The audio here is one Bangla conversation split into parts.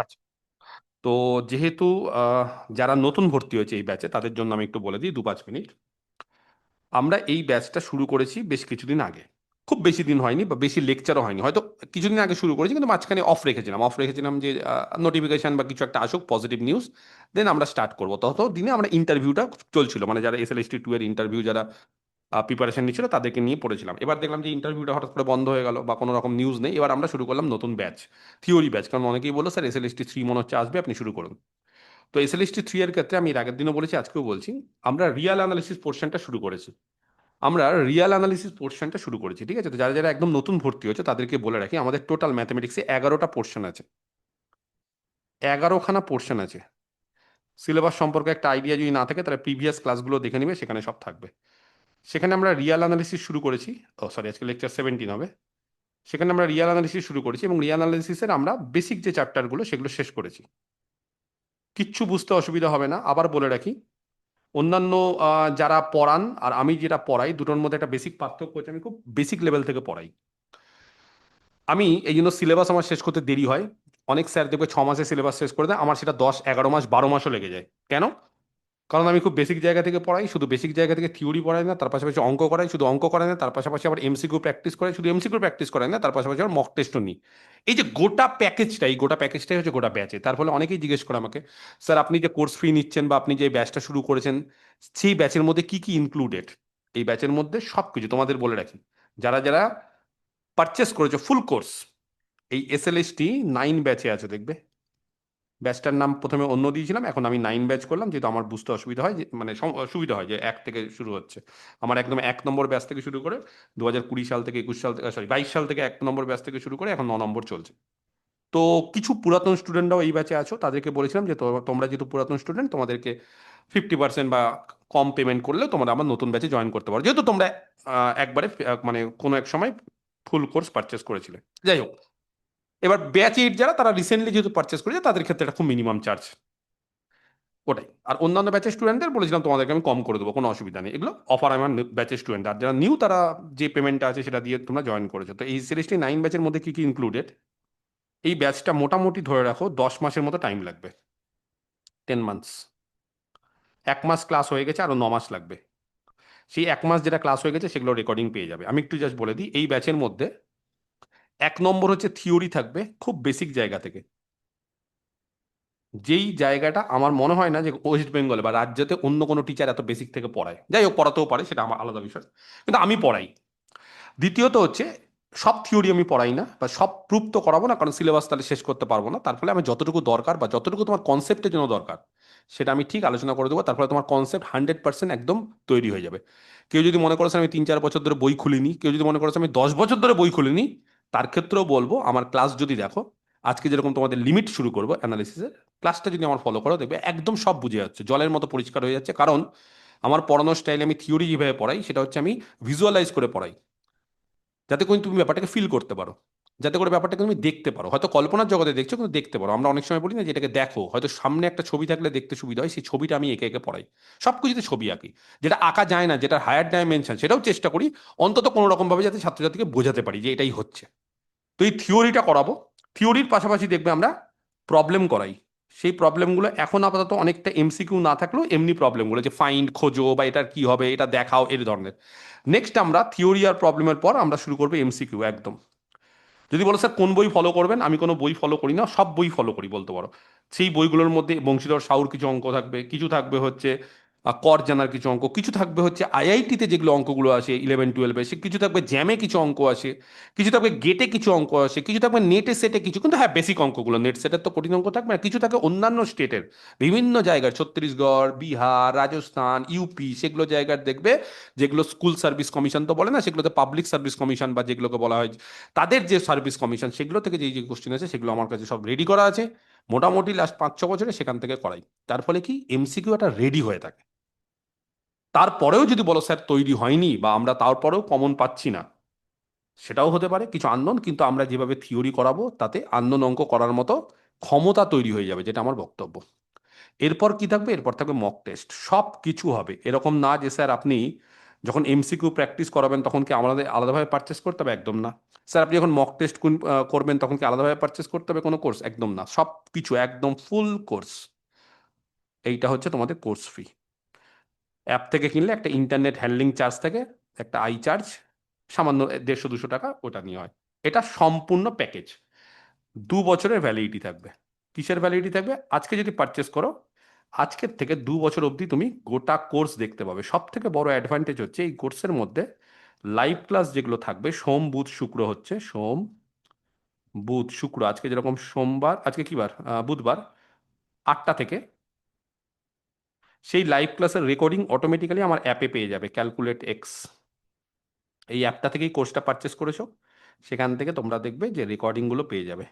আচ্ছা। তো যেহেতু যারা নতুন ভর্তি হয়েছে এই ব্যাচে তাদের জন্য আমি একটু বলে দিই 2-5 মিনিট। আমরা এই ব্যাচটা শুরু করেছি বেশ কিছুদিন আগে। খুব বেশি দিন হয়নি বা বেশি লেকচারও হয়নি, হয়তো কিছুদিন আগে শুরু করেছি, কিন্তু মাঝখানে অফ রেখেছিলাম যে নোটিফিকেশন বা কিছু একটা আসুক, পজিটিভ নিউজ, দেন আমরা স্টার্ট করবো। তত দিনে আমরা ইন্টারভিউটা চলছিল, মানে যারা SLST 2 এর ইন্টারভিউ যারা প্রিপারেশন নিচ্ছিল তাদেরকে নিয়ে পড়েছিলাম। এবার দেখলাম যে ইন্টারভিউটা হঠাৎ করে বন্ধ হয়ে গেল বা কোনো রকম নিউজ নেই। এবার আমরা শুরু করলাম নতুন ব্যাচ, থিওরি ব্যাচ, কারণ অনেকেই বললো স্যার SLST 3 মনে হচ্ছে আসবে, আপনি শুরু করুন। তো SLST 3 এর ক্ষেত্রে আমি এর আগের দিনও বলেছি, আজকেও বলছি, আমরা রিয়াল অ্যানালিসিস পোর্শনটা শুরু করেছি। আমরা রিয়াল অ্যানালিসিস পোর্শনটা শুরু করেছি, ঠিক আছে? তো যারা যারা একদম নতুন ভর্তি হচ্ছে তাদেরকে বলে রাখি, আমাদের টোটাল ম্যাথমেটিক্সে 11টা পোর্শন আছে, 11খানা পোর্শন আছে। সিলেবাস সম্পর্কে একটা আইডিয়া যদি না থাকে তাহলে প্রিভিয়াস ক্লাসগুলো দেখে নিবে, সেখানে সব থাকবে। সেখানে আমরা রিয়াল অ্যানালিসিস শুরু করেছি। ও সরি, আজকে লেকচার 17 হবে। সেখানে আমরা রিয়াল অ্যানালিসিস শুরু করেছি এবং রিয়াল অ্যানালিসিসের আমরা বেসিক যে চ্যাপ্টারগুলো সেগুলো শেষ করেছি। কিচ্ছু বুঝতে অসুবিধা হবে না। আবার বলে রাখি, অন্যান্য যারা পড়ান আর আমি যেটা পড়াই দুটোর মধ্যে একটা বেসিক পার্থক্য হচ্ছে, আমি খুব বেসিক লেভেল থেকে পড়াই। আমি এই জন্য সিলেবাস আমার শেষ করতে দেরি হয়। অনেক স্যার দেখবে 6 মাসে সিলেবাস শেষ করে দেয়, আমার সেটা 10, 11 মাস, 12 মাসও লেগে যায়। কেন? কারণ আমি খুব বেসিক জায়গা থেকে পড়াই, শুধু বেসিক জায়গা থেকে থিওরি পড়াই না, তার পাশাপাশি অঙ্ক করাই, শুধু অঙ্ক করাই না, তার পাশাপাশি আবার MCQ প্র্যাকটিস করাই, শুধু MCQ প্র্যাকটিস করাই না, তার পাশাপাশি আবার মক টেস্টও নিই। এই যে গোটা প্যাকেজটাই হচ্ছে গোটা ব্যাচে। তার ফলে অনেকেই জিজ্ঞেস করে আমাকে, স্যার আপনি যে কোর্স ফি নিচ্ছেন বা আপনি যে ব্যাচটা শুরু করেছেন, সেই ব্যাচের মধ্যে কি কি ইনক্লুডেড? এই ব্যাচের মধ্যে সব কিছু তোমাদের বলে রাখি, যারা যারা পারচেস করেছো ফুল কোর্স, এই SLST 9 ব্যাচে আছে দেখবে। ব্যাচটার নাম প্রথমে অন্য দিয়েছিলাম, এখন আমি 9 ব্যাচ করলাম, যেহেতু আমার বুঝতে অসুবিধা হয়, যে মানে সুবিধা হয় যে 1 থেকে শুরু হচ্ছে। আমার একদম 1 নম্বর ব্যাচ থেকে শুরু করে 2020 সাল থেকে 21 সাল থেকে, সরি 22 সাল থেকে 1 নম্বর ব্যাচ থেকে শুরু করে এখন 9 নম্বর চলছে। তো কিছু পুরাতন স্টুডেন্টরাও এই ব্যাচে আছো, তাদেরকে বলেছিলাম যে তোমরা যেহেতু পুরাতন স্টুডেন্ট, তোমাদেরকে 50% বা কম পেমেন্ট করলে তোমরা আমার নতুন ব্যাচে জয়েন করতে পারো, যেহেতু তোমরা একবারে মানে কোনো এক সময় ফুল কোর্স পারচেস করেছিলে। যাই হোক, এবার ব্যাচ 8 যারা, তারা রিসেন্টলি যেহেতু পারচেস করেছে তাদের ক্ষেত্রে এটা খুব মিনিমাম চার্জ, ওটাই। আর অন্যান্য ব্যাচের স্টুডেন্টদের বলেছিলাম তোমাদেরকে আমি কম করে দেবো, কোনো অসুবিধা নেই, এগুলো অফার আমার ব্যাচের স্টুডেন্ট। আর যারা নিউ তারা যে পেমেন্টটা আছে সেটা দিয়ে তোমরা জয়েন করেছো। তো এই SLST 9 ব্যাচের মধ্যে কি কি ইনক্লুডেড? এই ব্যাচটা মোটামুটি ধরে রাখো 10 মাসের মতো টাইম লাগবে, 10 মান্থস। 1 মাস ক্লাস হয়ে গেছে, আরো 9 মাস লাগবে। সেই 1 মাস যেটা ক্লাস হয়ে গেছে সেগুলো রেকর্ডিং পেয়ে যাবে। আমি একটু জাস্ট বলে দিই, এই ব্যাচের মধ্যে 1 নম্বর হচ্ছে থিওরি থাকবে, খুব বেসিক জায়গা থেকে, যেই জায়গাটা আমার মনে হয় না যে ওয়েস্ট বেঙ্গলে বা রাজ্যতে অন্য কোনো টিচার এত বেসিক থেকে পড়ায়। যাই হোক, পড়াতেও পারে, সেটা আমার আলাদা বিষয়, কিন্তু আমি পড়াই। দ্বিতীয়ত হচ্ছে, সব থিওরি আমি পড়াই না বা সব প্রুফ তো করাবো না, কারণ সিলেবাস তাহলে শেষ করতে পারবো না। তার ফলে আমি যতটুকু দরকার বা যতটুকু তোমার কনসেপ্টের জন্য দরকার সেটা আমি ঠিক আলোচনা করে দেবো। তারপরে তোমার কনসেপ্ট 100% একদম তৈরি হয়ে যাবে। কেউ যদি মনে করেছে আমি 3-4 বছর ধরে বই খুলিনি, কেউ যদি মনে করেছে আমি 10 বছর ধরে বই খুলিনি, তার ক্ষেত্রেও বলবো আমার ক্লাস যদি দেখো, আজকে যেরকম তোমাদের লিমিট শুরু করবো অ্যানালিসিসের, ক্লাসটা যদি আমার ফলো করো দেখবে একদম সব বুঝে যাচ্ছে, জলের মতো পরিষ্কার হয়ে যাচ্ছে। কারণ আমার পড়ানোর স্টাইলে আমি থিওরি যেভাবে পড়াই সেটা হচ্ছে আমি ভিজুয়ালাইজ করে পড়াই, যাতে করে তুমি ব্যাপারটাকে ফিল করতে পারো, যাতে করে ব্যাপারটাকে তুমি দেখতে পারো। হয়তো কল্পনার জগতে দেখছো কিন্তু দেখতে পারো। আমরা অনেক সময় বলি না যে এটাকে দেখো, হয়তো সামনে একটা ছবি থাকলে দেখতে সুবিধা হয়, সেই ছবিটা আমি এঁকে এঁকে পড়াই। সবকিছুতে ছবি আঁকি, যেটা আঁকা যায় না, যেটা হায়ার ডাইমেনশন, সেটাও চেষ্টা করি অন্তত কোনো রকম ভাবে যাতে ছাত্রছাত্রীকে বোঝাতে পারি যে এটাই হচ্ছে। তো এই থিওরিটা করাবো। থিওরির পাশাপাশি দেখবে আমরা প্রবলেম করাই। সেই প্রবলেমগুলো এখন আপাতত অনেকটা MCQ না থাকলেও এমনি প্রবলেমগুলো, যে ফাইন্ড, খোঁজো, বা এটার কি হবে, এটা দেখাও, এই ধরনের। নেক্সট আমরা থিওরি আর প্রবলেমের পর আমরা শুরু করবো MCQ একদম। যদি বলো স্যার কোন বই ফলো করবেন, আমি কোনো বই ফলো করি না, সব বই ফলো করি বলতে পারো। সেই বইগুলোর মধ্যে বংশীধর সাহুর কিছু অঙ্ক থাকবে, কিছু থাকবে হচ্ছে কর জানার কিছু অঙ্ক, কিছু থাকবে হচ্ছে IIT-তে যেগুলো অঙ্কগুলো আসে 11-12-এ, সে কিছু থাকবে জ্যামে কিছু অঙ্ক আসে, কিছু থাকবে গেটে কিছু অঙ্ক আসে, কিছু থাকবে নেটে সেটে কিছু, কিন্তু হ্যাঁ বেসিক অঙ্কগুলো, নেট সেটের তো কঠিন অঙ্ক থাকবে না। কিছু থাকে অন্যান্য স্টেটের, বিভিন্ন জায়গার, ছত্তিশগড়, বিহার, রাজস্থান, ইউপি, সেগুলো জায়গার দেখবে, যেগুলো স্কুল সার্ভিস কমিশন তো বলে না, সেগুলোতে পাবলিক সার্ভিস কমিশন বা যেগুলোকে বলা হয় তাদের যে সার্ভিস কমিশন, সেগুলো থেকে যে যে কোশ্চেন আছে সেগুলো আমার কাছে সব রেডি করা আছে। মোটামুটি লাস্ট 5-6 বছরে সেখান থেকে করাই। তার ফলে কি MCQ একটা রেডি হয়ে থাকে। তারপরেও যদি বলো স্যার তৈরি হয়নি বা আমরা তারপরেও কমন পাচ্ছি না, সেটাও হতে পারে কিছু আননোন, কিন্তু আমরা যেভাবে থিওরি করাবো তাতে আননোন অঙ্ক করার মতো ক্ষমতা তৈরি হয়ে যাবে, যেটা আমার বক্তব্য। এরপর কি থাকবে? এরপর থাকবে মক টেস্ট, সব কিছু হবে। এরকম না যে স্যার আপনি যখন এমসিকিউ প্র্যাকটিস করাবেন তখন কি আমাদের আলাদাভাবে পারচেস করতে হবে? একদম না। স্যার আপনি যখন মক টেস্ট করবেন তখন কি আলাদাভাবে পারচেস করতে হবে কোনো কোর্স? একদম না, সব কিছু একদম ফুল কোর্স। এইটা হচ্ছে তোমাদের কোর্স ফি। অ্যাপ থেকে কিনলে একটা ইন্টারনেট হ্যান্ডলিং চার্জ থাকে, একটা আই চার্জ, সামান্য 150-200 টাকা, ওটা নিয়ে হয়। এটা সম্পূর্ণ প্যাকেজ। 2 বছরের ভ্যালিডিটি থাকবে। কিসের ভ্যালিডিটি থাকবে? আজকে যদি পারচেস করো, আজকের থেকে 2 বছর অবধি তুমি গোটা কোর্স দেখতে পাবে। সব থেকে বড় অ্যাডভান্টেজ হচ্ছে এই কোর্সের মধ্যে লাইভ ক্লাস যেগুলো থাকবে সোম বুধ শুক্র, হচ্ছে সোম বুধ শুক্র, আজকে যেরকম সোমবার, আজকে কি বার? বুধবার, 8টা থেকে সেই লাইভ ক্লাসের রেকর্ডিং অটোমেটিক্যালি আমার অ্যাপে পেয়ে যাবে, ক্যালকুলেট এক্স। এই অ্যাপটা থেকেই কোর্সটা পারচেস করেছো, সেখান থেকে তোমরা দেখবে যে রেকর্ডিংগুলো পেয়ে যাবে।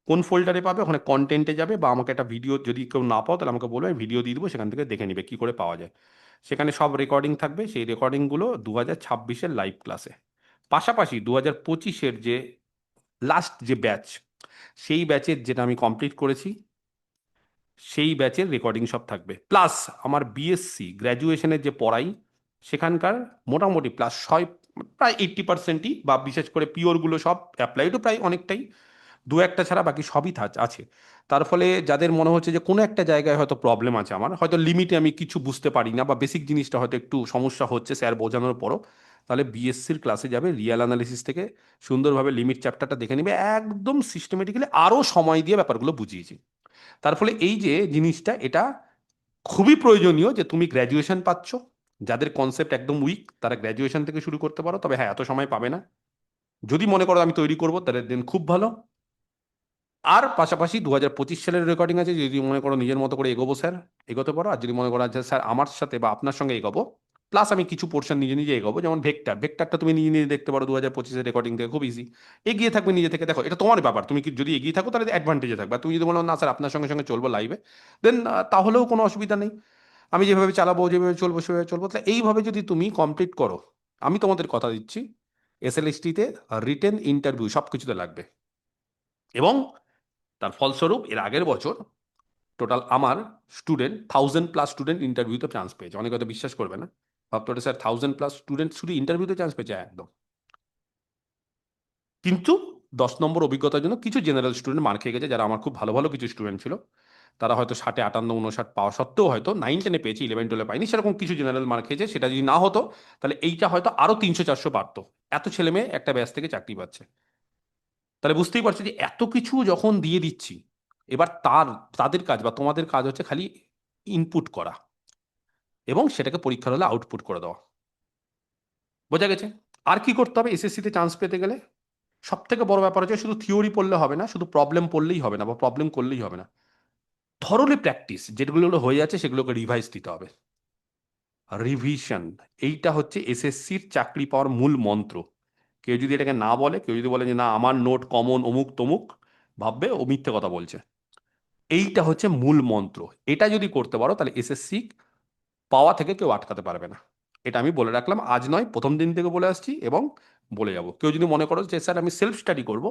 কোন ফোল্ডারে পাবে? ওখানে কন্টেন্টে যাবে, বা আমাকে একটা ভিডিও, যদি কেউ না পাও তাহলে আমাকে বলবে, আমি ভিডিও দিয়ে দেবো, সেখান থেকে দেখে নিবে কী করে পাওয়া যায়। সেখানে সব রেকর্ডিং থাকবে, সেই রেকর্ডিংগুলো 2026-এর লাইভ ক্লাসে। পাশাপাশি 2025-এর যে লাস্ট যে ব্যাচ, সেই ব্যাচের যেটা আমি কমপ্লিট করেছি, সেই ব্যাচের রেকর্ডিং সব থাকবে। প্লাস আমার বিএসসি গ্র্যাজুয়েশনের যে পড়াই, সেখানকার মোটামুটি প্রায় 80%ই, বা বিশেষ করে পিওরগুলো সব অ্যাপ্লাইডও প্রায় অনেকটাই, দু একটা ছাড়া বাকি সবই আছে। তার ফলে যাদের মনে হচ্ছে যে কোনো একটা জায়গায় হয়তো প্রবলেম আছে, আমার হয়তো লিমিটে আমি কিছু বুঝতে পারি না, বা বেসিক জিনিসটা হয়তো একটু সমস্যা হচ্ছে স্যার বোঝানোর পরও, তাহলে বিএসসির ক্লাসে যাবে, রিয়াল অ্যানালিসিস থেকে সুন্দরভাবে লিমিট চ্যাপ্টারটা দেখে নিবে, একদম সিস্টেমেটিক্যালি আরও সময় দিয়ে ব্যাপারগুলো বুঝিয়েছি। তার ফলে এই যে জিনিসটা, এটা খুবই প্রয়োজনীয় যে তুমি গ্র্যাজুয়েশন পাচ্ছ, যাদের কনসেপ্ট একদম উইক তারা গ্র্যাজুয়েশন থেকে শুরু করতে পারো। তবে হ্যাঁ, এত সময় পাবে না। যদি মনে করো আমি তৈরি করবো, তাহলে দেন খুব ভালো। আর পাশাপাশি 2025 সালের রেকর্ডিং আছে, যদি মনে করো নিজের মতো করে এগোবো স্যার, এগোতে পারো। আর যদি মনে করো যে স্যার আমার সাথে বা আপনার সঙ্গে এগোবো, প্লাস আমি কিছু পোর্শন নিজে নিজে এগোবো, যেমন ভেক্টরটা তুমি নিজে নিজে দেখতে পারো 2025-এর রেকর্ডিং থেকে, খুব ইজি। এগিয়ে থাকবে নিজে থেকে, দেখো এটা তোমার ব্যাপার, তুমি কি যদি এগিয়ে থাকো তাহলে অ্যাডভান্টেজে থাকবে। আর তুমি যদি বলো না স্যার আপনার সঙ্গে সঙ্গে চলবো লাইভে, দেন তাহলেও কোনো অসুবিধা নেই। আমি যেভাবে চালাবো, যেভাবে চলবো সেভাবে চলবো। তাহলে এইভাবে যদি তুমি কমপ্লিট করো, আমি তোমাদের কথা দিচ্ছি, এসএলএসটিতে রিটেন ইন্টারভিউ সব কিছুতে লাগবে। এবং তার ফলস্বরূপ এর আগের বছর টোটাল আমার স্টুডেন্ট 1000+ স্টুডেন্ট ইন্টারভিউতে চান্স পেয়েছে। অনেকে হয়তো বিশ্বাস করবে না, ভাবতে পারে স্যার 1000+ স্টুডেন্ট শুধু ইন্টারভিউতে চান্স পেয়েছে, একদম। কিন্তু 10 নম্বর অভিজ্ঞতার জন্য কিছু জেনারেল স্টুডেন্ট মার খেয়ে গেছে, যারা আমার খুব ভালো ভালো কিছু স্টুডেন্ট ছিল, তারা হয়তো 60, 58, 59 পাওয়া সত্ত্বেও হয়তো 9-10-এ পেয়েছে, 11-12-এ পাইনি, সেরকম কিছু জেনারেল মার খেয়েছে। সেটা যদি না হতো তাহলে এইটা হয়তো আরো 300-400 বাড়তো। এত ছেলে মেয়ে একটা ব্যাচ থেকে চাকরি পাচ্ছে। তাহলে বুঝতেই পারছো যে এত কিছু যখন দিয়ে দিচ্ছি, এবার তাদের কাজ বা তোমাদের কাজ হচ্ছে খালি ইনপুট করা এবং সেটাকে পরীক্ষার হলে আউটপুট করে দেওয়া। বোঝা গেছে? আর কি করতে হবে এসএসসিতে চান্স পেতে গেলে? সব থেকে বড় ব্যাপার হচ্ছে শুধু থিওরি পড়লে হবে না, শুধু প্রবলেম পড়লেই হবে না, বা প্রবলেম করলেই হবে না। থরলি প্র্যাকটিস, যেগুলো হয়ে যাচ্ছে সেগুলোকে রিভাইজ দিতে হবে। রিভিশন, এইটা হচ্ছে এসএসসির চাকরি পাওয়ার মূল মন্ত্র। কেউ যদি এটাকে না বলে, কেউ যদি বলে যে না আমার নোট কমন অমুক তমুক, ভাববে ও মিথ্যে কথা বলছে। এইটা হচ্ছে মূল মন্ত্র। এটা যদি করতে পারো তাহলে এসএসসি পাওয়া থেকে কেউ আটকাতে পারবে না। এটা আমি বলে রাখলাম, আজ নয়, প্রথম দিন থেকে বলে আসছি এবং বলে যাব। কেউ যদি মনে করো যে স্যার আমি সেলফ স্টাডি করবো,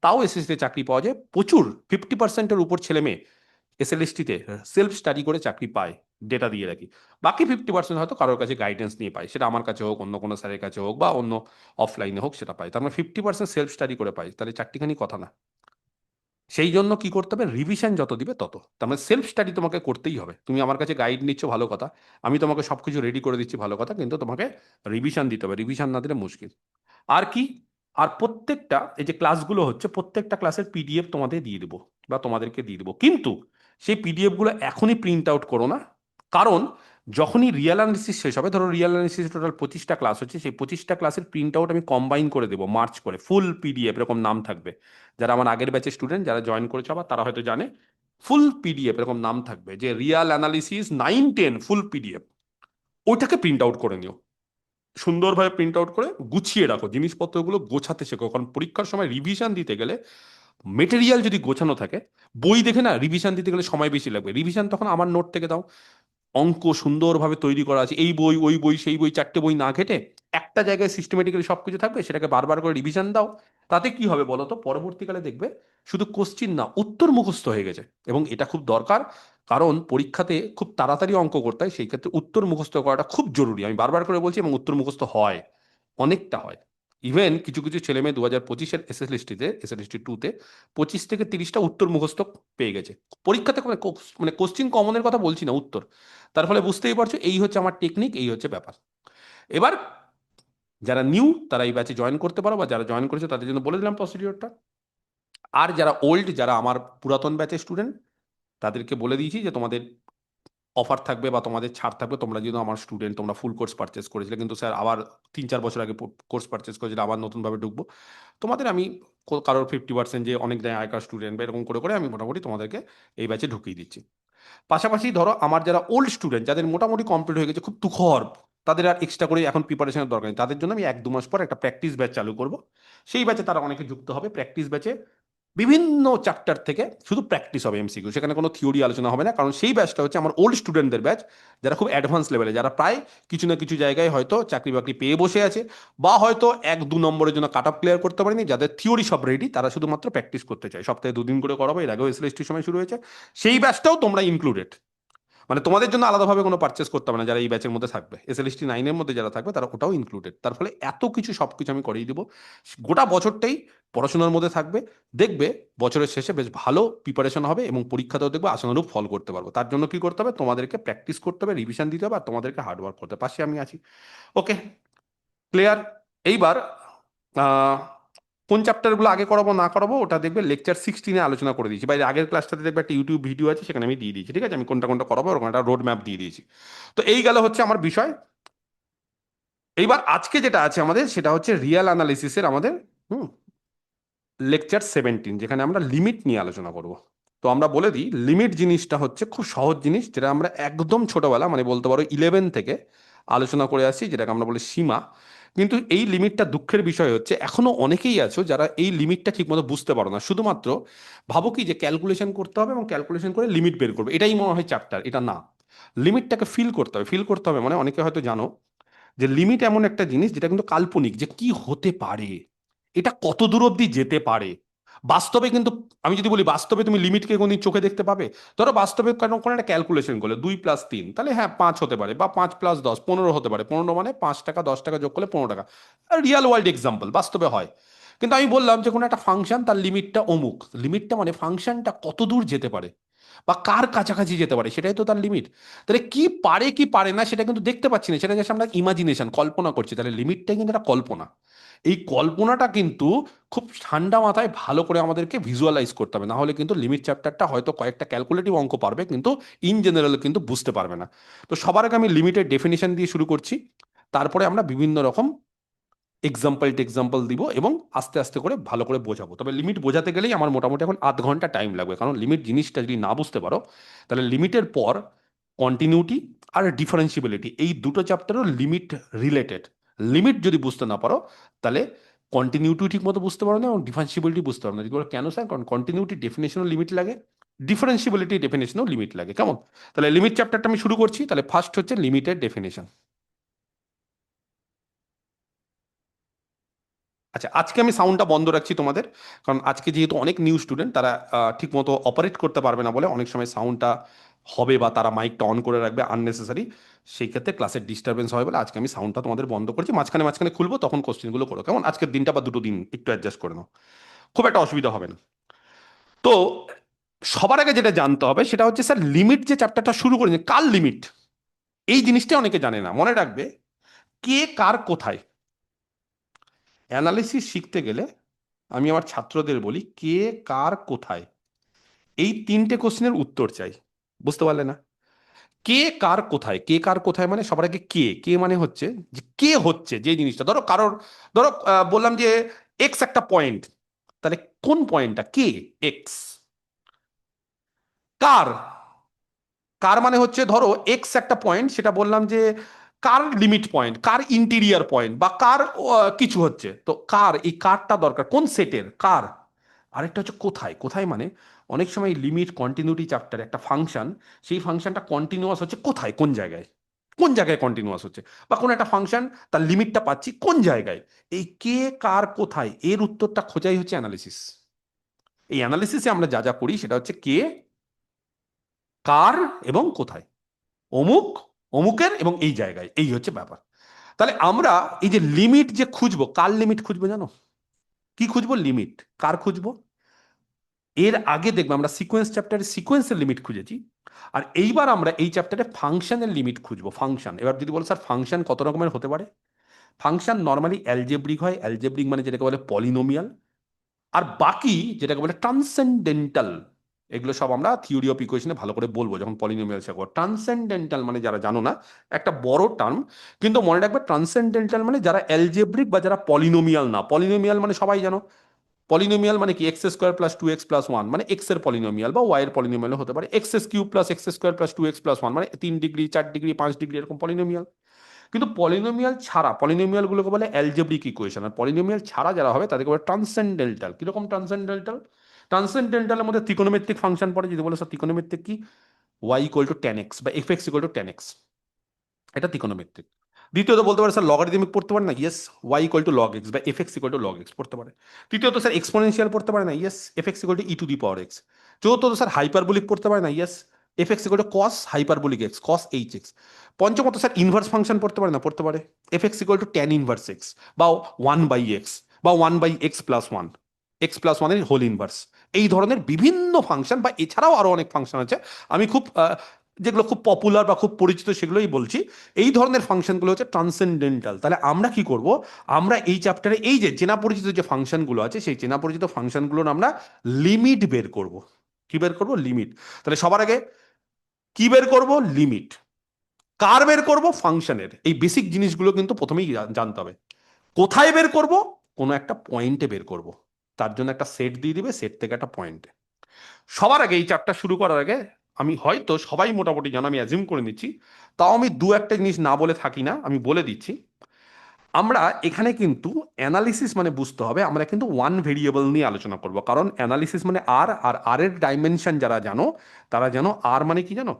তাও এসএসসিতে চাকরি পাওয়া যায় প্রচুর। 50%-এর উপর ছেলে মেয়ে এসএলএসটিতে সেলফ স্টাডি করে চাকরি পায়, ডেটা দিয়ে রাখি। বাকি 50% হয়তো কারোর কাছে গাইডেন্স নিয়ে পায়, সেটা আমার কাছে হোক, অন্য কোনো স্যারের কাছে হোক, বা অন্য অফলাইনে হোক, সেটা পায়। তার মানে 50% সেলফ স্টাডি করে পাই, তাহলে চারটিখানি কথা না। সেই জন্য কি করতে হবে? রিভিশন যত দিবে তত, তার মানে সেলফ স্টাডি তোমাকে করতেই হবে। তুমি আমার কাছে গাইড নিচ্ছ, ভালো কথা, আমি তোমাকে সবকিছু রেডি করে দিচ্ছি, ভালো কথা, কিন্তু তোমাকে রিভিশন দিতে হবে। রিভিশন না দিলে মুশকিল। আর কি? আর প্রত্যেকটা এই যে ক্লাসগুলো হচ্ছে, প্রত্যেকটা ক্লাসের পিডিএফ তোমাদের দিয়ে দেবো, বা তোমাদেরকে দিয়ে দেবো। কিন্তু সেই পিডিএফ গুলো এখনই প্রিন্ট আউট করো না, কারণ যখনই রিয়েল অ্যানালিসিস শেষ হবে, ধরো রিয়েল অ্যানালিসিস টোটাল 25টা ক্লাস হচ্ছে, সেই 25টা ক্লাসের প্রিন্ট আউট আমি কম্বাইন করে দেবো, মার্চ করে ফুল পিডিএফ এরকম নাম থাকবে। যারা আমার আগের ব্যাচের স্টুডেন্ট, যারা জয়েন করেছে আবার, তারা হয়তো জানে, ফুল পিডিএফ এরকম নাম থাকবে যে রিয়াল অ্যানালিসিস 9-10 ফুল পিডিএফ। ওইটাকে প্রিন্ট আউট করে নিও, সুন্দরভাবে প্রিন্ট আউট করে গুছিয়ে রাখো, জিনিসপত্রগুলো গোছাতে শেখো। কারণ পরীক্ষার সময় রিভিশন দিতে গেলে মেটেরিয়াল যদি গোছানো থাকে, বই দেখে না রিভিশন দিতে গেলে সময় বেশি লাগবে। রিভিশন তখন আমার নোট থেকে দাও, অঙ্ক সুন্দরভাবে তৈরি করা আছে, এই বই ওই বই সেই বই, 4টে বই না ঘেটে একটা জায়গায় সিস্টেমেটিক্যালি সবকিছু থাকবে, সেটাকে বারবার করে রিভিশন দাও। তাতে কি হবে বলো তো, পরবর্তীকালে দেখবে শুধু কোশ্চিন না, উত্তর মুখস্থ হয়ে গেছে। এবং এটা খুব দরকার, কারণ পরীক্ষাতে খুব তাড়াতাড়ি অঙ্ক করতে হয়, সেই ক্ষেত্রে উত্তর মুখস্থ করাটা খুব জরুরি, আমি বারবার করে বলছি। এবং উত্তর মুখস্থ হয়, অনেকটা হয়। ইভেন কিছু কিছু ছেলে মেয়ে 2025-এর এসএসএলএসটিতে, এসএলএসটি 2-তে 25 থেকে 30টা উত্তর মুখস্থ পেয়ে গেছে পরীক্ষাতে। মানে কোশ্চিন কমনের কথা বলছি না, উত্তর। তার ফলে বুঝতেই পারছো, এই হচ্ছে আমার টেকনিক, এই হচ্ছে ব্যাপার। এবার যারা নিউ তারা এই ব্যাচে জয়েন করতে পারো, বা যারা জয়েন করেছে তাদের জন্য বলে দিলাম প্রসিডিওরটা। আর যারা ওল্ড, যারা আমার পুরাতন ব্যাচের স্টুডেন্ট, তাদেরকে বলে দিয়েছি যে তোমাদের অফার থাকবে বা তোমাদের ছাড় থাকবে। তোমরা যেহেতু আমার স্টুডেন্ট, তোমরা ফুল কোর্স পারচেস করেছিলে, কিন্তু স্যার আবার 3-4 বছর আগে কোর্স পারচেস করেছিলে, আবার নতুনভাবে ঢুকবো, তোমাদের আমি কারোর 50%, যে অনেক দেয় আয়কার স্টুডেন্ট বা এরকম করে করে আমি মোটামুটি তোমাদেরকে এই ব্যাচে ঢুকিয়ে দিচ্ছি। পাশাপাশি ধরো আমার যারা ওল্ড স্টুডেন্ট, যাদের মোটামুটি কমপ্লিট হয়ে গেছে, খুব তুখর, তাদের আর এক্সট্রা করে এখন প্রিপারেশনের দরকার নেই, তাদের জন্য আমি 1-2 মাস পর একটা প্র্যাকটিস ব্যাচ চালু করব। সেই ব্যাচে তারা অনেকে যুক্ত হবে। প্র্যাকটিস ব্যাচে বিভিন্ন চ্যাপ্টার থেকে শুধু প্র্যাকটিস হবে, এমসিকিউ, সেখানে কোনো থিওরি আলোচনা হবে না। কারণ সেই ব্যাচটা হচ্ছে আমার ওল্ড স্টুডেন্টদের ব্যাচ, যারা খুব অ্যাডভান্স লেভেলে, যারা প্রায় কিছু না কিছু জায়গায় হয়তো চাকরি বাকরি পেয়ে বসে আছে, বা হয়তো 1-2 নম্বরের জন্য কাট অফ ক্লিয়ার করতে পারেনি, যাদের থিওরি সব রেডি, তারা শুধুমাত্র প্র্যাকটিস করতে চায়। সপ্তাহে 2 দিন করে করাবো, এর আগেও এসএলএসটির সময় শুরু হয়েছে। সেই ব্যাচটাও তোমরা ইনক্লুডেড, মানে তোমাদের জন্য আলাদাভাবে কোনো পারচেস করতে হবে না। যারা এই ব্যাচের মধ্যে থাকবে, এসএলএসটি 9-এর মধ্যে যারা থাকবে, তারা ওটাও ইনক্লুডেড। তার ফলে এত কিছু, সবকিছু আমি করিয়ে দিব। গোটা বছরটাই পড়াশোনার মধ্যে থাকবে। দেখবে বছরের শেষে বেশ ভালো প্রিপারেশন হবে, এবং পরীক্ষাতেও দেখবে আশানুরূপ ফল করতে পারবো। তার জন্য কি করতে হবে, তোমাদেরকে প্র্যাকটিস করতে হবে, রিভিশন দিতে হবে, আর তোমাদেরকে হার্ডওয়ার্ক করতে হবে। পাশে আমি আছি। ওকে, ক্লিয়ার? এইবার আহ, কোন চ্যাপ্টারগুলো আগে করাবো না করাবো ওটা দেখবে লেকচার 16-এ আলোচনা করে দিয়েছি। বাইরে আগের ক্লাসটাতে দেখবে একটা ইউটিউব ভিডিও আছে, সেখানে আমি দিয়ে দিয়েছি। ঠিক আছে, আমি কোনটা কোনটা করাবো ওরকম একটা রোড ম্যাপ দিয়ে দিয়েছি। তো এই গেল হচ্ছে আমার বিষয়। এইবার আজকে যেটা আছে আমাদের, সেটা হচ্ছে রিয়াল অ্যানালিসিসের আমাদের হুম লেকচার 17, যেখানে আমরা লিমিট নিয়ে আলোচনা করব। তো আমরা বলে দিই, লিমিট জিনিসটা হচ্ছে খুব সহজ জিনিস, যেটা আমরা একদম ছোটবেলা, মানে বলতে পারো 11 থেকে আলোচনা করে আসছি, যেটাকে আমরা বলি সীমা। কিন্তু এই লিমিটটা, দুঃখের বিষয় হচ্ছে এখনো অনেকেই আছো যারা এই লিমিটটা ঠিকমতো বুঝতে পারো না। শুধুমাত্র ভাবো কি যে ক্যালকুলেশন করতে হবে, এবং ক্যালকুলেশন করে লিমিট বের করবে, এটাই মনে হয় চ্যাপ্টার। এটা না, লিমিটটাকে ফিল করতে হবে। ফিল করতে হবে মানে, অনেকে হয়তো জানো যে লিমিট এমন একটা জিনিস যেটা কিন্তু কাল্পনিক, যে কি হতে পারে, এটা কত দূর অব্দি যেতে পারে। বাস্তবে কিন্তু, আমি যদি বলি বাস্তবে তুমি লিমিটকে কোনদিন চোখে দেখতে পাবে? ধরো বাস্তবে কারণ কোনো একটা ক্যালকুলেশন করলে 2+3, তাহলে হ্যাঁ 5 হতে পারে, বা 5+10 15 হতে পারে। 15 মানে 5 টাকা, 10 টাকা যোগ করলে 15 টাকা। রিয়াল ওয়ার্ল্ড এক্সাম্পল, বাস্তবে হয়। কিন্তু আমি বললাম যে কোনো একটা ফাংশন, তার লিমিটটা অমুক, লিমিটটা মানে ফাংশনটা কত দূর যেতে পারে বা কার কাছাকাছি যেতে পারে, সেটাই তো তার লিমিট। তাহলে কি পারে কি পারে না সেটা কিন্তু দেখতে পাচ্ছি না, সেটা জাস্ট আমরা ইমাজিনেশন, কল্পনা করছি। তাহলে লিমিটটা কিন্তু একটা কল্পনা। এই কল্পনাটা কিন্তু খুব ঠান্ডা মাথায় ভালো করে আমাদেরকে ভিজুয়ালাইজ করতে হবে, না হলে কিন্তু লিমিট চ্যাপ্টারটা হয়তো কয়েকটা ক্যালকুলেটিভ অঙ্ক পারবে, কিন্তু ইন জেনারেল কিন্তু বুঝতে পারবে না। তো সবার আগে আমি লিমিটের ডেফিনেশন দিয়ে শুরু করছি, তারপরে আমরা বিভিন্ন রকম এক্সাম্পল টেক্সাম্পল দিব, এবং আস্তে আস্তে করে ভালো করে বোঝাবো। তবে লিমিট বোঝাতে গেলেই আমার মোটামুটি এখন আধ ঘন্টা টাইম লাগবে, কারণ লিমিট জিনিসটা যদি না বুঝতে পারো, তাহলে লিমিটের পর কন্টিনিউটি আর ডিফারেন্সিবিলিটি, এই দুটো চ্যাপ্টারও লিমিট রিলেটেড। লিমিট যদি বুঝতে না পারো, তাহলে কন্টিনিউটি ঠিক মতো বুঝতে পারো না, এবং ডিফারেন্সিবিলিটি বুঝতে পারো না। যদি বলো কেন স্যার, কারণ কন্টিনিউটি ডেফিনেশনও লিমিট লাগে, ডিফারেন্সিবিলিটি ডেফিনেশনও লিমিট লাগে। কেমন? তাহলে লিমিট চ্যাপ্টারটা আমি শুরু করছি। তাহলে ফার্স্ট হচ্ছে লিমিটের ডেফিনেশন। আচ্ছা, আজকে আমি সাউন্ডটা বন্ধ রাখছি তোমাদের, কারণ আজকে যেহেতু অনেক নিউ স্টুডেন্ট, তারা ঠিক মতো অপারেট করতে পারবে না বলে অনেক সময় সাউন্ডটা হবে, বা তারা মাইকটা অন করে রাখবে আননেসেসারি, সেই ক্ষেত্রে ক্লাসের ডিস্টারবেন্স হয় বলে আজকে আমি সাউন্ডটা তোমাদের বন্ধ করছি। মাঝখানে মাঝখানে খুলবো, তখন কোশ্চেনগুলো করো, কেমন? আজকের দিনটা বা দুটো দিন একটু অ্যাডজাস্ট করে নাও, খুব একটা অসুবিধা হবে না। তো সবার আগে যেটা জানতে হবে সেটা হচ্ছে, স্যার লিমিট যে চ্যাপ্টারটা শুরু করেছে, কার লিমিট, এই জিনিসটা অনেকে জানে না। মনে রাখবে, কে কার কোথায়। অ্যানালিসিস শিখতে গেলে আমি আমার ছাত্রদের বলি, কে কার কোথায়, এই 3টে কোশ্চেনের উত্তর চাই। বুঝতে পারলে না? কে কার কোথায়, কে কার কোথায় মানে সবার আগে কে, কে মানে হচ্ছে যে কে হচ্ছে যে জিনিসটা। ধরো কারোর, ধরো বললাম যে এক্স একটা পয়েন্ট, তাহলে কোন পয়েন্টটা, কে, এক্স। কার, কার মানে হচ্ছে ধরো এক্স একটা পয়েন্ট, সেটা বললাম যে কার লিমিট পয়েন্ট, কার ইন্টিরিয়ার পয়েন্ট, বা কার কিছু হচ্ছে, তো কার, এই কারটা দরকার, কোন সেটের কার। আরেকটা হচ্ছে কোথায়, কোথায় মানে অনেক সময় লিমিট কন্টিনিউটি চ্যাপ্টার একটা ফাংশন, সেই ফাংশনটা কন্টিনিউয়াস হচ্ছে কোথায়, কোন জায়গায়। কোন জায়গায় কন্টিনিউয়াস হচ্ছে, বা কোন একটা ফাংশন তার লিমিটটা পাচ্ছি কোন জায়গায়, এই কে কার কোথায় এর উত্তরটা খোঁজাই হচ্ছে অ্যানালিসিস। এই অ্যানালিসিসে আমরা যা যা করি সেটা হচ্ছে কে কার এবং কোথায়, অমুক অমুকের এবং এই জায়গায়, এই হচ্ছে ব্যাপার। তাহলে আমরা এই যে লিমিট যে খুঁজবো, কার লিমিট খুঁজবো জানো? কি খুঁজবো? লিমিট। কার খুঁজবো? এর আগে দেখবো আমরা সিকোয়েন্স চ্যাপ্টারে সিকোয়েন্সের লিমিট খুঁজেছি, আর এইবার আমরা এই চ্যাপ্টারে ফাংশনের লিমিট খুঁজবো। ফাংশন, এবার যদি বলো স্যার ফাংশন কত রকমের হতে পারে, ফাংশন নর্মালি অ্যালজেব্রিক হয়, অ্যালজেব্রিক মানে যেটাকে বলে পলিনোমিয়াল, আর বাকি যেটাকে বলে ট্রান্সেন্ডেন্টাল, এগুলো সব আমরা থিওরি অফ ইকুয়েশনে ভালো করে বলবো যখন পলিনোমিয়াল শেখাবো। ট্রান্সেন্ডেন্টাল মানে যারা জানো না, একটা বড় টার্ম, কিন্তু মনে রাখবে ট্রান্সেন্ডেন্টাল মানে যারা অ্যালজেব্রিক বা যারা পলিনোমিয়াল না। পলিনোমিয়াল মানে সবাই জানো, পলিনোমিয়াল মানে কি x square plus two x plus one, মানে এক্স এর পলিনোমিয়াল বা ওয়াই এর পলিনোমিয়াল হতে পারে। X cube plus x square plus two x plus one মানে 3 ডিগ্রি 4 ডিগ্রি 5 ডিগ্রি এরকম পলিনোমিয়াল। কিন্তু পলিনোমিয়াল ছাড়া, পলিনোমিয়াল গুলোকে বলে অ্যালজেব্রিক ইকুয়েশন, আর পলিনোমিয়াল ছাড়া যারা হবে তাদেরকে বলে ট্রান্সেন্ডেন্টাল। কিরকম ট্রান্সেন্ডেন্টাল? ট্রান্সেন্ডেন্টালের মধ্যে ত্রিকোণমিতিক ফাংশন পড়ে, যদি বলে স্যার ত্রিকোণমিতিক কি, y equal to ten x বা F x equal to ten x, এটা ত্রিকোণমিতিক। দ্বিতীয়ত বলতে পারে স্যার লগারিদমিক পড়তে পারে না, yes, y equal to log x বা F x equal to log x পড়তে পারে। তৃতীয়ত স্যার এক্সপোনেনশিয়াল পড়তে পারে না, yes, f x equal to e to the power x. চতুর্থত স্যার হাইপারবোলিক পড়তে পারে না, yes, f x equal to cos hyperbolic x, cos h x. পঞ্চমত স্যার ইনভার্স ফাংশন পড়তে পারে না, পড়তে পারে f x equal to tan inverse x বা ওয়ান বাই এক্স বা one by x plus one, x plus ওয়ানের হোল ইনভার্স। এই ধরনের বিভিন্ন ফাংশন বা এছাড়াও আরো অনেক ফাংশন আছে, আমি খুব যেগুলো খুব পপুলার বা খুব পরিচিত সেগুলোই বলছি। এই ধরনের ফাংশনগুলো হচ্ছে ট্রান্সেন্ডেন্টাল। তাহলে আমরা কি করব, আমরা এই চ্যাপ্টারে এই যে চেনা পরিচিত যে ফাংশনগুলো আছে সেই চেনা পরিচিত ফাংশনগুলোর আমরা লিমিট বের করব। কি বের করব? লিমিট। তাহলে সবার আগে কি বের করব? লিমিট। কার বের করব? ফাংশনের। এই বেসিক জিনিসগুলো কিন্তু প্রথমেই জানতে হবে। কোথায় বের করব? কোনো একটা পয়েন্টে বের করব। তার জন্য একটা সেট দিয়ে দিবে, সেট থেকে একটা পয়েন্টে। সবার আগে এই চ্যাপ্টার শুরু করার আগে আমি হয়তো সবাই মোটামুটি জানো, আমি অ্যাজিউম করে নিচ্ছি, তাও আমি দু একটা জিনিস না বলে থাকি না, আমি বলে দিচ্ছি। আমরা এখানে কিন্তু অ্যানালিসিস মানে বুঝতে হবে আমরা কিন্তু ওয়ান ভেরিয়েবল নিয়ে আলোচনা করব, কারণ অ্যানালিসিস মানে আর, আর আর এর ডাইমেনশন যারা জানো তারা জানো আর মানে কি জানো,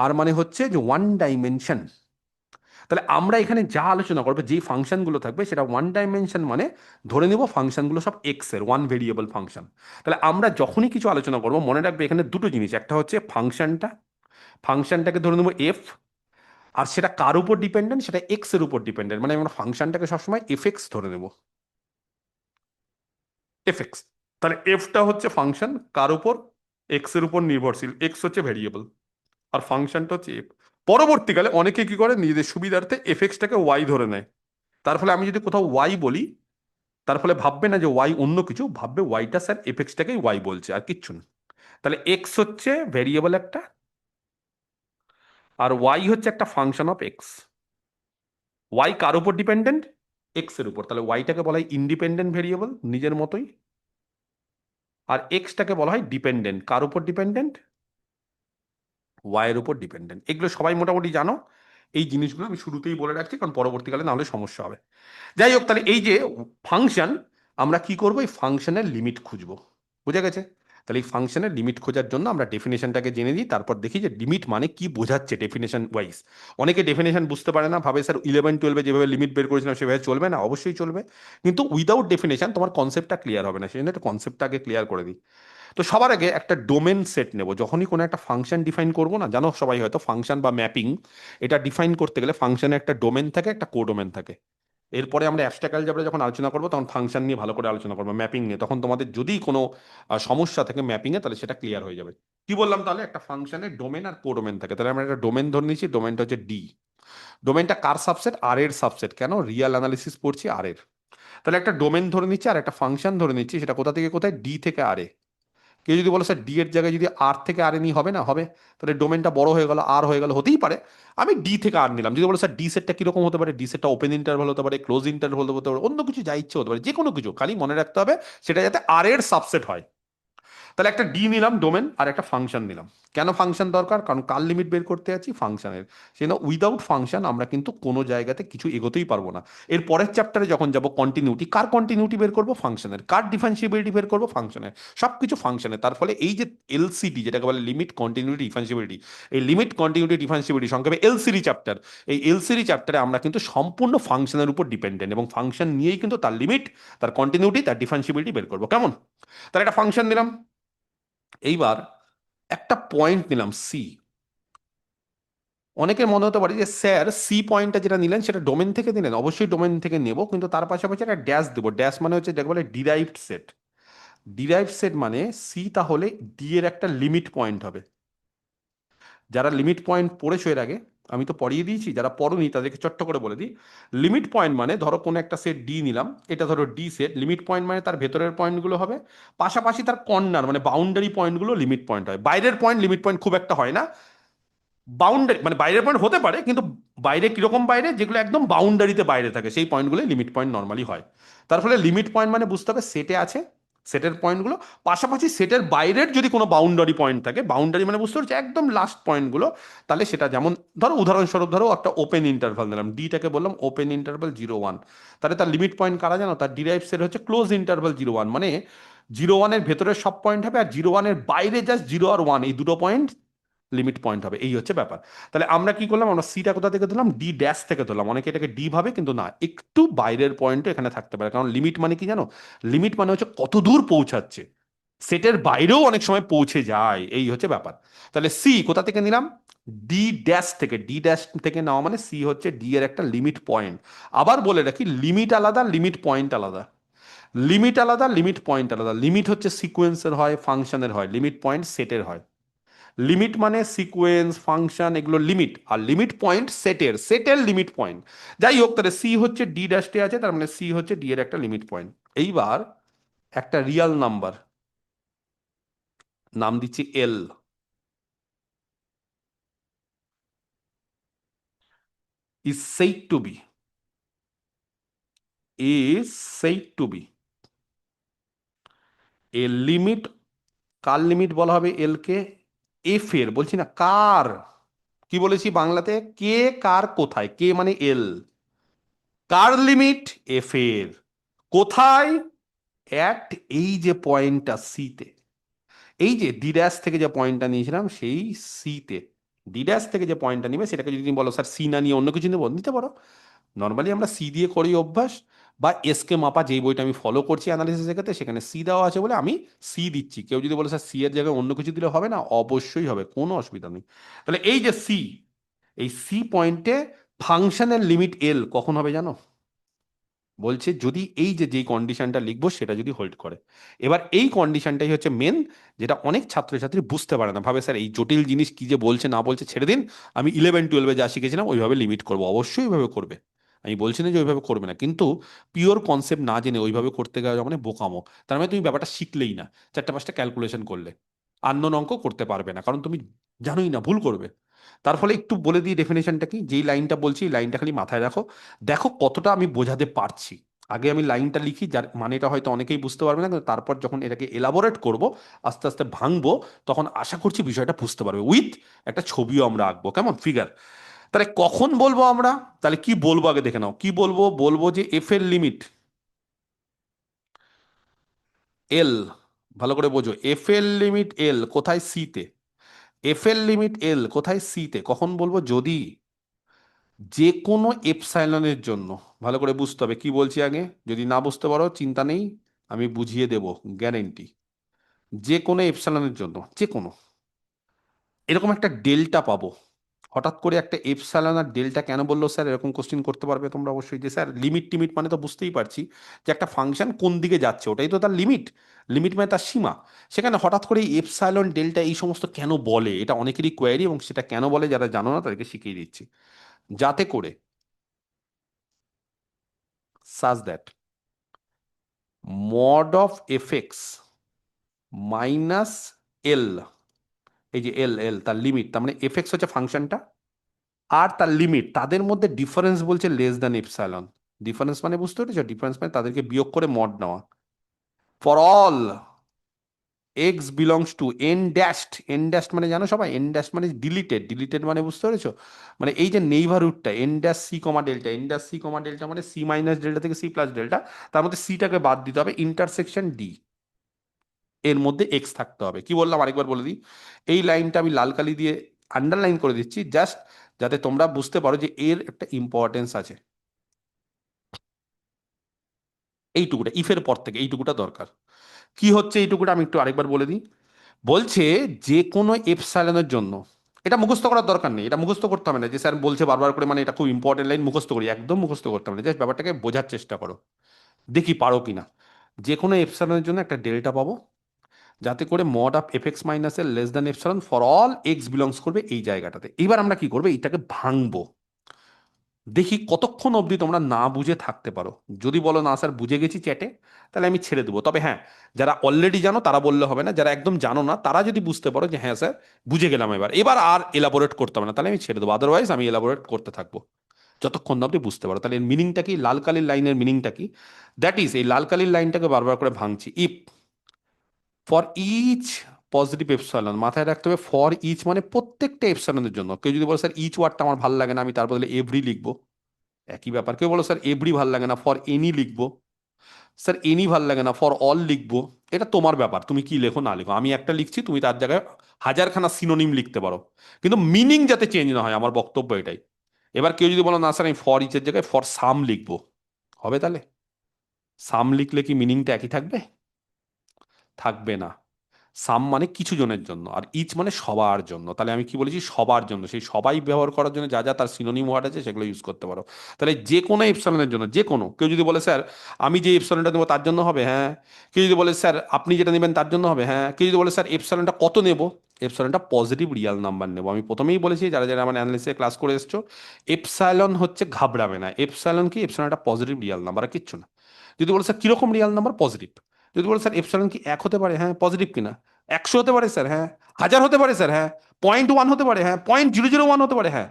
আর মানে হচ্ছে যে ওয়ান ডাইমেনশন। তাহলে আমরা এখানে যা আলোচনা করবো, যেই ফাংশনগুলো থাকবে সেটা ওয়ান ডাইমেনশন, মানে ধরে নেব ফাংশনগুলো সব এক্স এর, ওয়ান ভেরিয়েবল ফাংশন। তাহলে আমরা যখনই কিছু আলোচনা করবো মনে রাখবে এখানে দুটো জিনিস, একটা হচ্ছে ফাংশনটা, ফাংশনটাকে ধরে নেবো এফ, আর সেটা কার উপর ডিপেন্ডেন্ট, সেটা এক্স এর উপর ডিপেন্ডেন্ট, মানে আমরা ফাংশনটাকে সবসময় এফ এক্স ধরে নেব, এফ এক্স। তাহলে এফটা হচ্ছে ফাংশন কার উপর, এক্স এর উপর নির্ভরশীল, এক্স হচ্ছে ভেরিয়েবল আর ফাংশনটা হচ্ছে এফ। পরবর্তীকালে অনেকে কি করে নিজেদের সুবিধার্থে এফ এক্সটাকে ওয়াই ধরে নেয়, তার ফলে আমি যদি কোথাও ওয়াই বলি তার ফলে ভাববে না যে ওয়াই অন্য কিছু, ভাববে ওয়াইটা স্যার এফ এক্সটাকেই ওয়াই বলছে, আর কিচ্ছু না। তাহলে এক্স হচ্ছে ভেরিয়েবল একটা, আর ওয়াই হচ্ছে একটা ফাংশন অফ এক্স। ওয়াই কার উপর ডিপেন্ডেন্ট? এক্স এর উপর, তাহলে ওয়াইটাকে বলা হয় ইন্ডিপেন্ডেন্ট ভেরিয়েবল নিজের মতোই, আর এক্সটাকে বলা হয় ডিপেন্ডেন্ট। কার উপর ডিপেন্ডেন্ট? ওয়াই এর উপর ডিপেন্ডেন্ট। এগুলো সবাই মোটামুটি জানো, এই জিনিসগুলো আমি শুরুতেই বলে রাখছি কারণ পরবর্তীকালে নাহলে সমস্যা হবে। যাই হোক, তাহলে এই যে ফাংশন, আমরা কি করব, এই ফাংশনের লিমিট খুঁজবো, বুঝে গেছে? তাহলে এই ফাংশনের লিমিট খোঁজার জন্য আমরা ডেফিনেশনটাকে জেনে নিই, তারপর দেখি যে লিমিট মানে কি বোঝাচ্ছে ডেফিনেশন ওয়াইজ। অনেকে ডেফিনেশন বুঝতে পারে না, ভাবে স্যার 11-12 যেভাবে লিমিট বের করেছিলাম সেভাবে চলবে না, অবশ্যই চলবে, কিন্তু উইদাউট ডেফিনেশন তোমার কনসেপ্টটা ক্লিয়ার হবে না, সেই জন্য একটা কনসেপ্টটা আগে ক্লিয়ার করে দিই। তো সবার আগে একটা ডোমেন সেট নেব, যখনই কোনো একটা ফাংশন ডিফাইন করবো না, জানো সবাই হয়তো ফাংশন বা ম্যাপিং, এটা ডিফাইন করতে গেলে ফাংশনে একটা ডোমেন থাকে, একটা কোডোমেন থাকে। এরপরে আমরা অ্যাবস্ট্রাক্ট অ্যালজেব্রা যখন আলোচনা করবো তখন ফাংশন নিয়ে ভালো করে আলোচনা করবো, ম্যাপিং নিয়ে, তখন তোমাদের যদি কোনো সমস্যা থাকে ম্যাপিং এ তাহলে সেটা ক্লিয়ার হয়ে যাবে। কি বললাম তাহলে, একটা ফাংশনের ডোমেন আর কোডোমেন থাকে, তাহলে আমরা একটা ডোমেন ধরে নিচ্ছি, ডোমেনটা হচ্ছে ডি। ডোমেনটা কার সাবসেট? আর এর সাবসেট। কেন? রিয়াল অ্যানালিসিস পড়ছি আর এর। তাহলে একটা ডোমেন ধরে নিচ্ছি আর একটা ফাংশন ধরে নিচ্ছি, সেটা কোথা থেকে কোথায়? ডি থেকে আর এ। কেউ যদি বলো স্যার ডি এর জায়গায় যদি আর থেকে আর এ নি, হবে না? হবে। তাহলে ডোমেনটা বড় হয়ে গেল, আর হয়ে গেল, হতেই পারে। আমি ডি থেকে আর নিলাম। যদি বলো স্যার ডি সেটটা কিরকম হতে পারে, ডি সেটটা ওপেন ইন্টারভাল হতে পারে, ক্লোজ ইন্টারভাল হতে পারে, অন্য কিছু যা ইচ্ছে হতে পারে, যে কোনো কিছু, খালি মনে রাখতে হবে সেটা যাতে আর এর সাবসেট হয়। তাহলে একটা ডি নিলাম ডোমেন আর একটা ফাংশন নিলাম। কেন ফাংশন দরকার? কারণ কার লিমিট বের করতে যাচ্ছি? ফাংশনের। সেজন্য উইদাউট ফাংশন আমরা কিন্তু কোনো জায়গাতে কিছু এগোতেই পারবো না। এর পরের চ্যাপ্টারে যখন যাব কন্টিনিউটি, কার কন্টিনিউটি বের করবো? ফাংশনের। কার ডিফারেন্সিবিলিটি বের করবো? ফাংশনের। সব কিছু ফাংশনের। তার ফলে এই যে এলসিডি, যেটাকে বলে লিমিট কন্টিনিউটি ডিফারেন্সিবিলিটি, এই লিমিট কন্টিনিউটি ডিফারেন্সিবিলিটি সংক্ষেপে এলসিডি চ্যাপ্টার, এই এলসিডি চ্যাপ্টারে আমরা কিন্তু সম্পূর্ণ ফাংশনের উপর ডিপেন্ডেন্ট, এবং ফাংশন নিয়েই কিন্তু তার লিমিট, তার কন্টিনিউটি, তার ডিফারেন্সিবিলিটি বের করবো। কেমন? তাহলে একটা ফাংশন নিলাম, এইবার একটা পয়েন্ট নিলাম সি। অনেকের মনে হতে পারে যে স্যার সি পয়েন্টটা যেটা নিলেন সেটা ডোমেন থেকে নিলেন। অবশ্যই ডোমেন থেকে নেব, কিন্তু তার পাশাপাশি একটা ড্যাশ দেবো। ড্যাশ মানে হচ্ছে যাকে বলে ডিরাইভড সেট। ডিরাইভড সেট মানে সি তাহলে ডি এর একটা লিমিট পয়েন্ট হবে। যারা লিমিট পয়েন্ট পড়েছো এর আগে, আমি তো পড়িয়ে দিয়েছি, যারা পড়োনি তাদেরকে চট্ট করে বলে দিই। লিমিট পয়েন্ট মানে ধরো কোনো একটা সেট ডি নিলাম, এটা ধরো ডি সেট। লিমিট পয়েন্ট মানে তার ভেতরের পয়েন্টগুলো হবে, পাশাপাশি তার কর্নার মানে বাউন্ডারি পয়েন্টগুলো লিমিট পয়েন্ট হয়। বাইরের পয়েন্ট লিমিট পয়েন্ট খুব একটা হয় না। বাউন্ডারি মানে বাইরের পয়েন্ট হতে পারে, কিন্তু বাইরে কিরকম বাইরে, যেগুলো একদম বাউন্ডারিতে বাইরে থাকে সেই পয়েন্টগুলো লিমিট পয়েন্ট নর্মালি হয়। তার ফলে লিমিট পয়েন্ট মানে বুঝতে হবে সেটে আছে, সেটের পয়েন্টগুলো, পাশাপাশি সেটের বাইরের যদি কোনো বাউন্ডারি পয়েন্ট থাকে, বাউন্ডারি মানে বুঝতে পারছি একদম লাস্ট পয়েন্টগুলো, তাহলে সেটা যেমন ধরো উদাহরণস্বরূপ ধরো একটা ওপেন ইন্টারভাল নিলাম, ডিটাকে বললাম ওপেন ইন্টারভাল 0 1, তাহলে তার লিমিট পয়েন্ট কারা জানো? তার ডিরাইভ সেট হচ্ছে ক্লোজ ইন্টারভাল 0 1, মানে 0 1 এর ভেতরের সব পয়েন্ট হবে, আর 0 1 এর বাইরে জাস্ট 0 আর 1 এই দুটো পয়েন্ট লিমিট পয়েন্ট হবে। এই হচ্ছে ব্যাপার। তাহলে আমরা কি করলাম? আমরা সিটা কোথা থেকে ধরলাম? ডি ড্যাশ থেকে ধরলাম। অনেকে এটাকে ডি ভাবে, কিন্তু না, একটু বাইরের পয়েন্টও এখানে থাকতে পারে। কারণ লিমিট মানে কি জানো? লিমিট মানে হচ্ছে কত দূর পৌঁছাচ্ছে, সেটের বাইরেও অনেক সময় পৌঁছে যায়। এই হচ্ছে ব্যাপার। তাহলে সি কোথা থেকে নিলাম? ডি ড্যাশ থেকে। ডি ড্যাশ থেকে নেওয়া মানে সি হচ্ছে ডি এর একটা লিমিট পয়েন্ট। আবার বলে রাখি, লিমিট আলাদা, লিমিট পয়েন্ট আলাদা। লিমিট আলাদা, লিমিট পয়েন্ট আলাদা। লিমিট হচ্ছে সিকোয়েন্সের হয়, ফাংশনের হয়। লিমিট পয়েন্ট সেটের হয়। লিমিট মানে সিকোয়েন্স, ফাংশন, এগুলো লিমিট। আর লিমিট পয়েন্ট সেটের, সেটের লিমিট পয়েন্ট। যাই হোক, তাহলে সি হচ্ছে ডি ড্যাশে আছে, তার মানে সি হচ্ছে ডি এর একটা লিমিট পয়েন্ট। এইবার একটা রিয়াল নাম্বার, নাম দিচ্ছি L, is said to be, is said to be a limit. কার লিমিট বলা হবে এল কে? এফ এর, বলছি না কার। কি বলেছি বাংলাতে? কে, কার, কোথায়। কে মানে এল। কার লিমিট? এফ এর। কোথায়? অ্যাট এই যে পয়েন্টটা সিতে, এই যে ডি ড্যাশ থেকে যে পয়েন্টটা নিয়েছিলাম সেই সিতে। ডি ড্যাশ থেকে যে পয়েন্টটা নিবে সেটাকে যদি তুমি বলো স্যার সি না নিয়ে অন্য কিছু নেবো, নিতে পারো। নর্মালি আমরা সি দিয়ে করি অভ্যাস, বা এস কে মাপা যেই বইটা আমি ফলো করছি অ্যানালিসিসের ক্ষেত্রে সেখানে সি দেওয়া আছে বলে আমি সি দিচ্ছি। কেউ যদি বলে স্যার সি এর জায়গায় অন্য কিছু দিলে হবে না, অবশ্যই হবে, কোনো অসুবিধা নেই। তাহলে এই যে সি, এই সি পয়েন্টে ফাংশনের লিমিট এল কখন হবে জানো? বলছে যদি এই যে যেই কন্ডিশনটা লিখবো সেটা যদি হোল্ড করে। এবার এই কন্ডিশনটাই হচ্ছে মেন, যেটা অনেক ছাত্রছাত্রী বুঝতে পারে না, ভাবে স্যার এই জটিল জিনিস কি যে বলছে না বলছে ছেড়ে দিন, আমি 11 12 যা শিখেছিলাম ওইভাবে লিমিট করবো। অবশ্যই ওইভাবে করবে, আমি বলছি না যে ওইভাবে করবে না, কিন্তু পিওর কনসেপ্ট না জেনে ওইভাবে করতে গেলে মানে বোকামো। তার মানে তুমি ব্যাপারটা শিখলেই না, চারটা পাঁচটা ক্যালকুলেশন করলে আননোন অঙ্ক করতে পারবে না, কারণ তুমি জানোই না, ভুল করবে। তার ফলে একটু বলে দিই ডেফিনেশনটা কি, যেই লাইনটা বলছি এই লাইনটা খালি মাথায় রাখো, দেখো কতটা আমি বোঝাতে পারছি। আগে আমি লাইনটা লিখি, যার মানেটা হয়তো অনেকেই বুঝতে পারবে না, কিন্তু তারপর যখন এটাকে এলাবোরেট করব, আস্তে আস্তে ভাঙবো, তখন আশা করছি বিষয়টা বুঝতে পারবে। উইথ একটা ছবিও আমরা আঁকবো, কেমন ফিগার। তাহলে কখন বলবো আমরা? তাহলে কি বলবো আগে দেখে নাও। কি বলবো? বলবো যে এফ এর লিমিট এল, ভালো করে বোঝো, এফ এর লিমিট এল কোথায়? সিতে। এফ এর লিমিট এল কোথায়? সিতে। কখন বলবো? যদি যে কোনো এপসাইলনের জন্য, ভালো করে বুঝতে হবে কি বলছি আগে, যদি না বুঝতে পারো চিন্তা নেই, আমি বুঝিয়ে দেব, গ্যারেন্টি। যে কোনো এপসাইলনের জন্য, যে কোনো এরকম একটা ডেল্টা পাবো। হঠাৎ করে একটা এপসাইলন আর ডেল্টা কেন বললো স্যার, এরকম কোশ্চিন করতে পারবে তোমরা অবশ্যই, যে স্যার লিমিট টিমিট মানে তো বুঝতেই পারছি যে একটা ফাংশন কোন দিকে যাচ্ছে, ওটাই তো তার লিমিট। লিমিট মানে তার সীমা। সেখানে হঠাৎ করে এই এপসাইলন ডেল্টা এই সমস্ত কেন বলে, এটা অনেকেরই কোয়ারি, এবং সেটা কেন বলে যারা জানো না তাদেরকে শিখিয়ে দিচ্ছি। যাতে করে such that mod of fx minus L, এই যে এল, এল তার লিমিট, তার মানে এফএক্স হচ্ছে ফাংশনটা, আর তার লিমিট, তাদের মধ্যে ডিফারেন্স বলছে লেস দ্যান এপসাইলন। ডিফারেন্স মানে বুঝতে পেরেছো? ডিফারেন্স মানে তাদেরকে বিয়োগ করে মড নেওয়া। For all, x belongs to N dashed, N dashed মানে জানো সবাই, এন ড্যাশ মানে ডিলিটেড, ডিলিটেড মানে বুঝতে পেরেছো, মানে এই যে নেইবারহুডটা N dash C comma delta, N dash C comma delta মানে সি মাইনাস ডেল্টা থেকে সি প্লাস ডেল্টা, তার মধ্যে সিটাকে বাদ দিতে হবে, ইন্টারসেকশন ডি, এর মধ্যে এক্স থাকতে হবে। কি বললাম আরেকবার বলে দিই, এই লাইনটা আমি লাল কালি দিয়ে আন্ডারলাইন করে দিচ্ছি জাস্ট যাতে তোমরা বুঝতে পারো যে এর একটা ইম্পর্টেন্স আছে। এইটুকুটা ইফের পর থেকে এইটুকুটা দরকার। কি হচ্ছে এইটুকুটা আমি একটু আরেকবার বলে দিই। বলছে যে কোনো এপসাইলনের জন্য, এটা মুখস্থ করার দরকার নেই, এটা মুখস্থ করতে হবে না যে স্যার বলছে বারবার করে মানে এটা খুব ইম্পর্টেন্ট লাইন মুখস্থ করি, একদম মুখস্থ করতে হবে না, জাস্ট ব্যাপারটাকে বোঝার চেষ্টা করো, দেখি পারো কিনা। যে কোনো এপসাইলনের জন্য একটা ডেল্টা পাবো, যাতে করে mod of f x minus এর less than epsilon for all x belongs করবে এই জায়গাটাতে। এইবার আমরা কি করবো, এইটাকে ভাঙবো, দেখি কতক্ষণ অবধি তোমরা না বুঝে থাকতে পারো। যদি বলো না স্যার বুঝে গেছি চ্যাটে, তাহলে আমি ছেড়ে দেবো। তবে হ্যাঁ, যারা অলরেডি জানো তারা বললে হবে না, যারা একদম জানো না তারা যদি বুঝতে পারো যে হ্যাঁ স্যার বুঝে গেলাম, এবার এবার আর এলাবোরেট করতে হবে না, তাহলে আমি ছেড়ে দেবো, আদারওয়াইজ আমি এলাবোরেট করতে থাকবো যতক্ষণ না অব্দি বুঝতে পারো। তাহলে এর মিনিংটা কি, লাল কালির লাইনের মিনিংটা কি, দ্যাট ইজ এই লাল কালির লাইনটাকে বারবার করে ভাঙছি। If for each positive epsilon, মাথায় রাখতে হবে ফর ইচ মানে প্রত্যেকটা এপসাইলনের জন্য। কেউ যদি বলে স্যার ইচ ওয়ার্ডটা আমার ভালো লাগে না, আমি তার বদলে এভরি লিখবো, একই ব্যাপার। কেউ বলো স্যার এভরি ভাল লাগে না, ফর এনি লিখবো, স্যার এনি ভাল লাগে না, ফর অল লিখবো। এটা তোমার ব্যাপার, তুমি কি লেখো না লেখো, আমি একটা লিখছি, তুমি তার জায়গায় হাজারখানা সিনোনিম লিখতে পারো, কিন্তু মিনিং যাতে চেঞ্জ না হয়, আমার বক্তব্য এটাই। এবার কেউ যদি বলো না স্যার আমি ফর ইচের জায়গায় ফর সাম লিখবো, হবে তাহলে? সাম লিখলে কি মিনিংটা একই থাকবে? থাকবে না। সাম মানে কিছু জনের জন্য, আর ইচ মানে সবার জন্য। তাহলে আমি কি বলেছি, সবার জন্য, সেই সবাই ব্যবহার করার জন্য যা যা তার সিনোনিম ওয়ার্ড আছে সেগুলো ইউজ করতে পারো। তাহলে যে কোনো এপসাইলনের জন্য, যে কোনো, কেউ যদি বলে স্যার আমি যে এপসাইলনটা নেবো তার জন্য হবে, হ্যাঁ। কেউ যদি বলে স্যার আপনি যেটা নেবেন তার জন্য হবে, হ্যাঁ। কেউ যদি বলে স্যার এপসাইলনটা কত নেবো, এপসাইলনটা পজিটিভ রিয়াল নাম্বার নেবো। আমি প্রথমেই বলেছি, যারা যারা আমার অ্যানালিসিসে ক্লাস করে এসছো, এপসাইলন হচ্ছে ঘাবড়াবে না, এপসাইলন কি, এপসাইলনটা পজিটিভ রিয়াল নাম্বার আর কিচ্ছু না। যদি বলে স্যার কিরকম রিয়াল নাম্বার, পজিটিভ। যদি বলে স্যার এপসাইলন কি এক হতে পারে, হ্যাঁ পজিটিভ কিনা, 100 হতে পারে স্যার, হ্যাঁ 1000 হতে পারে স্যার, হ্যাঁ 0.1 হতে পারে, হ্যাঁ 0.001 হতে পারে, হ্যাঁ।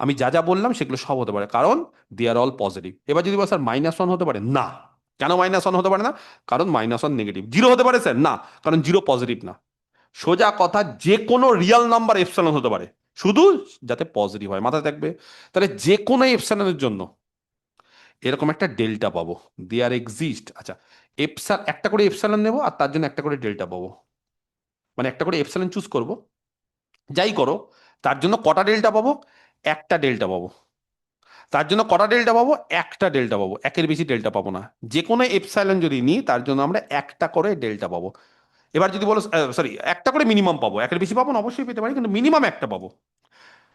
আমি যা যা বললাম সেগুলো সব হতে পারে, কারণ দে আর অল পজিটিভ। এবার যদি বল স্যার -1 হতে পারে, না। কেন -1 হতে পারে না? কারণ -1 নেগেটিভ। 0 হতে পারে স্যার, না, কারণ 0 পজিটিভ না। সোজা কথা, যে কোনো রিয়াল নাম্বার এপসাইলন হতে পারে, শুধু যাতে পজিটিভ হয়, মাথায় থাকবে। তাহলে যে কোনো এপসাইলনের জন্য এরকম একটা ডেল্টা পাবো, দেয়ার এক্সিস্ট। আচ্ছা, একটা করে এপসাইলন নেবো আর তার জন্য একটা করে ডেল্টা পাবো, মানে একটা করে এপসাইলন চুজ করব, যাই করো, তার জন্য কটা ডেল্টা পাবো, একটা ডেল্টা পাবো। তার জন্য কটা ডেল্টা পাবো, একটা ডেল্টা পাবো, একের বেশি ডেল্টা পাবো না। যে কোনো এপসাইলন যদি নিই তার জন্য আমরা একটা করে ডেল্টা পাবো। এবার যদি বলো, সরি, একটা করে মিনিমাম পাবো, একের বেশি পাবো না, অবশ্যই পেতে পারি, কিন্তু মিনিমাম একটা পাবো।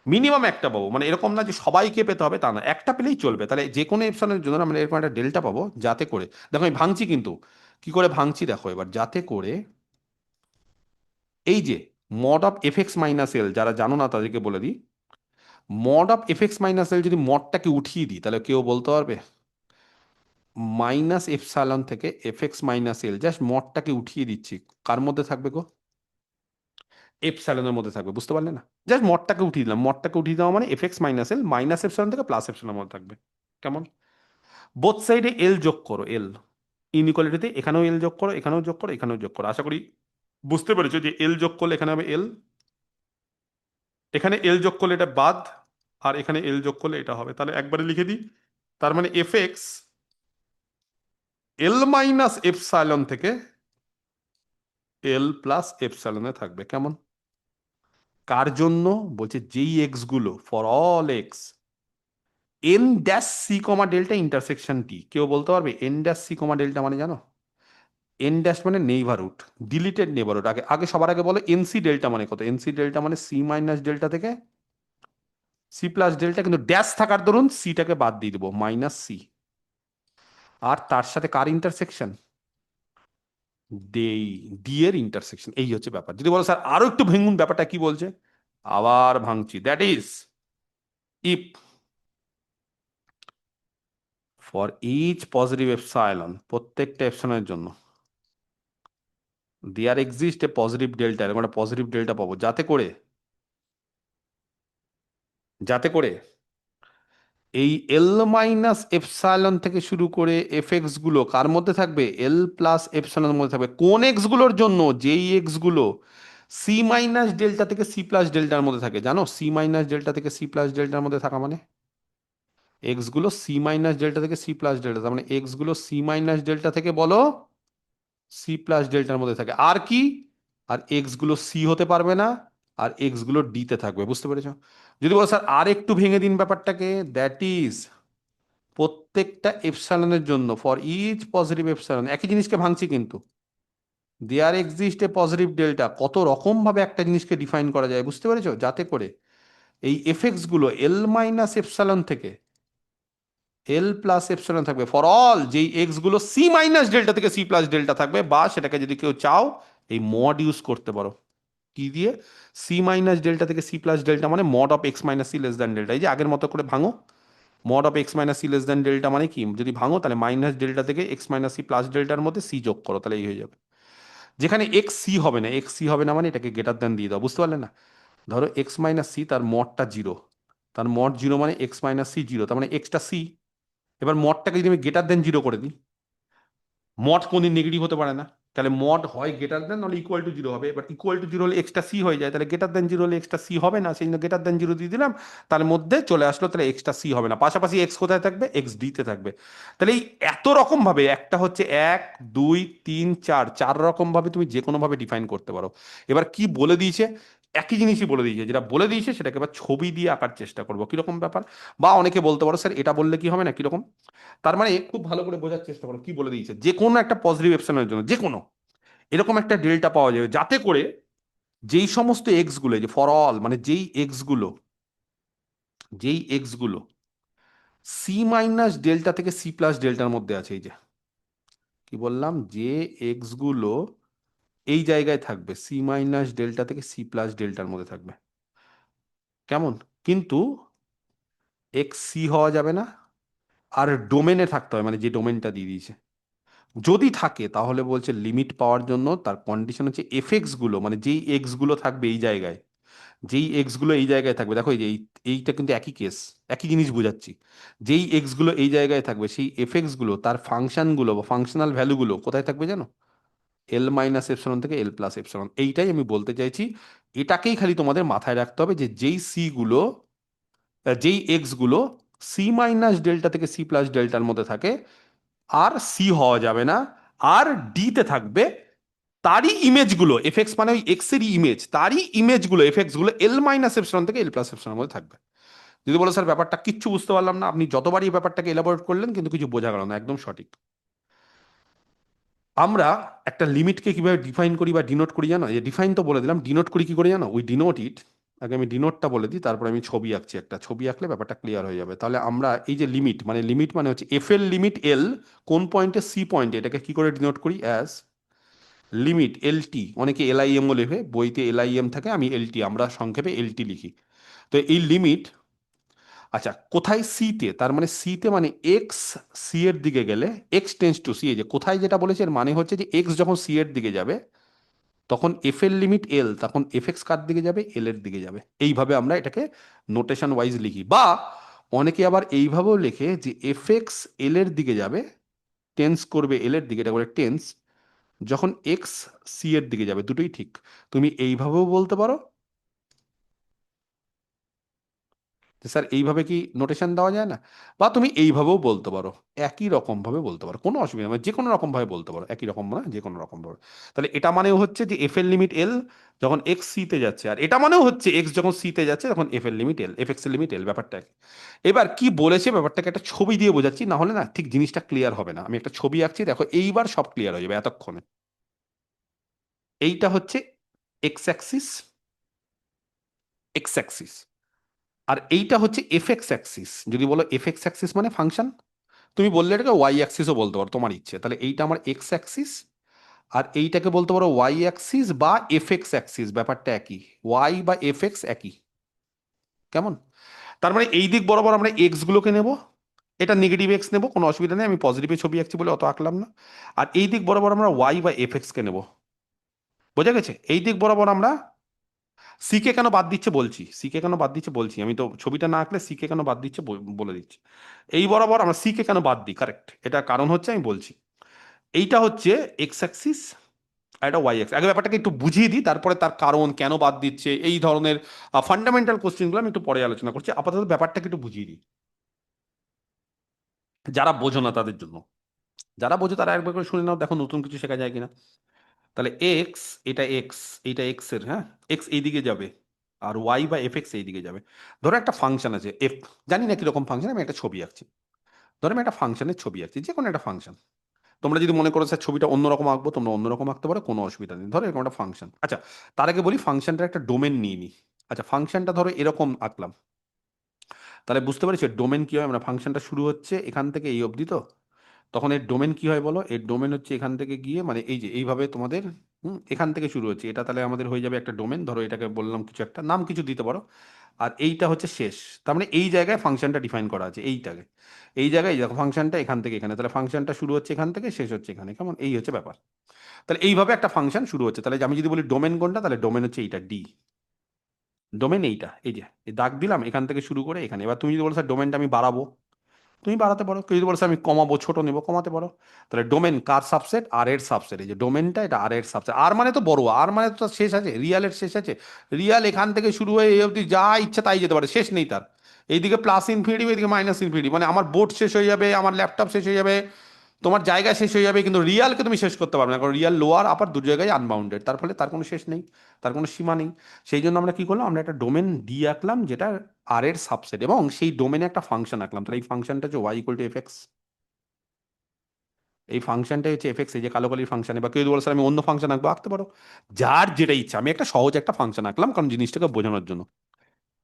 মিনিমাম একটা পাবো, মানে এরকম না যে সবাইকে পেতে হবে তা না, একটা পেলেই চলবে। তাহলে যে কোনো এপসাইলনের জন্য আমরা এরকম একটা ডেল্টা পাবো, যাতে করে, দেখো আমি ভাঙছি কিন্তু, কি করে ভাঙছি দেখো এবার, যাতে করে এই যে mod of f x minus L, যারা জানো না তাদেরকে বলে দিই, mod of f x minus L যদি মডটাকে উঠিয়ে দিই, তাহলে কেউ বলতে পারবে মাইনাস এপসাইলন থেকে f x minus L, just মডটাকে উঠিয়ে দিচ্ছি, কার মধ্যে থাকবে গো? এপসাইলনের মধ্যে থাকবে, বুঝতে পারলে না? জাস্ট মডটাকে উঠিয়ে দিলাম, মডটাকে উঠিয়ে দেওয়া মানে এফ এক্স মাইনাস এল মাইনাস এপসাইলন থেকে প্লাস এপসাইলনের মধ্যে থাকবে। কেমন? বোথ সাইডে এল যোগ করো, এল ইনইকুয়ালিটিতে, এখানেও এল যোগ করো, এখানেও যোগ করো, এখানেও যোগ করো। আশা করি বুঝতে পেরেছো যে এল যোগ করলে এখানে হবে এল, এখানে এল যোগ করলে এটা বাদ, আর এখানে এল যোগ করলে এটা হবে। তাহলে একবারে লিখে দিই, তার মানে F X L minus epsilon থেকে এল প্লাস এপসাইলনে থাকবে। কেমন? কার জন্য? বলছে যেই এক্স গুলো, for all x N dash C comma delta intersection T. কেউ বলতে পারবে N dash C comma delta মানে জানো? এন ড্যাশ মানে নেইবারহুড, ডিলিটেড নেইবারহুড। আগে আগে সবার আগে বলো এনসি ডেল্টা মানে কত। এনসি ডেল্টা মানে সি মাইনাস ডেল্টা থেকে সি প্লাস ডেল্টা, কিন্তু ড্যাশ থাকার দরুন সিটাকে বাদ দিয়ে দেবো, মাইনাস সি। আর তার সাথে কার ইন্টারসেকশন? ডি, ডি এর ইন্টারসেকশন। এই হচ্ছে ব্যাপার। যদি বলো স্যার আরো একটু ভেঙুন, ব্যাপারটা কি বলছে, আবার ভাঙছি। That is if for each positive epsilon, প্রত্যেকটা এপসাইলনের জন্য there exist a positive delta, এরকম একটা পজিটিভ ডেল্টা পাবো, যাতে করে এই এল মাইনাস এপসাইলন থেকে শুরু করে এফ এক্স গুলো কার মধ্যে থাকবে? এল প্লাস এপসাইলনের মধ্যে থাকবে। কোন এক্স গুলোর জন্য? যেই এক্স গুলো সি মাইনাস ডেল্টা থেকে সি প্লাস ডেল্টার মধ্যে থাকে। জানো সি মাইনাস ডেল্টা থেকে সি প্লাস ডেল্টার মধ্যে থাকা মানে এক্স গুলো সি মাইনাস ডেল্টা থেকে সি প্লাস ডেল্টা, তার মানে এক্স গুলো সি মাইনাস ডেল্টা থেকে বলো সি প্লাস ডেল্টার মধ্যে থাকে। আর কি? আর এক্স গুলো সি হতে পারবে না, আর এক্স গুলো ডি তে থাকবে। বুঝতে পেরেছো? যদি বলো স্যার আর একটু ভেঙে দিন ব্যাপারটাকে, দ্যাট ইজ প্রত্যেকটা এপসাইলনের জন্য ফর ইচ পজিটিভ এপসাইলন একই জিনিসকে ভাঙছি, কিন্তু there exist a positive delta. কত রকম ভাবে একটা জিনিসকে ডিফাইন করা যায়, বুঝতে পেরেছো? যাতে করে এই এফেক্টস গুলো এল মাইনাস এপসাইলন থেকে এল প্লাস এপসাইলন থাকবে ফর অল যেই এক্স গুলো সি মাইনাস ডেল্টা থেকে সি প্লাস ডেল্টা থাকবে, বা সেটাকে যদি কেউ চাও এই মড ইউজ করতে পারো। কি দিয়ে? সি মাইনাস ডেল্টা থেকে সি প্লাস ডেল্টা মানে mod of x minus c less than delta. এই যে আগের মতো করে ভাঙো, mod of x minus c less than delta মানে কি? যদি ভাঙো তাহলে মাইনাস ডেল্টা থেকে এক্স মাইনাস সি প্লাস ডেল্টার মধ্যে সি যোগ করো, তাহলে এই হয়ে যাবে। যেখানে এক্স সি হবে না, এক্স সি হবে না মানে এটাকে গ্রেটার দ্যান দিয়ে দাও। বুঝতে পারলে না? ধরো এক্স মাইনাস সি, তার মডটা জিরো, তার মড জিরো মানে এক্স মাইনাস সি জিরো, তার মানে এক্সটা সি। এবার মডটাকে যদি আমি গ্রেটার দেন জিরো করে দিই, মড কোনদিন নেগেটিভ হতে পারে না, তাহলে মড হয় গ্রেটার দেন নাহলে ইকুয়াল টু জিরো হবে। এবার ইকুয়াল টু জিরো হলে এক্সটা সি হয়ে যায়, তাহলে গ্রেটার দেন জিরো হলে এক্সটা সি হবে না, সেই জন্য গ্রেটার দেন জিরো দিয়ে দিলাম, তার মধ্যে চলে আসলো, তাহলে এক্সটা সি হবে না। পাশাপাশি এক্স কোথায় থাকবে? এক্স ডিতে থাকবে। তাহলে এই এত রকম ভাবে, একটা হচ্ছে এক দুই তিন চার, চার রকম ভাবে তুমি যে কোনো ভাবে ডিফাইন করতে পারো। এবার কি বলে দিয়েছে? একই জিনিসই বলে দিয়েছে, যেটা বলে দিয়েছে সেটাকে এবার ছবি দিয়ে আঁকার চেষ্টা করবো কিরকম ব্যাপার। বা অনেকে বলতে পারো স্যার এটা বললে কি হবে না কিরকম। তার মানে খুব ভালো করে বোঝার চেষ্টা করো কি বলে দিয়েছে। যে কোনো একটা পজিটিভ এপসাইলনের জন্য যে কোনো এরকম একটা ডেল্টা পাওয়া যাবে, যাতে করে যেই সমস্ত এক্স গুলো, যে ফর অল মানে যেই এক্স গুলো সি মাইনাস ডেল্টা থেকে সি প্লাস ডেল্টার মধ্যে আছে, এই যে কি বললাম, যে এক্স গুলো এই জায়গায় থাকবে সি মাইনাস ডেল্টা থেকে সি প্লাস ডেল্টার মধ্যে থাকবে। কেমন? কিন্তু এক্স সি হওয়া যাবে না, আর ডোমেনে থাকতে হবে, মানে যে ডোমেনটা দিয়ে দিয়েছে। যদি থাকে তাহলে বলছে লিমিট পাওয়ার জন্য তার কন্ডিশন হচ্ছে এফএক্স গুলো, মানে যেই এক্স গুলো থাকবে এই জায়গায়, যেই এক্স গুলো এই জায়গায় থাকবে, দেখো এই যে এইটা কিন্তু একই কেস, একই জিনিস বোঝাচ্ছি। যেই এক্স গুলো এই জায়গায় থাকবে সেই এফএক্স গুলো তার ফাংশন গুলো বা ফাংশনাল ভ্যালু গুলো কোথায় থাকবে জানো? এল মাইনাস এপসিলন থেকে এল প্লাস এপসিলন। এইটাই আমি বলতে চাইছি। এটাকেই খালি তোমাদের মাথায় রাখতে হবে যে যেই সি গুলো যেই এক্স গুলো সি মাইনাস ডেল্টা থেকে সি প্লাস ডেল্টার মধ্যে থাকে, আর সি হওয়া যাবে না, আর ডি তে থাকবে, তারই ইমেজগুলো এফএক্স মানে ওই এক্স এরই ইমেজ, তারই ইমেজগুলো এফএক্স গুলো এল মাইনাস এপসিলন থেকে এল প্লাস এপসিলনের মধ্যে থাকবে। যদি বলো স্যার ব্যাপারটা কিচ্ছু বুঝতে পারলাম না, আপনি যতবারই ব্যাপারটাকে এলাবোরেট করলেন কিন্তু কিছু বোঝা গেল না, একদম সঠিক। আমরা একটা লিমিটকে কিভাবে ডিফাইন করি বা ডিনোট করি জানো? এই ডিফাইন তো বলে দিলাম, ডিনোট করি কি করে জানো? উই ডিনোট ইট। আগে আমি ডিনোটটা বলে দিই, তারপর আমি ছবি আঁকছি, একটা ছবি আঁকলে ব্যাপারটা ক্লিয়ার হয়ে যাবে। তাহলে আমরা এই যে লিমিট মানে হচ্ছে এফ এল লিমিট এল কোন পয়েন্টে? সি পয়েন্টে। এটাকে কি করে ডিনোট করি? অ্যাজ লিমিট এল টি, অনেকে এল আই এমও লেখে, বইতে এল আই এম থাকে, আমি এল টি, আমরা সংক্ষেপে এল টি লিখি। তো এই লিমিট, আচ্ছা কোথায়? সিতে, তার মানে সিতে মানে এক্স সি এর দিকে গেলে, এক্স টেন্স টু সি, এই যে কোথায় যেটা বলেছে এর মানে হচ্ছে যে এক্স যখন সি এর দিকে যাবে তখন এফ এর লিমিট এল, তখন এফ এক্স কার দিকে যাবে? এল এর দিকে যাবে। এইভাবে আমরা এটাকে নোটেশন ওয়াইজ লিখি। বা অনেকে আবার এইভাবেও লেখে যে এফ এক্স এল এর দিকে যাবে, টেন্স করবে এল এর দিকে, এটা বলে টেন্স, যখন এক্স সি এর দিকে যাবে। দুটোই ঠিক। তুমি এইভাবেও বলতে পারো যে স্যার এইভাবে কি নোটেশন দেওয়া যায় না, বা তুমি এইভাবেও বলতে পারো, একই রকম ভাবে বলতে পারো, কোনো অসুবিধা নেই, যে কোনো রকম ভাবে বলতে পারো, একই রকম না, যে কোনো রকম ভাবে। তাহলে এটা মানেও হচ্ছে যে এফ এর লিমিট এল যখন এক্স সি তে যাচ্ছে, আর এটা মানেও হচ্ছে এক্স যখন সি তে যাচ্ছে তখন এফ এর লিমিট এল, এফ এক্স এর লিমিট এল। ব্যাপারটা একই। এবার কি বলেছে ব্যাপারটাকে একটা ছবি দিয়ে বোঝাচ্ছি, না হলে না ঠিক জিনিসটা ক্লিয়ার হবে না। আমি একটা ছবি আঁকছি, দেখো এইবার সব ক্লিয়ার হয়ে যাবে এতক্ষণে। এইটা হচ্ছে এক্স অ্যাক্সিস, এক্স অ্যাক্সিস, আর এইটা হচ্ছে এফ এক্স অ্যাক্সিস। যদি বলো এফ এক্স অ্যাক্সিস মানে ফাংশন, তুমি বললে এটাকে ওয়াই অ্যাক্সিসও বলতে পারো, তোমার ইচ্ছে। তাহলে এইটা আমার এক্স অ্যাক্সিস, আর এইটাকে বলতে পারো ওয়াই অ্যাক্সিস বা এফ এক্স অ্যাক্সিস, ব্যাপারটা একই, ওয়াই বা এফ এক্স একই। কেমন? তার মানে এই দিক বরাবর আমরা এক্স গুলোকে নেব, এটা নেগেটিভ এক্স নেবো, কোনো অসুবিধা নেই, আমি পজিটিভে ছবি আঁকছি বলে অত আঁকলাম না। আর এই দিক বরাবর আমরা ওয়াই বা এফ এক্স কে নেবো। বোঝা গেছে? এই দিক বরাবর আমরা সিকে কেন বাদ দিচ্ছে বলছি, সিকে কেন বাদ দিচ্ছে বলছি, আমি তো ছবিটা না আঁকলে সিকে কেন বাদ দিচ্ছে বলে দিচ্ছি। এই বরাবর আমরা সিকে কেন বাদ দিই, কারেক্ট, এটা কারণ হচ্ছে আমি বলছি। এইটা হচ্ছে এক্স অ্যাক্সিস আর এটা ওয়াই অ্যাক্সিস। আগে ব্যাপারটাকে একটু বুঝিয়ে দিই, তারপরে তার কারণ কেন বাদ দিচ্ছে এই ধরনের ফান্ডামেন্টাল কোশ্চেনগুলো আমি একটু পরে আলোচনা করছি। আপাতত ব্যাপারটাকে একটু বুঝিয়ে দিই, যারা বোঝো না তাদের জন্য। যারা বোঝো তারা একবার করে শুনে নাও, দেখো নতুন কিছু শেখা যায় কিনা। তাহলে এক্স, এটা এক্স, এইটা এক্স এর, হ্যাঁ, এক্স এইদিকে যাবে আর ওয়াই বা এফ এক্স এইদিকে যাবে। ধরো একটা ফাংশন আছে এফ, জানি না কিরকম ফাংশন, আমি একটা ছবি আঁকছি। ধরো আমি একটা ফাংশনের ছবি আঁকছি, যে কোনো একটা ফাংশন। তোমরা যদি মনে করো স্যার ছবিটা অন্যরকম আঁকবো, তোমরা অন্যরকম আঁকতে পারো, কোনো অসুবিধা নেই। ধরো এরকম একটা ফাংশন, আচ্ছা তার আগে বলি ফাংশনটার একটা ডোমেন নিয়ে নিই। আচ্ছা ফাংশনটা ধরো এরকম আঁকলাম, তাহলে বুঝতে পারছি ডোমেন কি হয়। আমরা ফাংশনটা শুরু হচ্ছে এখান থেকে এই অবধি, তো তখন এর ডোমেন কি হয় বলো, এর ডোমেন হচ্ছে এখান থেকে গিয়ে, মানে এই যে এইভাবে তোমাদের এখান থেকে শুরু হচ্ছে এটা, তাহলে আমাদের হয়ে যাবে একটা ডোমেন। ধরো এটাকে বললাম কিছু একটা নাম, কিছু দিতে পারো। আর এইটা হচ্ছে শেষ, তার মানে এই জায়গায় ফাংশনটা ডিফাইন করা আছে এইটাকে। এই জায়গায় দেখো ফাংশনটা এখান থেকে এখানে, তাহলে ফাংশনটা শুরু হচ্ছে এখান থেকে, শেষ হচ্ছে এখানে, কেমন, এই হচ্ছে ব্যাপার। তাহলে এইভাবে একটা ফাংশন শুরু হচ্ছে। তাহলে আমি যদি বলি ডোমেন কোনটা, তাহলে ডোমেন হচ্ছে এইটা ডি। ডোমেন এইটা, এই যে এই দাগ দিলাম এখান থেকে শুরু করে এখানে। এবার তুমি যদি বলো স্যার ডোমেনটা আমি বাড়াবো, তুমি বাড়াতে পারো। কেউ যদি বলছে আমি কমাবো, ছোট নেবো, কমাতে পারো। তাহলে ডোমেন কার সাবসেট, আর এর সাবসেট। এই যে ডোমেনটা, এটা আর এর সাবসেট। আর মানে তো বড়, আর মানে তো তার শেষ আছে, রিয়ালের শেষ আছে। রিয়াল এখান থেকে শুরু হয়ে এই অবধি যা ইচ্ছা তাই যেতে পারে, শেষ নেই তার। এইদিকে প্লাস ইনফিনিটি, এইদিকে মাইনাস ইনফিনিটি, মানে আমার বোর্ড শেষ হয়ে যাবে, আমার ল্যাপটপ শেষ হয়ে যাবে, তোমার জায়গা শেষ হয়ে যাবে, কিন্তু রিয়ালকে তুমি শেষ করতে পারবে না, কারণ রিয়াল লোয়ার আপার দু জায়গায় আনবাউন্ডেড, তার ফলে তার কোনো শেষ নেই, তার কোনো সীমা নেই। সেই জন্য আমরা কি করলাম, আমরা একটা ডোমেন ডি আঁকলাম যেটা আর এর সাবসেট, এবং সেই ডোমেনে একটা ফাংশন আঁকলাম। তাহলে এই ফাংশনটা হচ্ছে y equal to F x. এই ফাংশনটাই হচ্ছে এফ এক্স, এই যে কালো কালির ফাংশন। বা কেউ যদি বলে স্যার আমি অন্য ফাংশন আঁকবো, আঁকতে পারো, যার যেটা ইচ্ছা। আমি একটা সহজ একটা ফাংশন আঁকলাম কারণ জিনিসটাকে বোঝানোর জন্য।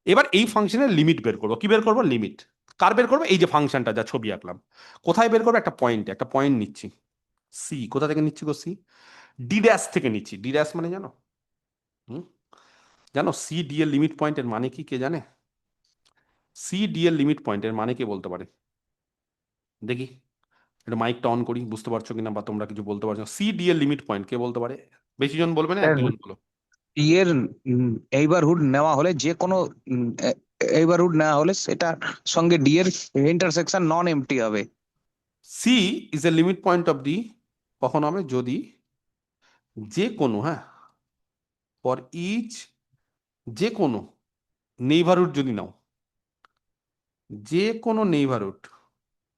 এবার এই ফাংশনের লিমিট বের করবো। কি বের করবো, লিমিট কার বের করবো, এই যে ফাংশনটা যা ছবি আঁকলাম। কোথায় বের করবো, একটা পয়েন্টে, একটা পয়েন্ট নিচ্ছি সি। কোথা থেকে নিচ্ছি গো, সি ডি ড্যাশ থেকে নিচ্ছি। ডি ড্যাশ মানে জানো, হুম, জানো সি ডি এর লিমিট পয়েন্টের মানে কি, কে জানে? সি ডি এর লিমিট পয়েন্টের মানে কে বলতে পারে, দেখি। এটা মাইকটা অন করি, বুঝতে পারছো কিনা, বা তোমরা কিছু বলতে পারছো। সি ডি এর লিমিট পয়েন্ট কে বলতে পারে? বেশি জন বলবে না, এক স্যার, দুজন বলো। টি এর এইবারহুড নেওয়া হলে যে কোনো এইবারহুড নেওয়া হলে সেটার সঙ্গে ডি এর ইন্টারসেকশন নন এমটি হবে। C is a limit point of D, কখন হবে, যদি যে কোনো, হ্যাঁ, ফর ইচ, যে কোনো নেইবারহুড যদি নাও, যে কোনো নেইবারহুড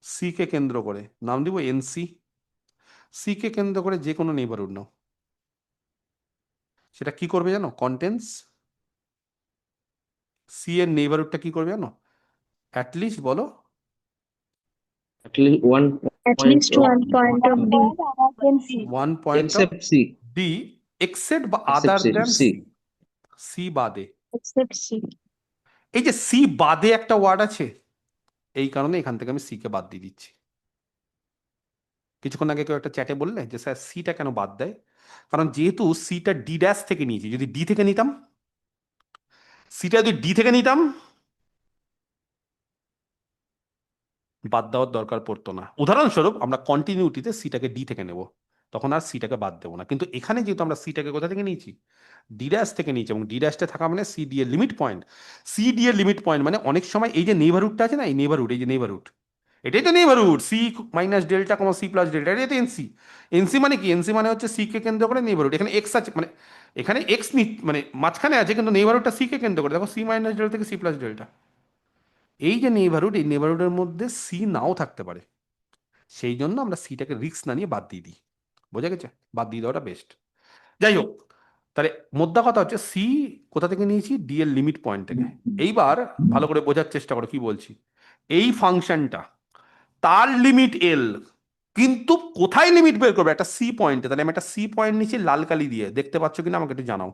সি কে কেন্দ্র করে, নাম দিব এনসি। সি কে কেন্দ্র করে যে কোনো নেইবারহুড নাও, সেটা কি করবে জানো, কন্টেন্স, সি এর নেইবারহুডটা কি করবে জানো, অ্যাটলিস্ট বলো, At least one At point least of one point of D. Then C. One point of except C, D, except বা except আদার C, দেন সি। C. সি বাদে। Except C. এই যে সি বাদে একটা ওয়ার্ড আছে, এই কারণে এখান থেকে আমি সি কে বাদ দিয়ে দিচ্ছি। কিছুক্ষণ আগে কেউ একটা চ্যাটে বললে যে স্যার সিটা কেন বাদ দেয়, কারণ যেহেতু সিটা ডি ড্যাশ থেকে নিয়েছি, যদি ডি থেকে নিতাম, সিটা যদি ডি থেকে নিতাম, বাদ দেওয়ার দরকার পড়তো না। উদাহরণস্বরূপ আমরা কন্টিনিউটিতে সিটাকে ডি থেকে নেব, তখন আর সিটাকে বাদ দেবো না। কিন্তু এখানে যেহেতু আমরা সিটাকে কোথা থেকে নিয়েছি, ডি ড্যাশ থেকে নিয়েছি, এবং ডি ড্যাশটা থাকা মানে সি ডি এর লিমিট পয়েন্ট। সি ডি এর লিমিট পয়েন্ট মানে অনেক সময় এই যে নেইবারহুডটা আছে না, এই নেইবারহুড, এই যে নেইবারহুড, এটাই তো নেইবারহুড, সি মাইনাস ডেল্টা কমা সি প্লাস ডেল্টা, এটাই তো এনসি। এনসি মানে কি, এনসি মানে হচ্ছে সি কে কেন্দ্র করে নেইবারহুড। এখানে এক্স আছে, মানে এখানে এক্স মানে মাঝখানে আছে, কিন্তু নেইবারহুডটা সি কে কেন্দ্র করে। দেখো সি মাইনাস ডেল্টা থেকে সি প্লাস ডেল্টা, এই যে নেইবারহুড, এই নেইবারহুডের মধ্যে সি নাও থাকতে পারে। সেই জন্য আমরা সিটাকে রিস্ক না নিয়ে বাদ দিয়ে দিই। বোঝা গেছে, বাদ দিয়ে দেওয়াটা বেস্ট। যাই হোক, তাহলে মোদ্দা কথা হচ্ছে সি কোথা থেকে নিয়েছি, ডি এর লিমিট পয়েন্ট থেকে। এইবার ভালো করে বোঝার চেষ্টা করো কি বলছি। এই ফাংশনটা, তার লিমিট এল, কিন্তু কোথায় লিমিট বের করবে, একটা সি পয়েন্টে। তাহলে আমি একটা সি পয়েন্ট নিচ্ছি লাল কালি দিয়ে, দেখতে পাচ্ছ কিনা আমাকে একটু জানাও।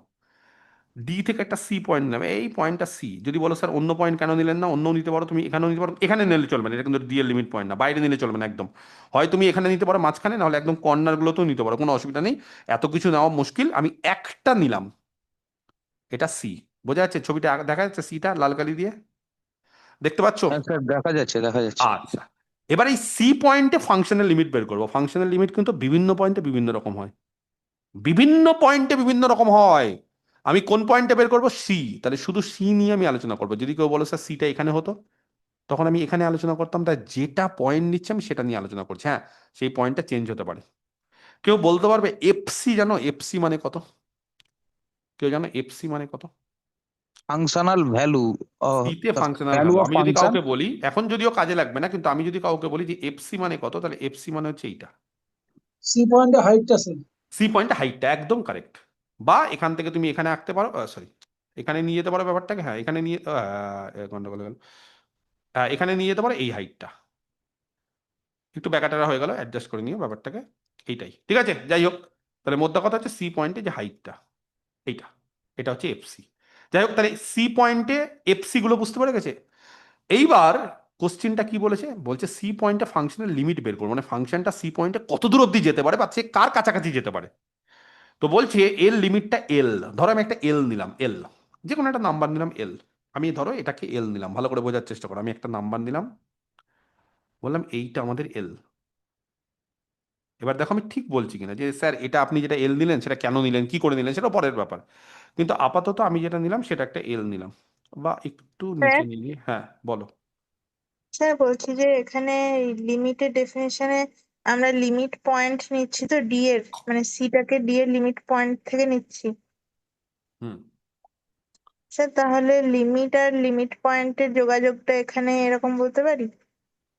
ডি থেকে একটা সি পয়েন্ট নেবে, এই পয়েন্টটা সি। যদি বলো স্যার অন্য পয়েন্ট কেন নিলেন না, অন্য নিতে পারো, তুমি এখানেও নিতে পারো, এখানে নিলে চলবে না, এটা কিন্তু ডি এর লিমিট পয়েন্ট না, বাইরে নিলে চলবে না একদম। হয় তুমি এখানে নিতে পারো মাঝখানে, নাহলে একদম কর্নারগুলোতেও নিতে পারো, কোনো অসুবিধা নেই। এত কিছু নেওয়া মুশকিল, আমি একটা নিলাম, এটা সি। বোঝা যাচ্ছে, ছবিটা দেখা যাচ্ছে সিটা লাল কালি দিয়ে, দেখতে পাচ্ছ? হ্যাঁ স্যার, দেখা যাচ্ছে দেখা যাচ্ছে। আচ্ছা, এবার এই সি পয়েন্টে ফাংশনের লিমিট বের করবো। ফাংশনের লিমিট কিন্তু বিভিন্ন পয়েন্টে বিভিন্ন রকম হয়, বিভিন্ন পয়েন্টে বিভিন্ন রকম হয়। আমি কোন পয়েন্টে বের করবো? সি। তাহলে শুধু সি নিয়ে আমি আলোচনা করবো। যদি কেউ বলো স্যার সিটা এখানে হতো, তখন আমি এখানে আলোচনা করতাম। তাই যেটা পয়েন্ট নিচ্ছে আমি সেটা নিয়ে আলোচনা করছি। হ্যাঁ, সেই পয়েন্টটা চেঞ্জ হতে পারে। কেউ বলতে পারবে এফসি জানো? এফসি মানে কত? কেউ জানো এফসি মানে কত? ফাংশনাল ভ্যালু, সিতে ফাংশনাল ভ্যালু ভ্যালু। অফ আমি যদি ফাংশন। কাউকে বলি, এখন যদিও কাজে লাগবে না, কিন্তু আমি যদি কাউকে বলি যে এফসি মানে কত, তাহলে এফসি মানে হচ্ছে এইটা। সি পয়েন্টে হাইটটা স্যার। সি পয়েন্ট হাইটটা একদম কারেক্ট। বা এখান থেকে তুমি এখানে আঁকতে পারো, সরি, এখানে নিয়ে যেতে পারো ব্যাপারটাকে। হ্যাঁ, এখানে নিয়ে গন্ডগোল হয়ে গেল। এখানে নিয়ে যেতে পারো এই হাইটটা। একটু ব্যাকাটারা হয়ে গেল, অ্যাডজাস্ট করে নিও ব্যাপারটাকে। এইটাই ঠিক আছে, যাই হোক। তাহলে মোদ্দা কথা হচ্ছে সি পয়েন্টে যে হাইটটা, এইটা, এটা হচ্ছে এফসি। যাই হোক, তাহলে সি পয়েন্টে এফসি গুলো বুঝতে পেরে গেছে। এইবার কোশ্চেনটা কি বলেছে? বলছে সি পয়েন্টে ফাংশনের লিমিট বের করবো, মানে ফাংশনটা সি পয়েন্টে কত দূর অব্দি যেতে পারে বা সে কার কাছাকাছি যেতে পারে। তো বলছে এর লিমিটটা এল। ধরো আমি একটা এল নিলাম, এল, যে কোনো একটা নাম্বার নিলাম এল। আমি ধরো এটাকে এল নিলাম, ভালো করে বোঝার চেষ্টা করো। আমি একটা নাম্বার নিলাম, বললাম এইটা আমাদের এল। এবার দেখো আমি ঠিক বলছি কিনা, যে স্যার এটা আপনি যেটা এল নিলেন সেটা কেন নিলেন, কি করে নিলেন, সেটা পরের ব্যাপার। কিন্তু আপাতত আমি যেটা নিলাম সেটা একটা এল নিলাম। বা একটু নিচে স্যার নিয়ে, হ্যাঁ বলো। স্যার বলছি যে এখানে লিমিটের ডেফিনেশনে আমরা লিমিট পয়েন্ট নিচ্ছি তো ডি এর, মানে সিটাকে ডি এর লিমিট পয়েন্ট থেকে নিচ্ছি। হুম। স্যার তাহলে লিমিট আর লিমিট পয়েন্টের যোগাযোগটা এখানে এরকম বলতে পারি?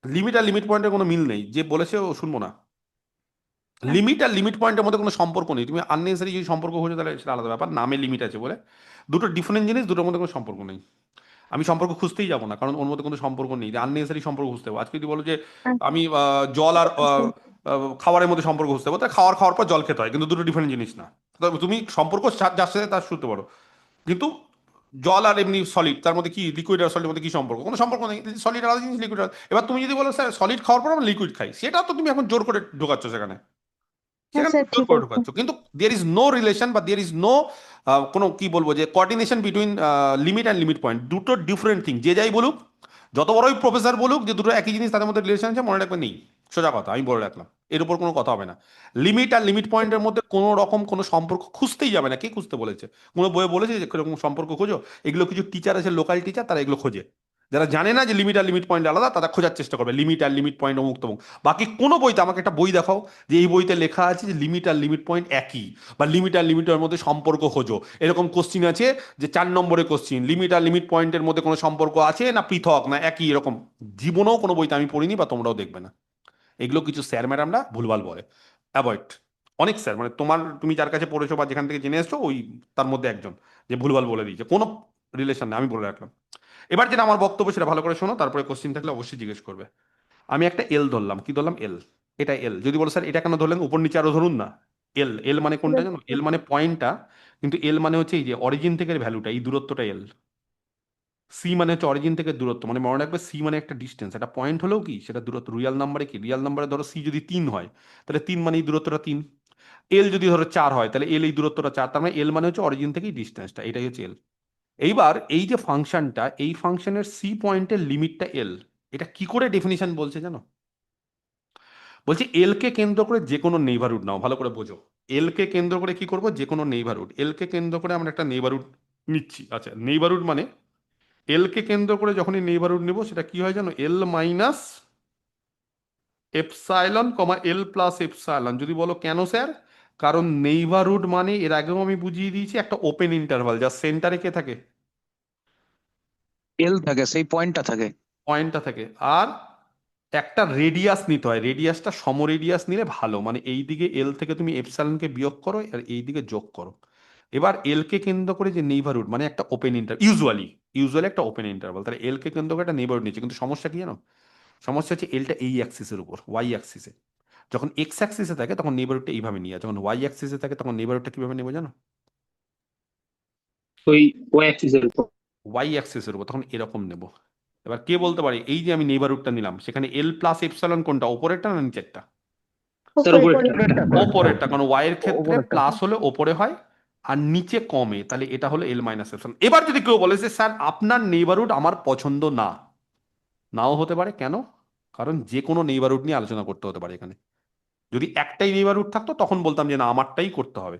লিমিট আর লিমিট পয়েন্টের কোনো মিল নেই, যে বলেছে ও শুনবো না। আচ্ছা লিমিট আর লিমিট পয়েন্টের মধ্যে কোনো সম্পর্ক নেই। তুমি আননেসারি যদি সম্পর্ক খোঁজো তাহলে সেটা আলাদা ব্যাপার, নামে লিমিট আছে বলে। দুটো ডিফারেন্ট জিনিস, দুটোর মধ্যে কোনো সম্পর্ক নেই। আমি সম্পর্ক খুঁজতেই যাবো না, কারণ ওর মধ্যে কোনো সম্পর্ক নেই। আননেসারি সম্পর্ক খুঁজতে হবে। আজকে যদি বলো যে আমি জল আর খাবারের মধ্যে সম্পর্ক খুঁজতে হবে, তাহলে খাওয়ার খাওয়ার পর জল খেতে হয়, কিন্তু দুটো ডিফারেন্ট জিনিস না। তবে তুমি সম্পর্ক যার সাথে তার শুনতে পারো, কিন্তু জল আর এমনি সলিড, তার মধ্যে কি লিকুইড আর সলিডের মধ্যে কি সম্পর্ক? কোনো সম্পর্ক নেই। সলিড আলাদা জিনিস, লিকুইড আলাদা। এবার তুমি যদি বলো স্যার সলিড খাওয়ার পর আমরা লিকুইড খাই, সেটা তো তুমি এখন জোর করে ঢোকাচ্ছ সেখানে, হ্যাঁ সেখানে স্যার তুমি জোর ঠিক করে আছে। ঢোকাচ্ছ। কিন্তু দেয়ার ইজ নো রিলেশন বা দেয়ার ইজ নো কোনো কি বলবো, যে coordination between limit and limit point. দুটো ডিফারেন্ট থিং। যে যাই বলুক, যত বড়ই প্রফেসর বলুক যে দুটো একই জিনিস, তাদের মধ্যে রিলেশন আছে, মনে রাখবে নেই। সোজা কথা, আমি বলে রাখলাম, এর উপর কোনো কথা হবে না। লিমিট আর লিমিট পয়েন্টের মধ্যে কোনো রকম কোনো সম্পর্ক খুঁজতেই যাবে না। কে খুঁজতে বলেছে? কোনো বইয়ে বলেছে যে এরকম সম্পর্ক খোঁজো? এগুলো কিছু টিচার আছে, লোকাল টিচার, তারা এগুলো খোঁজে। যারা জানে না যে লিমিট আর লিমিট পয়েন্ট আলাদা, তারা খোঁজার চেষ্টা করবে লিমিট আর লিমিট পয়েন্ট অমুক তমুক। বাকি কোনো বইতে, আমাকে একটা বই দেখাও যে এই বইতে লেখা আছে যে লিমিট আর লিমিট পয়েন্ট একই, বা লিমিট আর লিমিটের মধ্যে সম্পর্ক খোঁজো, এরকম কোশ্চিন আছে যে 4 নম্বরের কোশ্চিন, লিমিট আর লিমিট পয়েন্টের মধ্যে কোনো সম্পর্ক আছে না পৃথক না একই, এরকম জীবনেও কোনো বইতে আমি পড়িনি, বা তোমরাও দেখবে না। এগুলো কিছু স্যার ম্যাডামরা ভুলভাল বলে, অ্যাভয়েড। অনেক স্যার, মানে তুমি যার কাছে পড়েছো বা যেখান থেকে জেনে এসছো, ওই তার মধ্যে একজন যে ভুলভাল বলে দিয়েছে। কোনো রিলেশন নেই, আমি বলে রাখলাম। এবার যেটা আমার বক্তব্য সেটা ভালো করে শোনো, তারপরে কোশ্চিন থাকলে অবশ্যই জিজ্ঞেস করবে। আমি একটা এল ধরলাম, কি ধরলাম? এল। এটা এল। যদি বলো স্যার এটা কেন ধরলেন, উপর নিচে আরো ধরুন না। এল, এল মানে ঠিক কোনটা আছে জানো? স্যার। এল মানে পয়েন্টটা, কিন্তু এল মানে হচ্ছে এই যে অরিজিন থেকে ভ্যালুটা, এই দূরত্বটা এল। সি মানে হচ্ছে অরিজিন থেকে দূরত্ব, মানে মনে রাখবে সি মানে একটা ডিস্টেন্স, একটা পয়েন্ট হলেও কি সেটা দূরত্ব। রিয়াল নাম্বারে কি, রিয়াল নাম্বারে ধরো সি যদি 3 হয়, তাহলে 3 মানে এই দূরত্বটা 3। এল যদি ধরো 4 হয়, তাহলে এল এই দূরত্বটা 4। তার মানে এল মানে হচ্ছে অরিজিন থেকে ডিস্টেন্সটা, এটাই হচ্ছে এল। এইবার এই যে ফাংশনটা, এই ফাংশনের সি পয়েন্টের লিমিটটা এল। এটা কি করে ডেফিনিশন বলছে জানো? বলছি এল কে কেন্দ্র করে যে কোনো নেইবারহুড নাও, ভালো করে বোঝো। এল কে কেন্দ্র করে কি করব? যে কোনো নেইবারহুড। এল কে কেন্দ্র করে আমরা একটা নেইবারহুড নিচ্ছি। আচ্ছা, নেইবারহুড মানে এল কে কেন্দ্র করে যখনই নেইবারহুড নেব, সেটা কি হয় জানো? এল মাইনাস এপসাইলন কমা এল প্লাস এপসাইলন। যদি বলো কেন স্যার, কারণ নেইবারহুড মানে, এর আগেও আমি বুঝিয়ে দিয়েছি, একটা ওপেন ইন্টারভাল যার সেন্টারে কে থাকে? এল থাকে, সেই পয়েন্টটা থাকে। পয়েন্টটা থাকে। আর একটা রেডিয়াস নিতে হয়, রেডিয়াসটা সম রেডিয়াস নিলে ভালো, মানে এই দিকে এল থেকে তুমি এপসাইলনকে বিয়োগ করো আর এই দিকে যোগ করো। এবার এল কে কেন্দ্র করে যে নেইবারহুড, মানে একটা ওপেন ইউজুয়ালি ইউজুয়ালি একটা ওপেন ইন্টারভাল, তাহলে এল কে কেন্দ্র করে একটা নেইবারহুড নিচ্ছে। কিন্তু সমস্যা কি জানো? সমস্যা হচ্ছে এলটা এই অ্যাক্সিসের উপর, ওয়াই অ্যাক্সিসে। যখন এক্স অ্যাক্সিসে থাকে তখন নেইবারহুডটা এইভাবে নিয়ে, যখন ওয়াই অ্যাক্সিসে থাকে তখন নেইবারহুডটা কিভাবে নেবো জানো? ওই ওয়াই অ্যাক্সিসের উপর। ওয়াই অ্যাক্সিসের উপর, তখন এরকম নেব। এবার কে বলতে পারে এই যে আমি নেইবারহুডটা নিলাম, সেখানে এল প্লাস এপসাইলন কোনটা, উপরেরটা না নিচেরটা? স্যার উপরে উপরেরটা। ওপরেরটা, কারণ ওয়াই এর ক্ষেত্রে ওপরেরটা। প্লাস হলে ওপরে হয় আর নিচে কমে, তাহলে এটা হলো এল মাইনাস এপসাইলন। এবার যদি কেউ বলে যে স্যার আপনার নেইবারহুড আমার পছন্দ না, নাও হতে পারে। কেন? কারণ যে কোনো নেইবারহুড নিয়ে আলোচনা করতে হতে পারে এখানে। যদি একটাই নেইবারহুড থাকতো তখন বলতাম যে না আমারটাই করতে হবে।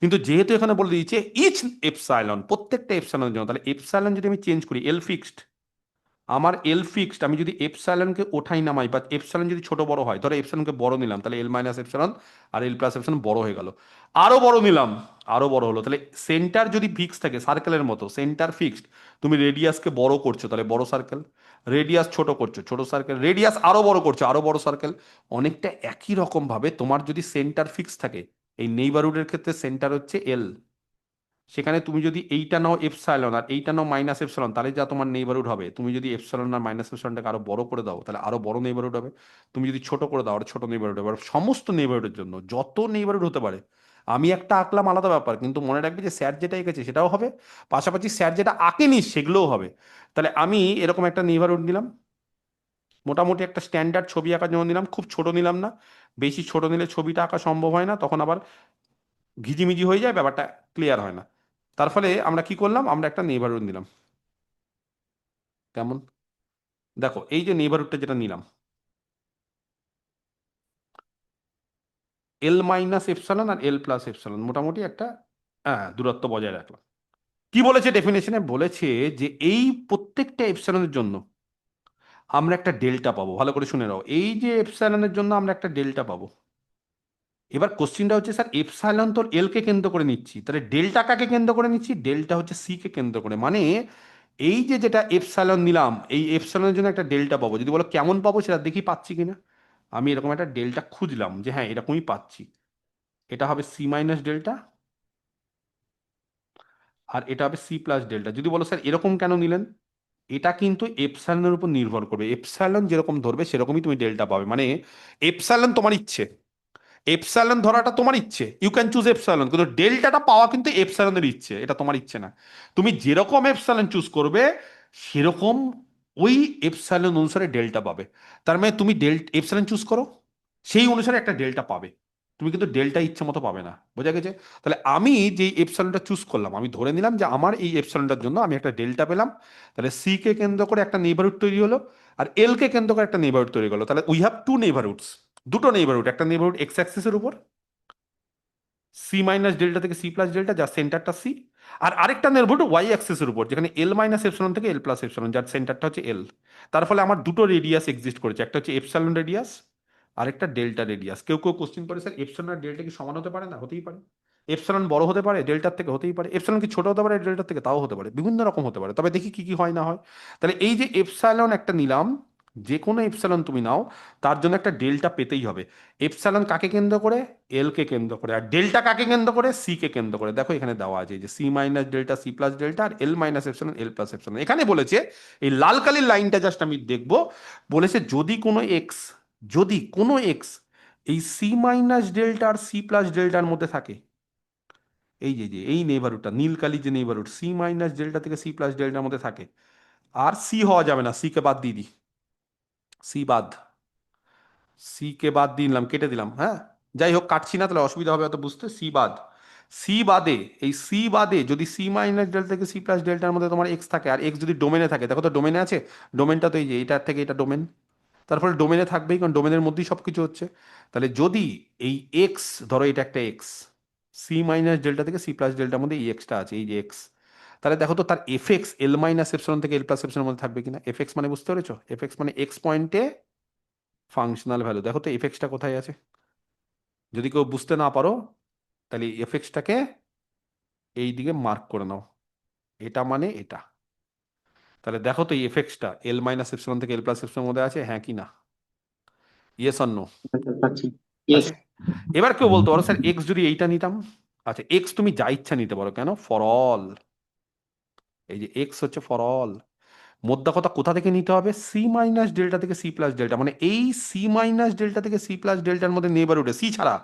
কিন্তু যেহেতু এখানে বলে দিয়েছে ইচ এপসাইলন, প্রত্যেকটা এপসাইলনের জন্য, তাহলে এপসাইলন যদি আমি চেঞ্জ করি এল ফিক্সড, আমার এল ফিক্সড, আমি যদি এপসাইলনকে ওঠাই নামাই বা এপসাইলন যদি ছোট বড় হয়, ধরো এপসাইলনকে বড় নিলাম তাহলে এল মাইনাস এপসাইলন আর এল প্লাস এপসাইলন বড় হয়ে গেল, আরো বড় নিলাম আরো বড় হলো, তাহলে সেন্টার যদি ফিক্স থাকে সার্কেলের মতো, সেন্টার ফিক্সড, তুমি রেডিয়াসকে বড় করছো তাহলে বড় সার্কেল, রেডিয়াস ছোট করছো ছোট সার্কেল, রেডিয়াস আরো বড় করছো আরো বড় সার্কেল। অনেকটা একই রকম ভাবে তোমার যদি সেন্টার ফিক্স থাকে, এই নেইবারহুডের ক্ষেত্রে সেন্টার হচ্ছে এল, সেখানে তুমি যদি এইটা নাও এপসাইলন আর এইটা নাও মাইনাস এপসাইলন, তাহলে যা তোমার নেইবারহুড হবে, তুমি যদি এপসাইলন আর মাইনাস এপসাইলনটাকে আরো বড় করে দাও তাহলে আরো বড় নেইবারহুড হবে, তুমি যদি ছোট করে দাও আরো ছোট নেইবারহুড হবে। আর সমস্ত নেইবারহুডের জন্য যত নেইবারহুড হতে পারে, আমি একটা আঁকলাম আলাদা ব্যাপার, কিন্তু মনে রাখবে যে স্যার যেটা এঁকেছে সেটাও হবে, পাশাপাশি স্যার যেটা আঁকেনি সেগুলোও হবে। তাহলে আমি এরকম একটা নেইবারহুড নিলাম, মোটামুটি একটা স্ট্যান্ডার্ড ছবি আঁকার জন্য নিলাম, খুব ছোট নিলাম না, বেশি ছোট নিলে ছবিটা আঁকা সম্ভব হয় না, তখন আবার ঘিজিমিজি হয়ে যায়, ব্যাপারটা ক্লিয়ার হয় না। তার ফলে আমরা কি করলাম, আমরা একটা নেইবারহুড নিলাম। কেমন? দেখো এই যে নেইবারহুডটা যেটা নিলাম, এল মাইনাস এপসালন আর এল প্লাস এপসালন, মোটামুটি একটা দূরত্ব বজায় রাখলাম। কি বলেছে ডেফিনেশনে? বলেছে যে এই প্রত্যেকটা এপসালনের জন্য আমরা একটা ডেল্টা পাবো। ভালো করে শুনে নাও, এই যে এপসালনের জন্য আমরা একটা ডেল্টা পাবো। এবার কোশ্চিনটা হচ্ছে স্যার এপসাইলন তো এল কে কেন্দ্র করে নিচ্ছি, তাহলে ডেল্টা কাকে কেন্দ্র করে নিচ্ছি? ডেল্টা হচ্ছে সি কে কেন্দ্র করে, মানে এই যে যেটা এপসাইলন নিলাম এই এপসাইলনের জন্য একটা ডেল্টা পাবো। যদি বলো কেমন পাবো সেটা দেখি পাচ্ছি কিনা, আমি এরকম একটা ডেল্টা খুঁজলাম যে হ্যাঁ এরকমই পাচ্ছি, এটা হবে সি মাইনাস ডেল্টা আর এটা হবে সি প্লাস ডেল্টা। যদি বলো স্যার এরকম কেন নিলেন, এটা কিন্তু এপসাইলনের উপর নির্ভর করবে, এপসাইলন যেরকম ধরবে সেরকমই তুমি ডেল্টা পাবে। মানে এপসাইলন তোমার ইচ্ছে, এপসাইলন ধরাটা তোমার ইচ্ছে, ইউ ক্যান চুজ এপসাইলন, কিন্তু ডেল্টাটা পাওয়া কিন্তু এপসাইলনের ইচ্ছে, এটা তোমার ইচ্ছে না। তুমি যেরকম এপসাইলন চুজ করবে সেরকম ওই এপসাইলন অনুসারে ডেল্টা পাবে। তার মানে তুমি এপসাইলন চুজ করো, সেই অনুসারে একটা ডেল্টা পাবে, তুমি কিন্তু ডেল্টা ইচ্ছে মতো পাবে না। বোঝা গেছে? তাহলে আমি যে এপসাইলনটা চুজ করলাম, আমি ধরে নিলাম যে আমার এই এপসাইলনটার জন্য আমি একটা ডেল্টা পেলাম, তাহলে সি কে কেন্দ্র করে একটা নেইবারহুড তৈরি হলো আর এল কে কেন্দ্র করে একটা নেইবারহুড তৈরি হলো। তাহলে উই হ্যাভ টু নেইবারহুডস, দুটো নেইবারহুড, একটা নেইবারহুড এক্স অ্যাক্সিসের উপর সি মাইনাস ডেল্টা থেকে সি প্লাস ডেল্টা যার সেন্টারটা সি, আর আরেকটা নেইবারহুড ওয়াই অ্যাক্সিসের উপর যেখানে এল মাইনাস এপসাইলন থেকে এল প্লাস এপসাইলন যার সেন্টারটা হচ্ছে এল। তার ফলে আমার দুটো রেডিয়াস এক্সিস্ট করেছে, একটা হচ্ছে এপসাইলন রেডিয়াস আরেকটা ডেল্টা রেডিয়াস। কেউ কেউ কোশ্চিন করে স্যার এপসাইলন আর ডেল্টা কি সমান হতে পারে না? হতেই পারে। এপসাইলন বড় হতে পারে ডেল্টার থেকে, হতেই পারে। এপসাইলন কি ছোট হতে পারে ডেল্টার থেকে? তাও হতে পারে, বিভিন্ন রকম হতে পারে। তবে দেখি কি কি হয় না হয়। তাহলে এই যে এপসাইলন একটা নিলাম, যে কোনো এপসাইলন তুমি নাও তার জন্য একটা ডেল্টা পেতেই হবে। এপসাইলন কাকে কেন্দ্র করে? এল কে কেন্দ্র করে। আর ডেল্টা কাকে কেন্দ্র করে? সি কে কেন্দ্র করে। দেখো এখানে দেওয়া আছে যে C minus delta C plus delta আর L minus epsilon L plus epsilon. এখানে বলেছে এই লাল কালির লাইনটা জাস্ট আমি দেখবো, বলেছে যদি কোনো এক্স, যদি কোনো এক্স এই সি মাইনাস ডেল্টা আর সি প্লাস ডেল্টার মধ্যে থাকে, এই যে যে এই নেইবারহুডটা নীল কালি যে নেইবারহুড সি মাইনাস ডেল্টা থেকে সি প্লাস ডেল্টার মধ্যে থাকে, আর সি হওয়া যাবে না, সি কে বাদ দিয়ে দিই, সি বাদ, সি কে বাদ দিয়ে দিলাম, কেটে দিলাম। হ্যাঁ যাই হোক, কাটছি না, তাহলে অসুবিধা হবে হয়তো বুঝতে। সি বাদ, সি বাদে, এই সি বাদে যদি সি মাইনাস ডেল্টা থেকে সি প্লাস ডেল্টার মধ্যে তোমার এক্স থাকে আর এক্স যদি ডোমেনে থাকে, দেখো তো ডোমেনে আছে, ডোমেনটা তো এই যে এটার থেকে এটা ডোমেন, তারপরে ডোমেনে থাকবেই কারণ ডোমেনের মধ্যেই সবকিছু হচ্ছে। তাহলে যদি এই এক্স, ধরো এটা একটা এক্স, সি মাইনাস ডেল্টা থেকে সি প্লাস ডেল্টার মধ্যে এই এক্সটা আছে, এই যে এক্স, তাহলে দেখো তো তার F X L minus epsilon থেকে এল প্লাস এপসিলনের মধ্যে থাকবে কিনা। এফ এক্স মানে বুঝতে পেরেছো? এফ এক্স মানে এক্স পয়েন্টে ফাংশনাল ভ্যালু। দেখো তো এফ এক্সটা কোথায় আছে, যদি কেউ বুঝতে না পারো তাহলে এফ এক্সটাকে এই দিকে মার্ক করে নাও, এটা মানে এটা। তাহলে দেখো তো এই এফ এক্সটা এল মাইনাস এপসিলন থেকে এল প্লাস এপসিলনের মধ্যে আছে, হ্যাঁ কি না? Yes or no? Yes. আছে। এবার কেউ বলতে পারো স্যার এক্স যদি এইটা নিতাম, আচ্ছা এক্স তুমি যা ইচ্ছা নিতে পারো, কেন? ফর অল, এই যে এক্স হচ্ছে ফর অল। মোদ্দা কথা কোথা থেকে নিতে হবে? সি মাইনাস ডেল্টা থেকে সি প্লাস ডেল্টা, মানে এই সি মাইনাস ডেল্টা থেকে সি প্লাস ডেল্টার মধ্যে নেইবারহুডে সি ছাড়া,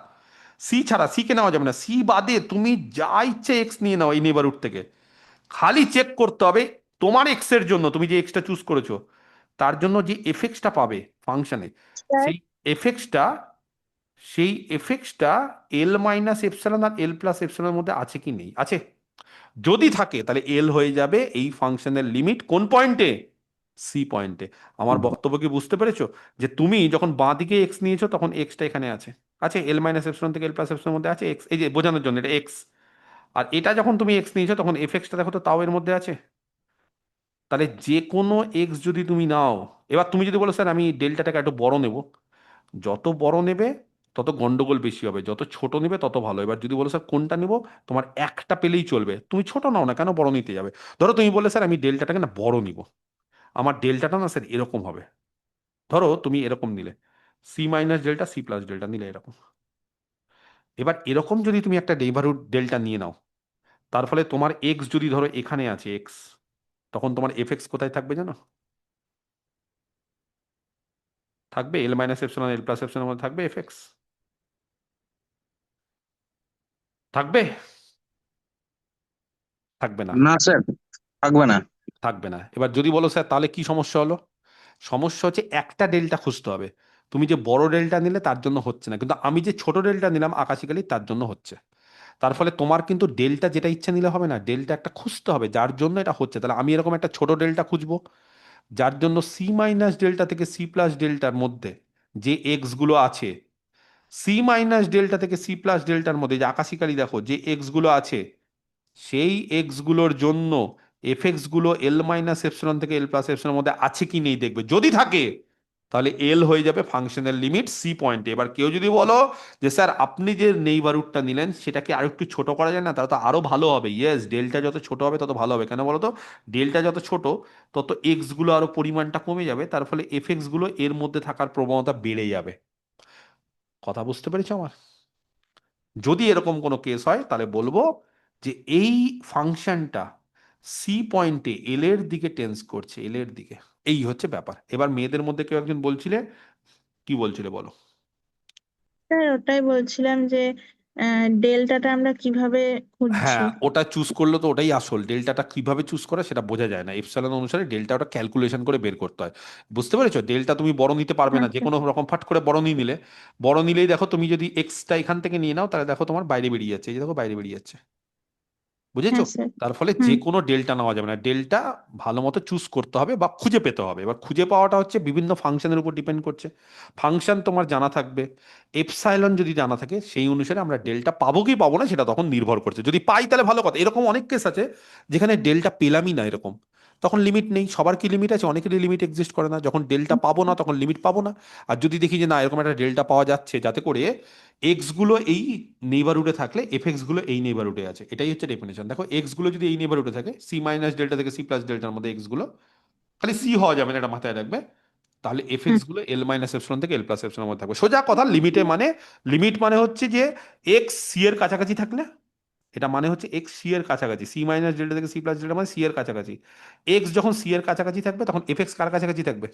সি ছাড়া, সি কে নেওয়া যাবে না, সি বাদে তুমি যা ইচ্ছে এক্স নিয়ে নাও এই নেইবারহুড থেকে। খালি চেক করতে হবে তোমার এক্স এর জন্য, তুমি যে এক্সটা চুজ করেছো তার জন্য যে এফেক্টসটা পাবে ফাংশনে, স্যার সেই এফেক্টসটা, সেই এফেক্টসটা এল মাইনাস এপসাইলন আর এল প্লাস এপসাইলনের মধ্যে আছে কি নেই? আছে। যদি থাকে তাহলে এল হয়ে যাবে এই ফাংশনের লিমিট কোন পয়েন্টে? সি পয়েন্টে। আমার বক্তব্য কি বুঝতে পেরেছো? যে তুমি যখন বাঁ দিকে এক্স নিয়েছো তখন এক্সটা এখানে আছে, আছে এল মাইনাস এপসিলন থেকে এল প্লাস এপসিলনের মধ্যে আছে এক্স, এই যে বোঝানোর জন্য এটা এক্স, আর এটা যখন তুমি এক্স নিয়েছো তখন এফ এক্সটা দেখো তো তাও এর মধ্যে আছে। তাহলে যে কোনো এক্স যদি তুমি নাও, এবার তুমি যদি বলো স্যার আমি ডেল্টাটাকে একটু বড় নেব, যত বড় নেবে তত গন্ডগোল বেশি হবে, যত ছোট নেবে তত ভালো। এবার যদি বলো স্যার কোনটা নেব, তোমার একটা পেলেই চলবে, তুমি ছোট নাও না কেন, বড় নিতে যাবে। ধরো তুমি বললে স্যার আমি ডেল্টাটাকে না বড় নিব, আমার ডেল্টাটা না স্যার এরকম হবে, ধরো তুমি এরকম নিলে c minus delta C plus delta নিলে এরকম। এবার এরকম যদি তুমি একটা নেইবারহুড ডেল্টা নিয়ে নাও, তার ফলে তোমার এক্স যদি ধরো এখানে আছে এক্স, তখন তোমার এফ এক্স কোথায় থাকবে জানো? থাকবে এল মাইনাস এপসিলন এল প্লাস এপসিলনের মধ্যে থাকবে এফ এক্স, থাকবে? থাকবে না। না স্যার, থাকবে না। থাকবে না। এবার যদি বলো স্যার তাহলে কি সমস্যা হলো, সমস্যা হচ্ছে একটা ডেল্টা খুঁজতে হবে। তুমি যে বড় ডেল্টা নিলে তার জন্য হচ্ছে না, কিন্তু আমি যে ছোট ডেল্টা নিলাম আকাশিকালি তার জন্য হচ্ছে। তার ফলে তোমার কিন্তু ডেল্টা যেটা ইচ্ছা নিলে হবে না, ডেল্টা একটা খুঁজতে হবে যার জন্য এটা হচ্ছে। তাহলে আমি এরকম একটা ছোট ডেল্টা খুঁজবো যার জন্য সি মাইনাস ডেল্টা থেকে সি প্লাস ডেল্টার মধ্যে যে এক্স গুলো আছে, সি মাইনাস ডেল্টা থেকে সি প্লাস ডেল্টার মধ্যে যে আকাশিকালি দেখো যে এক্স গুলো আছে, সেই এক্স গুলোর জন্য এফ এক্স গুলো এল মাইনাস এপসিলন থেকে এল প্লাস এপসিলনের মধ্যে আছে কি নেই দেখবে, যদি থাকে তাহলে এল হয়ে যাবে ফাংশনের লিমিট সি পয়েন্টে। এবার কেউ যদি বলো যে স্যার আপনি যে নেইবারহুডটা নিলেন সেটাকে আরো একটু ছোট করা যায় না, তাহলে তো আরো ভালো হবে। ইয়েস, ডেল্টা যত ছোট হবে তত ভালো হবে। কেন বলো তো, ডেল্টা যত ছোট তত এক্স গুলো আরো পরিমাণটা কমে যাবে, তার ফলে এফ এক্স গুলো এর মধ্যে থাকার প্রবণতা বেড়ে যাবে। কথা বুঝতে পেরেছো আমার? যদি এরকম কোনো কেস হয় তাহলে বলবো যে এই ফাংশনটা সি পয়েন্টে এল এর দিকে টেন্স করছে, এল এর দিকে। এই হচ্ছে ব্যাপার। এবার মেয়েদের মধ্যে কেউ একজন বলছিলে, কি বলছিলে বলো? স্যার ওটাই বলছিলাম যে ডেল্টাটা আমরা কিভাবে খুঁজছি। হ্যাঁ, ওটা চুজ করলো তো ওটাই আসল। ডেল্টাটা কিভাবে চুজ করে সেটা বোঝা যায় না, এপসাইলন অনুসারে ডেল্টা ওটা ক্যালকুলেশন করে বের করতে হয়। বুঝতে পেরেছো? ডেল্টা তুমি বড় নিতে পারবে না, যে আচ্ছা। কোনো রকম ফাট করে বড় নিয়ে নিলে, বড় নিলেই দেখো তুমি যদি এক্সটা এখান থেকে নিয়ে নাও তাহলে দেখো তোমার বাইরে বেরিয়ে যাচ্ছে, এই যে দেখো বাইরে বেরিয়ে যাচ্ছে। বুঝেছো? হ্যাঁ স্যার। তার ফলে যে হুম। কোনো ডেল্টা নেওয়া যাবে না, ডেল্টা ভালো মতো চুজ করতে হবে বা খুঁজে পেতে হবে। এবার খুঁজে পাওয়াটা হচ্ছে বিভিন্ন ফাংশনের উপর ডিপেন্ড করছে। ফাংশন তোমার জানা থাকবে, এপসাইলন যদি জানা থাকে সেই অনুসারে আমরা ডেল্টা পাবো কি পাবো না সেটা তখন নির্ভর করছে। যদি পাই তাহলে ভালো কথা। এরকম অনেক কেস আছে যেখানে ডেল্টা পেলামই না, এরকম তখন লিমিট নেই। সবার কি লিমিট আছে? অনেকেরই লিমিট এক্সিস্ট করে না। যখন ডেল্টা পাবো না তখন লিমিট পাবো না। আর যদি দেখি যে না এরকম একটা ডেল্টা পাওয়া যাচ্ছে যাতে করে এক্স গুলো এই নেইবারহুডে থাকলে এফ এক্স গুলো এই নেইবারহুডে আছে, এটাই হচ্ছে ডেফিনেশন। দেখো এক্স গুলো যদি এই নেইবারহুডে থাকে, সি মাইনাস ডেল্টা থেকে সি প্লাস ডেল্টার মধ্যে এক্স গুলো, খালি সি হওয়া যাবে না, এটা মাথায় রাখবে। তাহলে এফ হুম। এক্স গুলো এল মাইনাস এপসিলন থেকে এল প্লাস এপসিলনের মধ্যে থাকবে। সোজা কথা, লিমিটে মানে, লিমিট মানে হচ্ছে যে এক্স সি এর কাছাকাছি থাকলে, এটা মানে হচ্ছে এক্স সি এর কাছাকাছি, সি মাইনাস ডেল্টা থেকে সি প্লাস ডেল্টা মানে সি এর কাছাকাছি। এক্স যখন সি এর কাছাকাছি থাকবে তখন এফ এক্স কার কাছাকাছি থাকবে?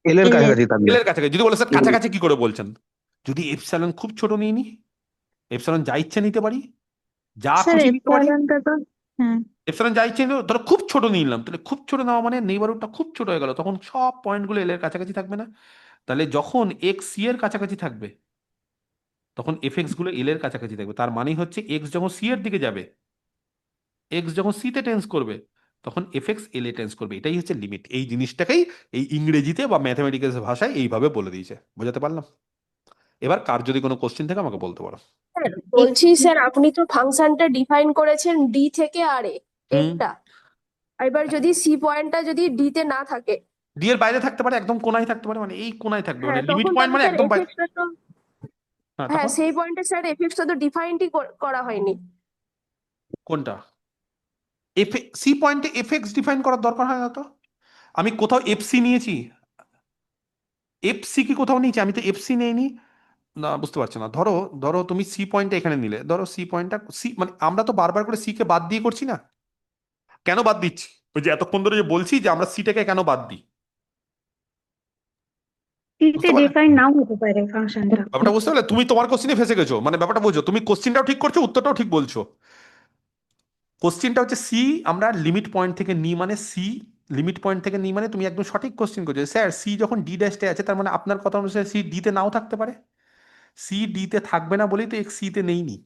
এল এর এল এর। কাছাকাছি থাকবে। এল এর কাছাকাছি। যদি বলে স্যার কাছাকাছি কি করে বলছেন, যদি এপসাইলন খুব ছোট নিয়ে নি, এপসাইলন যা ইচ্ছে নিতে পারি, যা স্যার খুশি নিতে পারি, এপসাইলনটা তো। হ্যাঁ। এপসাইলন যা ইচ্ছে নিতে, ধরো খুব ছোট নিয়ে নিলাম, তাহলে খুব ছোট নেওয়া মানে নেইবারহুডটা খুব ছোট হয়ে গেল, তখন সব পয়েন্টগুলো এল এর কাছাকাছি থাকবে না। তাহলে যখন এক্স সি এর কাছাকাছি থাকবে তখন এফ এক্স গুলো এল এর কাছাকাছি থাকবে। তার মানে হচ্ছে এক্স যখন সি এর দিকে যাবে, এক্স যখন সি তে টেন্স করবে তখন এফ এক্স এল এ টেন্স করবে। এটাই হচ্ছে লিমিট। এই জিনিসটাকেই এই ইংরেজিতে বা ম্যাথমেটিক্যাল ভাষায় এইভাবে বলে দিয়েছে। বোঝাতে পারলাম? এবার কার যদি কোনো কোশ্চেন থাকে আমাকে বলতে পারো। স্যার বলছি, স্যার আপনি তো ফাংশনটা ডিফাইন করেছেন ডি থেকে আর এ হুম। একটা, এবার যদি সি পয়েন্টটা যদি ডি তে না থাকে, ডি এর বাইরে থাকতে পারে, একদম কোনায় থাকতে পারে, মানে এই কোনায় থাকবে, মানে হ্যাঁ লিমিট তখন পয়েন্ট তাহলে মানে স্যার একদম বাইরে। এফএক্সটা তো, হ্যাঁ, হ্যাঁ তখন সেই পয়েন্টে স্যার এফএক্সটা তো ডিফাইনই করা হয়নি। কোনটা? এফ সি পয়েন্টে এফ এক্স ডিফাইন করার দরকার হয় না তো। আমি কোথাও এফ সি নিয়েছি? এফ সি কি কোথাও নিয়েছি? আমি তো এফ সি নেইনি। না, বুঝতে পারছো না। ধরো, ধরো তুমি সি পয়েন্টটা এখানে নিলে, ধরো সি পয়েন্টটা সি, মানে আমরা তো বারবার করে সি কে বাদ দিয়ে করছি না। কেন বাদ দিচ্ছি? ওই যে এতক্ষণ ধরে যে বলছি যে আমরা সিটাকে কেন বাদ দিই, সিতে বুঝতে পারলে ডিফাইন নাও হতে পারে ফাংশনটা। ব্যাপারটা? বুঝতে পারলে? তুমি তোমার কোশ্চিনে ফেসে গেছো, মানে ব্যাপারটা বুঝো। তুমি কোশ্চিনটাও ঠিক করছো, উত্তরটাও ঠিক বলছো। কোশ্চিনটা হচ্ছে সি আমরা লিমিট পয়েন্ট থেকে নিই, মানে সি লিমিট পয়েন্ট থেকে নিই, মানে তুমি একদম সঠিক কোশ্চিন করছো স্যার। সি যখন ডি ড্যাশে আছে তার মানে আপনার কথা অনুসারে সি ডিতে নাও থাকতে পারে। সি ডিতে থাকবে না বলেই তো এক্স সিতে নেইনি।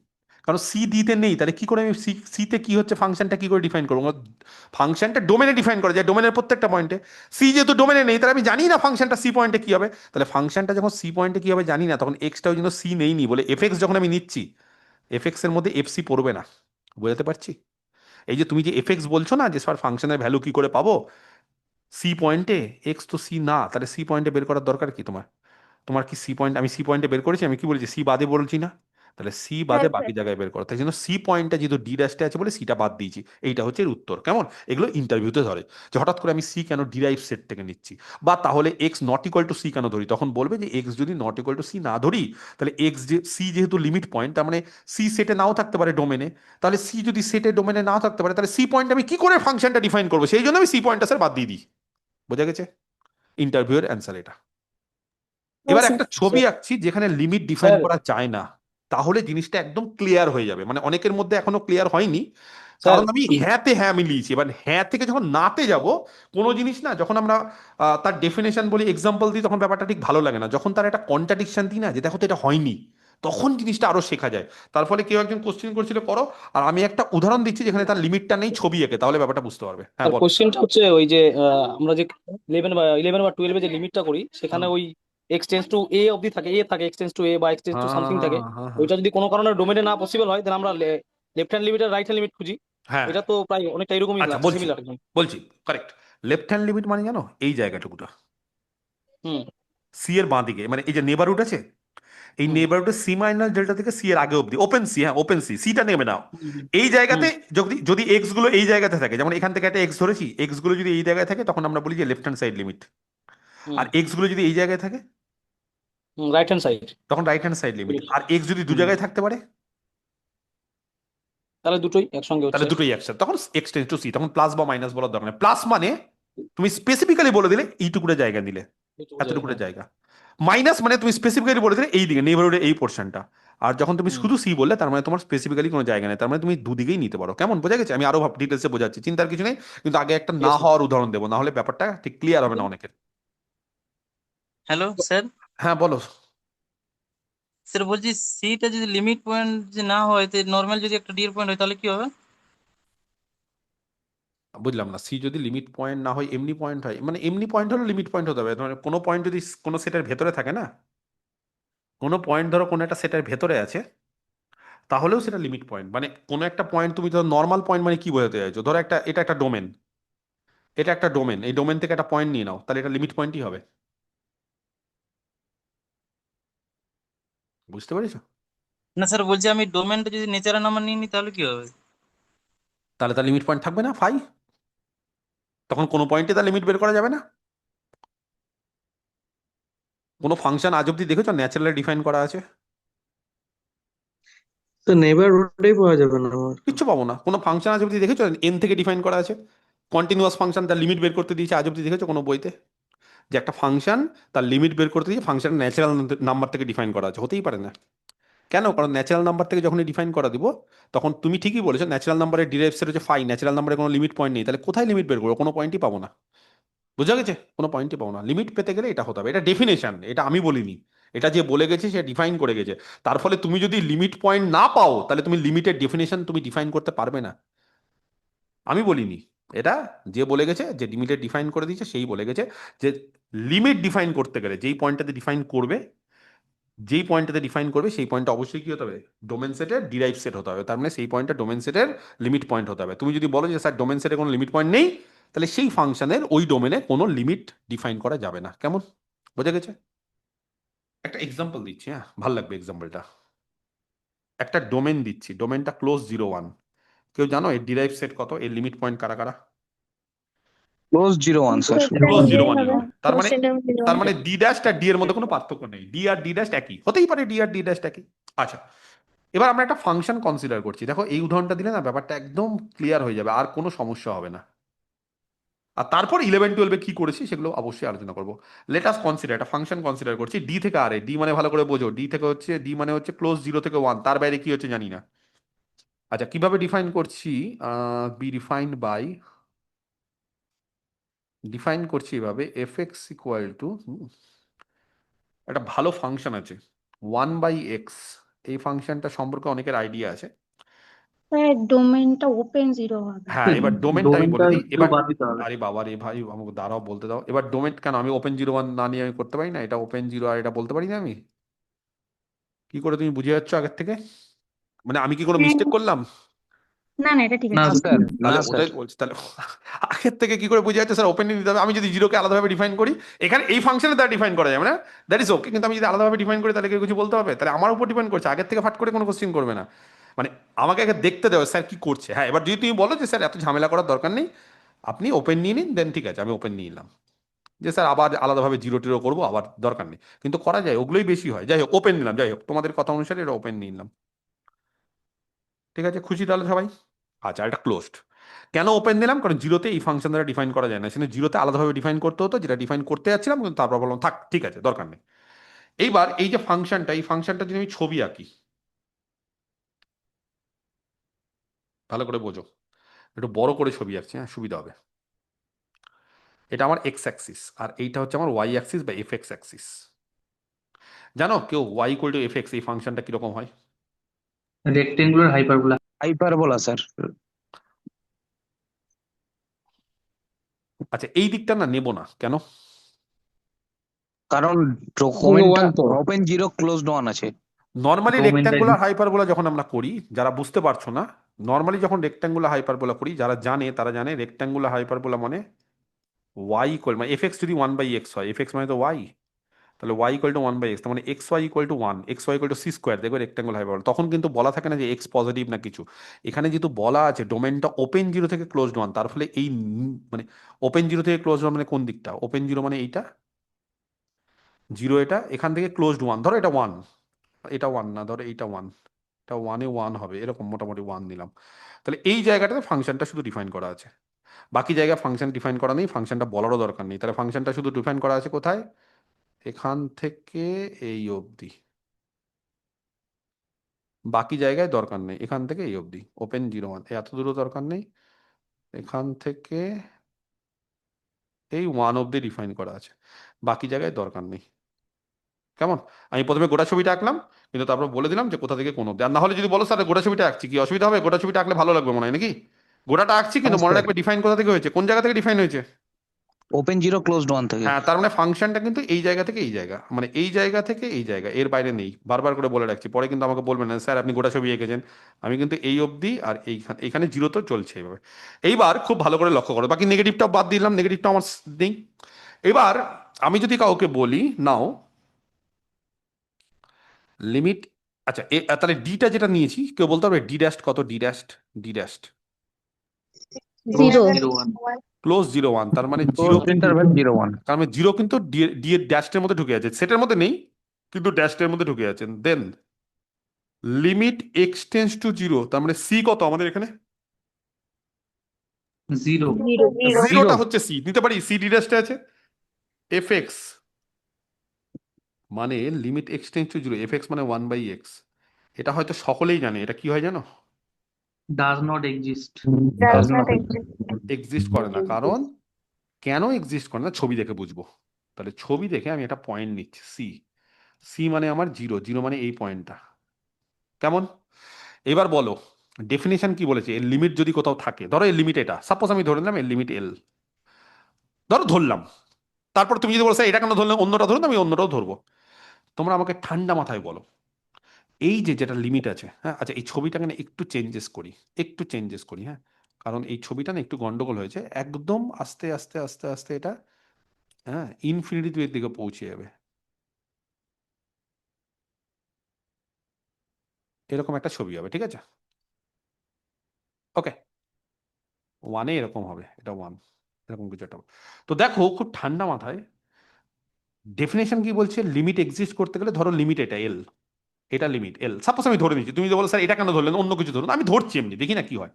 কারণ সি ডিতে নেই, তাহলে কি করে আমি সি সিতে কি হচ্ছে ফাংশনটা কি করে ডিফাইন করবো? ফাংশনটা ডোমেনে ডিফাইন করা যায়, ডোমেনের প্রত্যেকটা পয়েন্টে। সি যেহেতু ডোমেনে নেই তাহলে আমি জানি না ফাংশনটা সি পয়েন্টে কি হবে। তাহলে ফাংশনটা যখন সি পয়েন্টে কি হবে জানি না, তখন এক্সটা ওই জন্য সি নেইনি বলে এফ এক্স যখন আমি নিচ্ছি এফএক্স এর মধ্যে এফসি পড়বে না, বোঝাতে পারছি? এই যে তুমি যে এফএক্স বলছো না যে স্যার ফাংশনের ভ্যালু কি করে পাবো সি পয়েন্টে, এক্স তো সি না, তাহলে সি পয়েন্টে বের করার দরকার কি তোমার? তোমার কি সি পয়েন্ট, আমি সি পয়েন্টে বের করেছি, আমি কি বলেছি সি বাদে বলছি না? তাহলে সি হ্যাঁ বাদে স্যার। বাকি জায়গায় বের করো, তাই জন্য সি পয়েন্টটা যেহেতু ডি ড্যাশে আছে বলে সিটা বাদ দিয়েছি, এইটা হচ্ছে এর উত্তর। কেমন? এগুলো ইন্টারভিউতে ধরে যে হঠাৎ করে আমি সি কেন ডিরাইভ সেট থেকে নিচ্ছি, বা তাহলে x not equal to c কেন ধরি, তখন বলবে যে এক্স যদি নট ইকুয়াল টু সি না ধরি তাহলে এক্স যে সি যেহেতু লিমিট পয়েন্ট, তার মানে সি সেটে নাও থাকতে পারে ডোমেনে, তাহলে সি যদি সেটে ডোমেনে নাও থাকতে পারে তাহলে সি পয়েন্ট আমি কি করে ফাংশনটা ডিফাইন করবো, সেই জন্য আমি সি পয়েন্টটা স্যার বাদ দিয়ে দিই। বোঝা গেছে? ইন্টারভিউয়ের অ্যান্সার এটা। হ্যাঁ এবার স্যার। একটা ছবি আঁকছি যেখানে লিমিট ডিফাইন স্যার করা যায় না, তাহলে জিনিসটা একদম ক্লিয়ার হয়ে যাবে। মানে অনেকের মধ্যে এখনো ক্লিয়ার হয়নি, স্যার কারণ আমি হ্যাঁতে হ্যাঁ মিলিয়েছি। এবার হ্যাঁ থেকে যখন নাতে যাব, কোনো জিনিস না যখন আমরা তার ডেফিনেশন বলি, এক্সাম্পল দিই, তখন ব্যাপারটা ঠিক ভালো লাগে না। যখন তার একটা কন্ট্রাডিকশন দিই না যে দেখো তো এটা হয়নি, তখন জিনিসটা আরো শেখা যায়। তার ফলে কেউ একজন কোশ্চেন করছিল করো, আর আমি একটা উদাহরণ দিচ্ছি যেখানে তার লিমিটটা নেই, ছবি এঁকে, তাহলে ব্যাপারটা বুঝতে পারবে। হ্যাঁ স্যার বলো। কোশ্চেনটা হচ্ছে ওই যে আমরা যে 11 বা 12 যে লিমিটটা করি সেখানে হুম। ওই এক্স টেন্স টু এ অবধি থাকে, এ থাকে, এক্স টেন্স টু এ বা এক্স টেন্স টু সামথিং থাকে। হ্যাঁ হ্যাঁ হ্যাঁ ওইটা যদি কোনো কারণে ডোমেনে না পসিবল হয় তাহলে আমরা লেফট হ্যান্ড লিমিট আর রাইট হ্যান্ড লিমিট খুঁজি। হ্যাঁ। এটা তো প্রায় অনেকটা এরকমই আচ্ছা লাগছে, বলছি, সিমিলার। বলছি কারেক্ট। লেফট হ্যান্ড লিমিট মানে জানো এই জায়গাটুকুটা, হুম সি এর বাঁ দিকে, মানে এই যে নেবারহুড আছে, এই হুম নেবারহুডে সি মাইনাস ডেল্টা থেকে সি এর আগে অবধি ওপেন সি, হ্যাঁ ওপেন সি, সিটা নেবে নাও। হুম এই হুম জায়গাতে যদি যদি এক্স গুলো এই জায়গাতে থাকে, যেমন এখান থেকে একটা এক্স ধরেছি, এক্স গুলো যদি এই জায়গায় থাকে তখন আমরা বলি যে লেফট হ্যান্ড সাইড লিমিট। হুম আর এক্স গুলো যদি এই জায়গায় থাকে হুম রাইট হ্যান্ড সাইড। তখন রাইট হ্যান্ড সাইড লিমিট। আর এক্স যদি দু হুম জায়গায় থাকতে পারে তাহলে দুটোই একসঙ্গে তাহলে হচ্ছে। দুটোই একসাথে, তখন এক্স টেন্স টু সি, তখন প্লাস বা মাইনাস বলার দরকার নেই। প্লাস মানে তুমি স্পেসিফিক্যালি বলে দিলে এইটুকুটা জায়গা নিলে, দুটো জায়গায়, এতটুকুটা হ্যাঁ। জায়গা। মাইনাস মানে তুমি স্পেসিফিক্যালি বলে দিলে এই দিকে নেইবারহুডে এই পোর্শনটা। আর যখন তুমি হুম শুধু সি বললে তার মানে তোমার স্পেসিফিক্যালি কোনো জায়গা নেই, তার মানে তুমি দুদিকেই নিতে পারো। কেমন? বোঝা গেছে? আমি আরো ডিটেলসে বোঝাচ্ছি, চিন্তার কিছু নেই। কিন্তু আগে একটা না Yes, হওয়ার উদাহরণ দেবো, না হলে ব্যাপারটা ঠিক ক্লিয়ার হবে না অনেকের। Hello sir. হ্যাঁ বলো। স্যার বলছি সিটা যদি লিমিট পয়েন্ট যে না হয়, তো নর্মাল যদি একটা ডিএর পয়েন্ট হয় তাহলে কি হবে? বুঝলাম না, সি যদি লিমিট পয়েন্ট না হয় এমনি পয়েন্ট হয়, মানে এমনি পয়েন্ট হলে লিমিট পয়েন্ট হতে হবে, মানে কোনো পয়েন্ট যদি কোনো সেটের ভেতরে থাকে না, কোনো পয়েন্ট ধরো কোনো একটা সেটের ভেতরে আছে, তাহলেও সেটা লিমিট পয়েন্ট। মানে কোনো একটা পয়েন্ট তুমি ধরো নর্মাল পয়েন্ট মানে কি বোঝাতে চাইছো, ধরো একটা এটা একটা ডোমেন, এটা একটা ডোমেন, এই ডোমেন থেকে একটা পয়েন্ট নিয়ে নাও, তাহলে এটা লিমিট পয়েন্টই হবে। বুঝতে পেরেছো? না স্যার, বলছি আমি ডোমেনটা যদি নেচারের নাম্বার নিয়ে নিই তাহলে কি হবে? তাহলে তার লিমিট পয়েন্ট থাকবে না, ফাই। তখন কোনো পয়েন্টে তার লিমিট বের করা যাবে না। কোনো ফাংশন আজ অব্দি দেখেছো ন্যাচারালি ডিফাইন করা আছে? তো নেইবারহুডেই পাওয়া যাবে না আমার। কিচ্ছু পাবো না। কোনো ফাংশন আজ অব্দি দেখেছো এন থেকে ডিফাইন করা আছে? কন্টিনিউয়াস ফাংশন তার লিমিট বের করতে দিয়েছে আজ অব্দি দেখেছো কোনো বইতে? যে একটা ফাংশন তার লিমিট বের করতে দিয়ে ফাংশন ন্যাচারাল নাম্বার থেকে ডিফাইন করা আছে? হতেই পারে না। কেন? কারণ ন্যাচারাল নাম্বার থেকে যখনই ডিফাইন করা দিব, তখন তুমি ঠিকই বলেছো ন্যাচারাল নাম্বারের ডিরাইভস হচ্ছে ফাই, ন্যাচারাল নাম্বারের কোনো লিমিট পয়েন্ট নেই, তাহলে কোথায় লিমিট বের করবো? কোনো পয়েন্টই পাবো না। বুঝা গেছে? কোনো পয়েন্টই পাবো না। লিমিট পেতে গেলে এটা হতে হবে, এটা ডেফিনেশন, এটা আমি বলিনি, এটা যে বলে গেছে সে ডিফাইন করে গেছে। তার ফলে তুমি যদি লিমিট পয়েন্ট না পাও তাহলে তুমি লিমিটের ডেফিনেশন তুমি ডিফাইন করতে পারবে না। আমি বলিনি, এটা যে বলে গেছে, যে লিমিটের ডিফাইন করে দিয়েছে সেই বলে গেছে যে লিমিট ডিফাইন করতে গেলে যেই পয়েন্টটাতে ডিফাইন করবে, যেই পয়েন্টটাতে ডিফাইন করবে সেই পয়েন্টটা অবশ্যই কি হতে হবে? ডোমেন সেটের ডিরাইভ সেট হতে হবে। তার মানে সেই পয়েন্টটা ডোমেন সেটের লিমিট পয়েন্ট হতে হবে। তুমি যদি বলো যে স্যার ডোমেন সেটে কোনো লিমিট পয়েন্ট নেই, তাহলে সেই ফাংশনের ওই ডোমেনে কোনো লিমিট ডিফাইন করা যাবে না। কেমন? বোঝা গেছে? একটা এক্সাম্পল দিচ্ছি, হ্যাঁ ভাল লাগবে এক্সাম্পলটা। একটা ডোমেন দিচ্ছি, ডোমেনটা ক্লোজ 0 1। কেউ জানো এর ডিরাইভ সেট কত, এর লিমিট পয়েন্ট কারা কারা? Close 0 1 sir. ক্লোজ জিরো এটাই ওয়ানই হবে। হবে। তার মানে জিরো। তার মানে ডি ড্যাশ আর ডি এর মধ্যে কোনো পার্থক্য নেই, ডি আর ডি ড্যাশ একই হতেই পারে, ডি আর ডি ড্যাশ একই। আচ্ছা, এবার আমরা একটা ফাংশন কনসিডার করছি। দেখো এই উদাহরণটা দিলে না ব্যাপারটা একদম ক্লিয়ার হয়ে যাবে, আর কোনো সমস্যা হবে না। আর তারপর 11 12 কি করেছি সেগুলো অবশ্যই আলোচনা করবো। লেট আস কনসিডার, একটা ফাংশন কনসিডার করছি ডি থেকে আর এ। ডি মানে ভালো করে বোঝো, ডি থেকে হচ্ছে, ডি মানে হচ্ছে ক্লোজ 0 থেকে 1, তার বাইরে কি হচ্ছে জানি না। আচ্ছা, কিভাবে ডিফাইন করছি? বি ডিফাইন্ড বাই, ডিফাইন করছি এভাবে, এফ এক্স ইকুয়াল টু, একটা ভালো ফাংশন আছে 1/x, এই ফাংশনটা সম্পর্কে অনেকের আইডিয়া আছে। স্যার ডোমেনটা ওপেন জিরো হবে। হ্যাঁ, এবার ডোমেনটা আমি ডোমেনটা বলে দিই জিরো এবার। বাদ দিতে হবে। আরে বাবা রে ভাই, আমাকে দাঁড়াও বলতে দাও। এবার ডোমেন কেন আমি ওপেন 0 1 না নিয়ে আমি করতে পারি না? এটা ওপেন 0 আর এটা বলতে পারি না আমি? কি করে তুমি বুঝে যাচ্ছ আগের থেকে? মানে আমি কি কোনো হ্যাঁ, মিস্টেক করলাম? না না এটা ঠিক না না আছে। স্যার, না তাহলে স্যার। ওটাই বলছি, তাহলে আগের থেকে কি করে বুঝে যাচ্ছে স্যার ওপেনলি নিতে হবে? আমি যদি জিরোকে আলাদাভাবে ডিফাইন করি, এখানে এই ফাংশনে দ্বারা ডিফাইন করা যাবে না, দ্যাট ইজ ওকে, কিন্তু আমি যদি আলাদাভাবে ডিফাইন করি তাহলে কেউ কিছু বলতে হবে? তাহলে আমার উপর ডিপেন্ড করছে, আগের থেকে ফাট করে কোনো কোশ্চেন করবে না। মানে আমাকে আগে দেখতে দেবে স্যার কি করছে। হ্যাঁ, এবার যদি তুমি বলো যে স্যার এত ঝামেলা করার দরকার নেই, আপনি ওপেন নিয়ে নিন, দেন ঠিক আছে, আমি ওপেন নিয়ে নিলাম। যে স্যার আবার আলাদাভাবে জিরো টিরো করবো, আবার দরকার নেই, কিন্তু করা যায়, ওগুলোই বেশি হয়। যাই হোক, ওপেন নিলাম, যাই হোক তোমাদের কথা অনুসারে এটা ওপেন নিয়ে নিলাম। ঠিক আছে, খুশি তাহলে সবাই? আচ্ছা, এটা ক্লোজড। কেন ওপেন দিলাম? কারণ জিরোতে এই ফাংশন দ্বারা ডিফাইন করা যায় না, সেখানে জিরোতে আলাদাভাবে ডিফাইন করতে হতো, যেটা ডিফাইন করতে যাচ্ছিলাম, কিন্তু তারপর বললাম থাক ঠিক আছে দরকার নেই। এইবার এই যে ফাংশনটা, এই ফাংশনটা যদি আমি ছবি আঁকি, ভালো করে বোঝো, একটু বড় করে ছবি আঁকছি, হ্যাঁ সুবিধা হবে। এটা আমার এক্স অ্যাক্সিস, আর এইটা হচ্ছে আমার ওয়াই অ্যাক্সিস বা এফ এক্স অ্যাক্সিস। জানো কেউ Y equal to F x এই ফাংশনটা কিরকম হয়? Rectangular hyperbola. Hyperbola sir. আচ্ছা, এই দিকটা না নেব না কেন? কারণ পুরো ডকুমেন্টটা one তো। ওপেন জিরো ক্লোজড ওয়ান আছে। নর্মালি Domain রেক্ট্যাঙ্গুলার হাইপারবোলা যখন আমরা করি, যারা বুঝতে পারছো না, নর্মালি যখন রেক্ট্যাঙ্গুলার হাইপারবোলা করি, যারা জানে তারা জানে রেক্ট্যাঙ্গুলার হাইপারবোলা মানে ওয়াই ইকুয়াল, মানে এফ এক্স যদি ওয়ান বাই এক্স হয়, এফ এক্স মানে তো ওয়াই, তাহলে y equal to one by x, মানে x Y equal to one, x Y equal to C square, দেখবে রেক্ট্যাঙ্গুলার হাইপারবোলা। তখন কিন্তু বলা থাকে না যে এক্স পজিটিভ না কিছু, এখানে যেহেতু বলা আছে ডোমেনটা ওপেন জিরো থেকে ক্লোজড ওয়ান, তার ফলে এই মানে ওপেন জিরো থেকে ক্লোজড ওয়ান মানে কোন দিকটা? ওপেন জিরো মানে এইটা, জিরো এটা, এখান থেকে ক্লোজড ওয়ান, ধরো এটা ওয়ান, এটা ওয়ান না, ধরো এইটা ওয়ান, এটা ওয়ানে ওয়ান হবে, এরকম মোটামুটি ওয়ান দিলাম। তাহলে এই জায়গাটাতে ফাংশনটা শুধু ডিফাইন করা আছে, বাকি জায়গায় ফাংশন ডিফাইন করা নেই, ফাংশনটা বলারও দরকার নেই। তাহলে ফাংশনটা শুধু ডিফাইন করা আছে কোথায়? এখান থেকে এই অবধি, বাকি জায়গায় দরকার নেই। এখান থেকে এই অবধি ওপেন জিরো ওয়ান, এত দূরও দরকার নেই, এখান থেকে এই ওয়ান অবধি ডিফাইন করা আছে, বাকি জায়গায় দরকার নেই। কেমন? আমি প্রথমে গোটা ছবিটা আঁকলাম, কিন্তু তারপর বলে দিলাম যে কোথা থেকে কোন অবধি। আর না হলে যদি বলো স্যার গোটা ছবিটা আঁকছি, কি অসুবিধা হবে? গোটা ছবিটা আঁকলে ভালো লাগবে মনে হয় নাকি? গোটাটা আঁকছি, কিন্তু হ্যাঁ মনে স্যার, রাখবে ডিফাইন কোথা থেকে হয়েছে, কোন জায়গা থেকে ডিফাইন হয়েছে। ওপেন জিরো ক্লোজড ওয়ান থেকে। হ্যাঁ, তার মানে ফাংশনটা কিন্তু এই জায়গা থেকে এই জায়গা, মানে এই জায়গা থেকে এই জায়গা, এর বাইরে নেই। বারবার করে বলে রাখছি, পরে কিন্তু আমাকে বলবেন না স্যার আপনি গোটা ছবি এঁকেছেন। আমি কিন্তু এই অবধি, আর এইখানে এখানে জিরো তো চলছে এইভাবে। এইবার খুব ভালো করে লক্ষ্য করো, বাকি নেগেটিভটা বাদ দিলাম, নেগেটিভটা আমার নেই। এবার আমি যদি কাউকে বলি নাও লিমিট, আচ্ছা তাহলে ডিটা যেটা নিয়েছি, কেউ বলতে পারবে ডি ড্যাশ কত? D dash, D dash zero. 0 1 close zero one, তার মানে zero closed interval zero one. তার মানে জিরো কিন্তু ডি এর ড্যাশের মধ্যে ঢুকে আছে, সেটের মধ্যে নেই, কিন্তু ড্যাশের মধ্যে ঢুকে আছেন। দেন লিমিট এক্সটেন্স টু জিরো, তার মানে সি কত আমাদের এখানে? 0 জিরোটা হচ্ছে সি, নিতে পারি সি ডি ড্যাশটা আছে। এফ এক্স মানে limit X tends to zero, F x মানে ওয়ান বাই এক্স। এটা হয়তো সকলেই জানে, এটা কি হয় জানো? does not exist Does not exist. Exist করে না। কারণ কেন এক্সিস্ট করে না ছবি দেখে বুঝবো। তাহলে ছবি দেখে আমি একটা পয়েন্ট নিচ্ছি সি, সি মানে আমার জিরো, জিরো মানে এই পয়েন্টটা। কেমন? এবার বলো ডেফিনেশন কি বলেছে, এর লিমিট যদি কোথাও থাকে, ধরো এর লিমিট এটা, সাপোজ আমি ধরে নিলাম এর লিমিট এল, ধরো ধরলাম। তারপর তুমি যদি বলো স্যার এটা কেন ধরলে, অন্যটা ধরুন, আমি অন্যটাও ধরবো। তোমরা আমাকে ঠান্ডা মাথায় বলো, এই যে যেটা লিমিট আছে, হ্যাঁ আচ্ছা এই ছবিটাকে না একটু চেঞ্জেস করি, একটু চেঞ্জেস করি, হ্যাঁ কারণ এই ছবিটা না একটু গন্ডগোল হয়েছে, একদম আস্তে আস্তে আস্তে আস্তে এটা হ্যাঁ ইনফিনিটির দিকে পৌঁছে যাবে, এরকম একটা ছবি হবে, ঠিক আছে? ওকে, ওয়ানে এরকম হবে, এটা ওয়ান, এরকম কিছু একটা হবে। তো দেখো খুব ঠান্ডা মাথায় ডেফিনেশন কি বলছে, লিমিট এক্সিস্ট করতে গেলে ধরো লিমিট এটা এল, এটা লিমিট এল, সাপোজ আমি ধরে নিচ্ছি, তুমি যদি বলো স্যার এটা কেন ধরলেন, অন্য কিছু ধরুন, আমি ধরছি এমনি দেখি না কি হয়।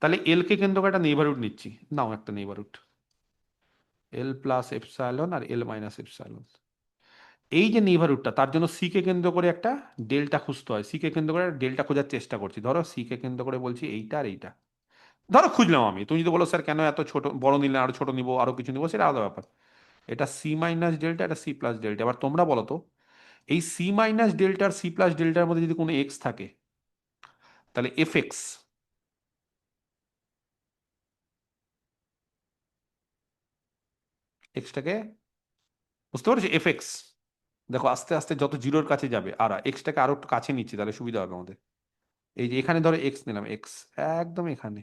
তাহলে এল কে কেন্দ্র করে একটা নেইবারহুড নিচ্ছি, নাও একটা নেইবারহুড এল প্লাস এপসাইলন আর এল মাইনাস এপসাইলন। এই যে নেইবারহুডটা, তার জন্য সি কে কেন্দ্র করে একটা ডেল্টা খুঁজতে হয়, সি কে কেন্দ্র করে ডেল্টা খোঁজার চেষ্টা করছি। ধরো সি কে কেন্দ্র করে বলছি এইটা আর এইটা, ধরো খুঁজলাম আমি। তুমি যদি বলো স্যার কেন এত ছোট, বড় নিলে আরো ছোট নিবো, আরো কিছু নিবো, সেটা আলাদা ব্যাপার। এটা সি মাইনাস ডেল্টা, এটা সি প্লাস ডেল্টা। এবার তোমরা বলো তো এই সি মাইনাস ডেল্টা আর সি প্লাস ডেল্টার মধ্যে যদি কোনো এক্স থাকে, তাহলে এফ এক্স এক্সটাকে বুঝতে পারছি, এফ এক্স দেখো আস্তে আস্তে যত জিরোর কাছে যাবে, আর এক্সটাকে আরো একটু কাছে নিচ্ছি, তাহলে সুবিধা হবে আমাদের। এই যে এখানে ধরো এক্স নিলাম, এক্স একদম এখানে,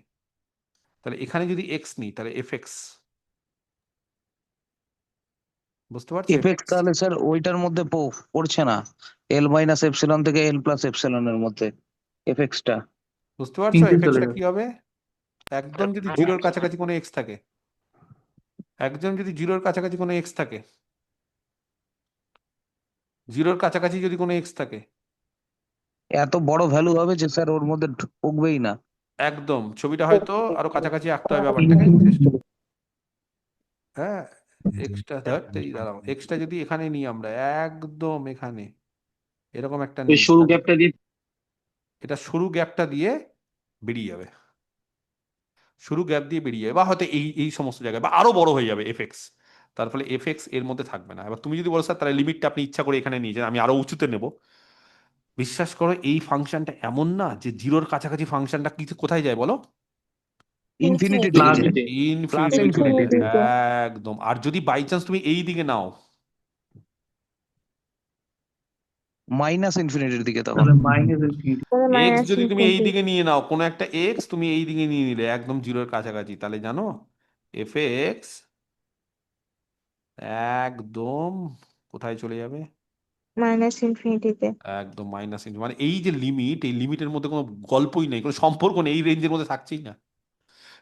তাহলে এখানে যদি এক্স নিই তাহলে এফ এক্স, বুঝতে পারছো? এফএক্স তাহলে স্যার ওইটার মধ্যে পড়ছে না, এল মাইনাস এপসিলন থেকে এল প্লাস এপসিলন এর মধ্যে এফএক্সটা। বুঝতে পারছো তিনটে এফ চলে এক্সটা যাবে। কি হবে? একদম যদি জিরোর কাছাকাছি কোনো এক্স থাকে, একদম যদি জিরোর কাছাকাছি কোনো এক্স থাকে, জিরোর কাছাকাছি যদি কোনো এক্স থাকে, এত বড় ভ্যালু হবে যে স্যার ওর মধ্যে ঢুকবেই না। একদম ছবিটা হয়তো আরো কাছাকাছি আঁকতে হবে ব্যাপারটাকে। হ্যাঁ, এক্সটা ধরতেই দাঁড়াও, এক্সটা যদি এখানে নিই আমরা, একদম এখানে এরকম একটা ওই নিই, সরু গ্যাপটা দিয়ে এটা সরু গ্যাপটা দিয়ে বেরিয়ে যাবে, সরু গ্যাপ দিয়ে বেরিয়ে যাবে, বা হয়তো এই এই সমস্ত জায়গায়, বা আরো বড় হয়ে যাবে এফ এক্স, তার ফলে এফ এক্স এর মধ্যে থাকবে না। এবার তুমি যদি বলো স্যার তাহলে লিমিটটা আপনি ইচ্ছা করে এখানে নিয়ে যান, আমি আরো উঁচুতে নেব, বিশ্বাস করো এই ফাংশনটা এমন না যে জিরোর কাছাকাছি ফাংশনটা কিছু কোথায় যায় বলো? Infinity Infinity. দিকে যায়। Plus infinity infinity. Infinity তে। একদম। আর যদি বাই চান্স তুমি এই দিকে নাও, মাইনাস ইনফিনিটির দিকে তখন। তাহলে মাইনাস ইনফিনিটি। তাহলে এক্স মাইনাস যদি তুমি এই ইনফিনিটি। দিকে নিয়ে নাও, কোনো একটা এক্স তুমি এই দিকে নিয়ে নিলে একদম জিরোর কাছাকাছি, তাহলে জানো এফ এক্স একদম কোথায় চলে যাবে? মাইনাস ইনফিনিটিতে। একদম মাইনাস ইনফিনিটি। মানে এই যে লিমিট, এই লিমিটের মধ্যে কোনো গল্পই নেই, কোনো সম্পর্ক নেই, এই রেঞ্জের মধ্যে থাকছেই না,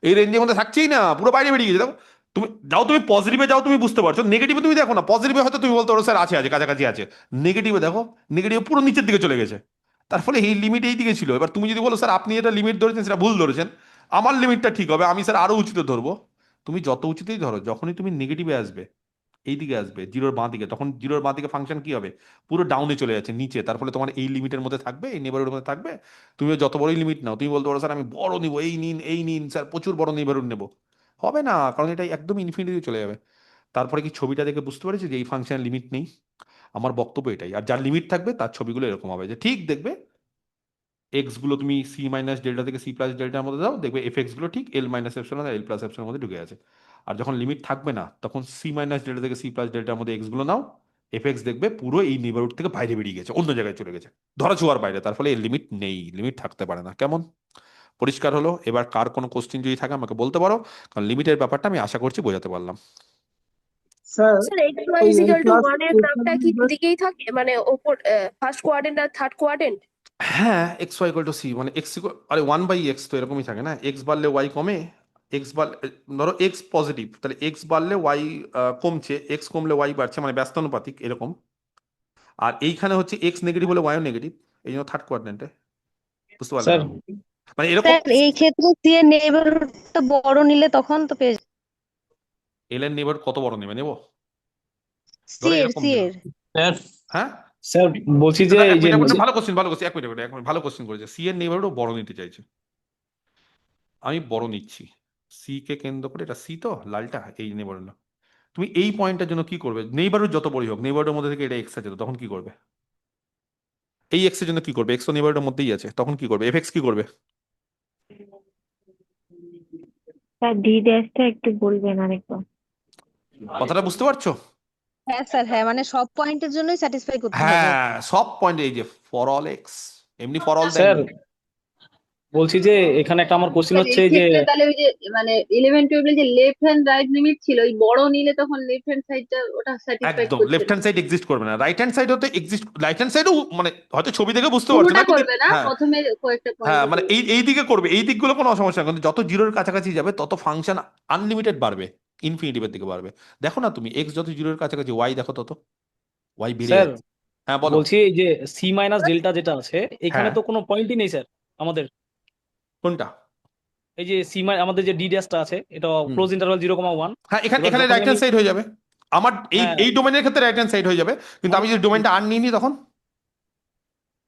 এই রেঞ্জের মধ্যে থাকছেই না, পুরো বাইরে বেরিয়ে গেছে। দেখো তুমি যাও, তুমি পজিটিভে যাও, তুমি বুঝতে পারছো, নেগেটিভে তুমি দেখো না, পজিটিভে হয়তো তুমি বলতে পারো স্যার আছে আছে কাছাকাছি আছে, নেগেটিভে দেখো নেগেটিভে পুরো নিচের দিকে চলে গেছে, তার ফলে এই লিমিট এই দিকে ছিল। এবার তুমি যদি বলো স্যার আপনি এটা লিমিট ধরেছেন সেটা ভুল ধরেছেন, আমার লিমিটটা ঠিক হবে, আমি স্যার আরো উঁচুতে ধরবো, তুমি যত উঁচুতেই ধরো, যখনই তুমি নেগেটিভে আসবে, এই দিকে আসবে জিরোর বাঁ দিকে, তখন জিরোর বাঁ দিকে ফাংশন কি হবে? পুরো ডাউনে চলে যাচ্ছে, নিচে, তার ফলে তোমার এই লিমিটের মধ্যে থাকবে, এই নেবারহুডের মধ্যে থাকবে। তুমি যত বড়ই লিমিট নাও, তুমি বলতে পারো স্যার আমি বড় নিব, এই নিন স্যার প্রচুর বড় নেবারহুড নেবো, হবে না, কারণ এটা একদম ইনফিনিটি চলে যাবে। তারপরে কি ছবিটা দেখে বুঝতে পেরেছি যে এই ফাংশনের লিমিট নেই? আমার বক্তব্য এটাই। আর যার লিমিট থাকবে তার ছবিগুলো এরকম হবে, যে ঠিক দেখবে এক্স গুলো তুমি সি মাইনাস ডেল্টা থেকে সি প্লাস ডেল্টার মধ্যে দাও, দেখবে এফ এক্স গুলো ঠিক এল মাইনাস এপসিলন আর এল প্লাস এপসিলনের মধ্যে ঢুকে আছে। আর যখন লিমিট থাকবে না, তখন সি মাইনাস ডেল্টা থেকে সি প্লাস ডেল্টার মধ্যে এক্স গুলো নাও, এফ এক্স দেখবে পুরো এই নেবারহুড থেকে বাইরে বেরিয়ে গেছে, অন্য জায়গায় চলে গেছে, ধরা ছোঁয়ার বাইরে, তার ফলে এর লিমিট নেই, লিমিট থাকতে পারে না। কেমন পরিষ্কার হলো? এবার কার কোনো কোশ্চেন যদি থাকে আমাকে বলতে পারো, কারণ লিমিটের ব্যাপারটা আমি আশা করছি বোঝাতে পারলাম। স্যার স্যার এক্স ওয়াই ওই is L equal to plus 1 এর গ্রাফটা কি দুদিকেই থাকে, মানে ওপর ফার্স্ট কোয়াড্রেন্ট আর থার্ড কোয়াড্রেন্ট? হ্যাঁ, X Y equal to C, মানে এক্স আরে 1/x তো এরকমই থাকে না, এক্স বাড়লে ওয়াই কমে, এক্স বাড়লে ধরো এক্স পজিটিভ, তাহলে এক্স বাড়লে ওয়াই কমছে, এক্স কমলে ওয়াই বাড়ছে, মানে ব্যস্তানুপাতিক এরকম। আর এইখানে হচ্ছে এক্স নেগেটিভ হলে ওয়াইও নেগেটিভ, এই জন্য থার্ড কোয়াড্রেন্টে, বুঝতে পারলে স্যার না? মানে এরকম স্যার এই ক্ষেত্রে সি এর নেইবারহুডটা বড় নিলে তখন তো পেয়ে এল এর নেবার কত বড় নেবে নেবো, সি ধরো এর এরকম সি দিলাম। এর হ্যাঁ স্যার বলছি যে না, এই যে ভালো কোশ্চেন, ভালো কোশ্চেন, এক মিনিট ভালো কোশ্চেন করেছে, সি এর নেবারহুডও বড় নিতে চাইছে, আমি বড় নিচ্ছি, সি কে কেন্দ্র করে, এটা সি তো লালটা, এই নেবারহুড। তুমি এই পয়েন্টের জন্য কি করবে? নেইবারহুড যত বড়ই হোক, নেইবারহুডের মধ্যে থেকে এটা এক্স আছে, তখন কি করবে? এই এক্স এর জন্য কি করবে? এক্স তো নেইবারহুডের মধ্যেই আছে, তখন কি করবে? এফ এক্স কি করবে? স্যার ডি ড্যাশটা একটু বলবেন আরেকবার। কথাটা বুঝতে পারছো? হ্যাঁ স্যার, হ্যাঁ মানে সব পয়েন্টের জন্যই স্যাটিসফাই করতে হবে। হ্যাঁ, সব পয়েন্ট, এই যে ফর অল এক্স, এমনি ফর অল স্যার দেয়নি। বলছি যে এখানে একটা আমার কোশ্চেন স্যার হচ্ছে এই যে ক্ষেত্রে তাহলে ওই যে মানে 11 12 যে লেফট হ্যান্ড রাইট লিমিট ছিল, ওই বড় নিলে তখন লেফট হ্যান্ড সাইডটা ওটা স্যাটিসফাই একদম করছে লেফট না, হ্যান্ড সাইড এক্সিস্ট করবে না, রাইট হ্যান্ড সাইডও তো এক্সিস্ট, রাইট হ্যান্ড সাইডও মানে হয়তো ছবি দেখে বুঝতে পারছো পুরোটা না, কিন্তু করবে না, হ্যাঁ প্রথমে কয়েকটা পয়েন্ট হ্যাঁ, মানে করবে। এই দিকে করবে, এই দিকগুলো কোনো সমস্যা না, কিন্তু যত জিরোর কাছাকাছি যাবে তত ফাংশন আনলিমিটেড বাড়বে, ইনফিনিটিভের দিকে বাড়বে। দেখো না তুমি এক্স যত জিরোর কাছাকাছি, ওয়াই দেখো তত ওয়াই বেড়ে স্যার যাচ্ছে। হ্যাঁ বলো। বলছি এই যে সি মাইনাস ডেল্টা যেটা আছে এখানে হ্যাঁ, তো কোনো পয়েন্টই নেই স্যার আমাদের। কোনটা? এই যে আমাদের যে ডি ড্যাশটা আছে এটা হুম। Close interval 0,1। হ্যাঁ, এখানে এবার এখানে যখন রাইট আমি হ্যান্ড সাইড হয়ে যাবে, আমার এই হ্যাঁ এই ডোমেনের ক্ষেত্রে রাইট হ্যান্ড সাইড হয়ে যাবে, কিন্তু আমি যদি ডোমেনটা আর নিই তখন,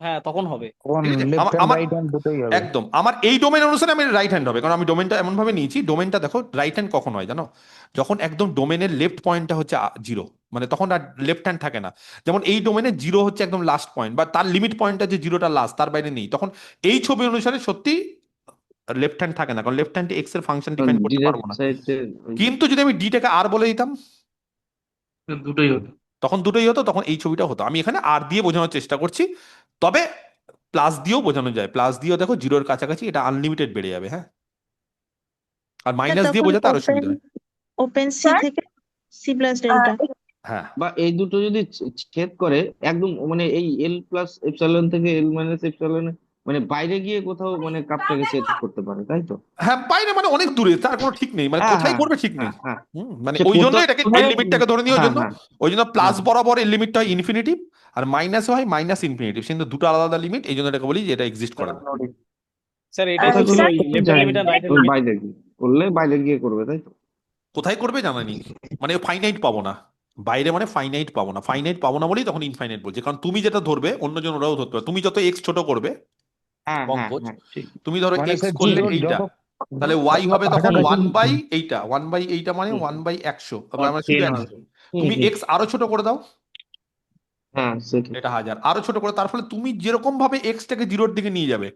হ্যাঁ তখন হবে। তখন ঠিক আছে, লেফট হ্যান্ড আমার রাইট হ্যান্ড দুটোই হবে। একদম আমার এই ডোমেন অনুসারে আমি রাইট হ্যান্ড হবে, কারণ আমি ডোমেনটা এমন ভাবে নিয়েছি, ডোমেনটা দেখো রাইট হ্যান্ড কখন হয় জানো? যখন একদম ডোমেনের লেফট পয়েন্টটা হচ্ছে জিরো, মানে তখন আর লেফট হ্যান্ড থাকে না। যেমন এই ডোমেনে জিরো হচ্ছে একদম লাস্ট পয়েন্ট, বা তার লিমিট পয়েন্টটা যে জিরোটা লাস্ট, তার বাইরে নেই, তখন এই ছবি অনুসারে সত্যি লেফট হ্যান্ড থাকে না, কারণ লেফট হ্যান্ডে এক্স এর ফাংশন ডিফাইন করতে পারবো না। কিন্তু যদি আমি ডিটাকে আর বলে দিতাম, দুটোই হতো। তখন দুটোই হতো, তখন এই ছবিটা হতো। আমি এখানে আর দিয়ে বোঝানোর চেষ্টা করছি, তবে প্লাস দিয়েও বোঝানো যায়, প্লাস দিয়েও দেখো জিরোর কাছাকাছি এটা আনলিমিটেড বেড়ে যাবে, হ্যাঁ। আর মাইনাস দিয়ে তখন বোঝাতে আরো ওপেন সুবিধা হয়। ওপেন সি থেকে সি প্লাস ডেল্টা। হ্যাঁ বা এই দুটো যদি ছেদ করে একদম মানে এই এল প্লাস এপসাইলন থেকে এল মাইনাস এপসাইলন মানে বাইরে গিয়ে কোথাও মানে কাপটাকে ছেদ করতে পারে, তাই তো? হ্যাঁ, বাইরে মানে অনেক দূরে, তার কোনো ঠিক নেই, মানে হ্যাঁ কোথায় হ্যাঁ করবে ঠিক নেই। হ্যাঁ হ্যাঁ মানে সে ওই জন্য প্রথমে এটাকে এর লিমিটটাকে ধরে নিই, ওই হ্যাঁ জন্য হ্যাঁ ওই জন্য প্লাস হ্যাঁ বরাবর এর লিমিটটা হয় ইনফিনিটিভ, আর মাইনাস হয় মাইনাস ইনফিনিটিভ, কিন্তু দুটো আলাদা আলাদা লিমিট, এই জন্য এটাকে বলি যে এটা এক্সিস্ট করে না। স্যার এটাই তো কোথায় ছিল করলে ওই লেফট যায় লিমিট আর রাইট ওর লিমিট। বাইরে গিয়ে করলে বাইরে গিয়ে করবে, তাই তো? কোথায় করবে জানা নেই, মানে ফাইনাইট পাবো না বাইরে, মানে ফাইনাইট পাবো না, ফাইনাইট পাবো না বলেই তখন ইনফাইনাইট বলছে, কারণ তুমি যেটা ধরবে অন্যজন ওরাও ধরতে পারবে, তুমি যত এক্স ছোট করবে হ্যাঁ হ্যাঁ পঙ্কজ, হ্যাঁ ঠিক। তুমি ধরো মানে এক্স সে করলে জিরোর এইটা, যত তাহলে ওয়াই হবে তখন কাছাকাছি 1/8, 1/8 মানে 1/100, মানে শুধু 100। তুমি এক্স আরো ছোট করে দাও, হ্যাঁ সেটাই। এটা 1000 আরো ছোট করে, তার ফলে তুমি যেরকম ভাবে এক্স টাকে জিরোর দিকে নিয়ে যাবে,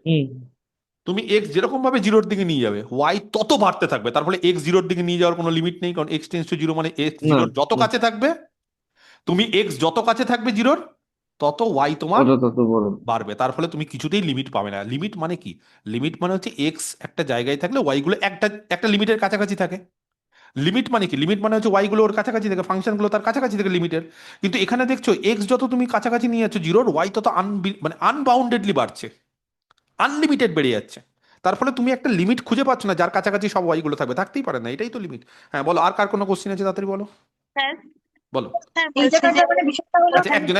তুমি এক্স যেরকম ভাবে জিরোর দিকে নিয়ে যাবে ওয়াই তত বাড়তে থাকবে, তার ফলে এক্স জিরোর দিকে নিয়ে যাওয়ার কোনো লিমিট নেই, কারণ এক্স টেন্স টু জিরো, মানে এক্স না জিরোর যত না, কাছে থাকবে, তুমি এক্স যত কাছে থাকবে জিরোর তত ওয়াই তোমার ওটা তত বড়। বাড়বে, তার ফলে তুমি কিছুতেই লিমিট পাবে না। লিমিট মানে কি? লিমিট মানে হচ্ছে এক্স একটা জায়গায় থাকলে ওয়াই গুলো একটা একটা লিমিটের কাছাকাছি থাকে। লিমিট মানে কি? লিমিট মানে হচ্ছে ওয়াই গুলো ওর কাছাকাছি থাকে, ফাংশন গুলো তার কাছাকাছি থাকে লিমিটের। কিন্তু এখানে দেখছো এক্স যত তুমি কাছাকাছি নিয়ে যাচ্ছ জিরোর, ওয়াই তত মানে আনবাউন্ডেডলি বাড়ছে, আনলিমিটেড বেড়ে যাচ্ছে। তার ফলে তুমি একটা লিমিট খুঁজে পাচ্ছ না যার কাছাকাছি সব ওয়াই গুলো থাকবে, থাকতেই পারে না, এটাই তো লিমিট। হ্যাঁ বলো, আর কার কোনো কোশ্চেন আছে তাড়াতাড়ি বলো, স্যার বলো। স্যার এই বলছি যে জায়গাটা মানে বিষয়টা হলো আচ্ছা একজন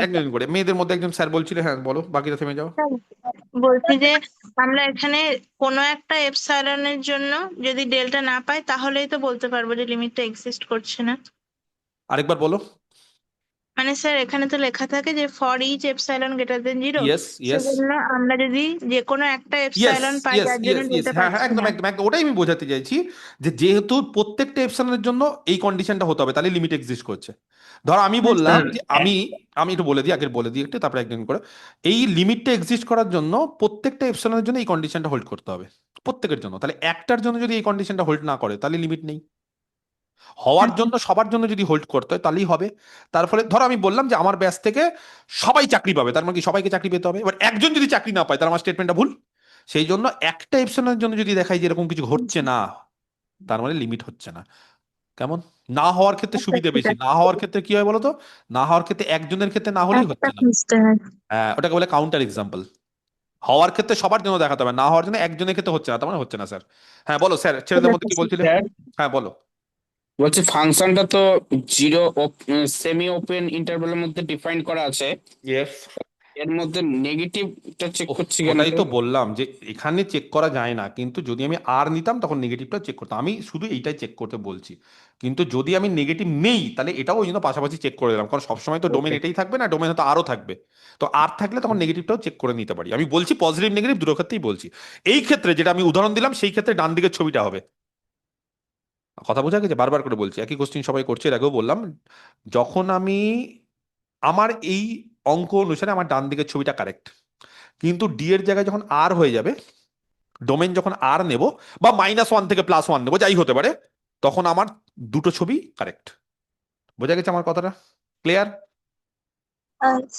একজন করে মেয়েদের মধ্যে একজন স্যার বলছিলে, হ্যাঁ বলো, বাকিরা থেমে যাও। স্যার, বলছি যে আমরা এখানে কোনো একটা এপসাইলনের জন্য যদি ডেল্টা না পাই তাহলেই তো বলতে পারবো যে লিমিটটা এক্সিস্ট করছে না। আরেকবার বলো। মানে স্যার এখানে তো লেখা থাকে যে for each epsilon greater than 0, yes yes সেজন্য আমরা যদি যে কোনো একটা ইয়েস এপসাইলন পাই ইয়েস যার জন্য ইয়েস ইয়েস ডেল্টা হ্যাঁ হ্যাঁ, পাচ্ছি একদম না। একদম একদম, ওটাই আমি বোঝাতে চাইছি, যে যেহেতু প্রত্যেকটা এপসিলনের জন্য এই কন্ডিশনটা হতে হবে, তাহলে লিমিট এক্সিস্ট করছে। ধরো আমি বললাম যে আমি আমি একটু বলে দিই, আগে বলে দিই একটু, তারপরে একদিন করে। এই লিমিটটা এক্সিস্ট করার জন্য প্রত্যেকটা এপসিলনের জন্য এই কন্ডিশনটা হোল্ড করতে হবে, প্রত্যেকের জন্য। তাহলে একটার জন্য যদি এই কন্ডিশনটা হোল্ড না করে তাহলে লিমিট নেই। হওয়ার জন্য সবার জন্য যদি হোল্ড করতে হয় তাহলেই হবে। তার ফলে ধরো আমি বললাম যে আমার ব্যাচ থেকে সবাই চাকরি পাবে, তার মানে কি সবাইকে চাকরি পেতে হবে? এবার একজন যদি চাকরি না পায় তাহলে আমার স্টেটমেন্টটা ভুল। সেই জন্য একটা এপসনের জন্য যদি দেখাই যে এরকম কিছু ঘটছে না, তার মানে লিমিট হচ্ছে না। কেমন? না হওয়ার ক্ষেত্রে সুবিধা বেশি, না হওয়ার ক্ষেত্রে কি হয় বলতো, না হওয়ার ক্ষেত্রে একজনের ক্ষেত্রে না হলেই একটা হচ্ছে না, খুঁজতে হয়। হ্যাঁ ওটাকে বলে কাউন্টার এক্সাম্পল। হওয়ার ক্ষেত্রে সবার জন্য দেখাতে হবে, না হওয়ার জন্য একজনের ক্ষেত্রে হচ্ছে না, তার মানে হচ্ছে না স্যার। হ্যাঁ বলো স্যার, ছেলেদের মধ্যে কি বলছিলে? স্যার হ্যাঁ বলো। বলছি ফাংশনটা তো জিরো সেমি ওপেন ইন্টারভ্যালের মধ্যে ডিফাইন করা আছে, ইয়েস, এর মধ্যে নেগেটিভটা চেক ওহ, করছি কেন ওটাই তো? তো বললাম যে এখানে চেক করা যায় না, কিন্তু যদি আমি আর নিতাম তখন নেগেটিভটা চেক করতাম, আমি শুধু এইটাই চেক করতে বলছি। কিন্তু যদি আমি নেগেটিভ নেই তাহলে এটাও ওই জন্য পাশাপাশি চেক করে দিলাম, কারণ সবসময় তো ডোমেন এটাই থাকবে না, ডোমেন হয়তো আরও থাকবে। তো আর থাকলে তখন নেগেটিভটাও চেক করে নিতে পারি। আমি বলছি পজিটিভ নেগেটিভ দুটো ক্ষেত্রেই বলছি। এই ক্ষেত্রে যেটা আমি উদাহরণ দিলাম সেই ক্ষেত্রে ডান দিকের ছবিটা হবে। কথা বোঝা গেছে? বারবার করে বলছি, একই কোশ্চেন সবাই করছে, এর আগেও বললাম, যখন আমি আমার এই অঙ্ক অনুসারে আমার ডান দিকের ছবিটা কারেক্ট, কিন্তু ডি এর জায়গায় যখন আর হয়ে যাবে, ডোমেন যখন আর নেব বা -1 থেকে +1 নেবো, যাই হতে পারে, তখন আমার দুটো ছবি কারেক্ট। বোঝা গেছে আমার কথাটা? ক্লিয়ার?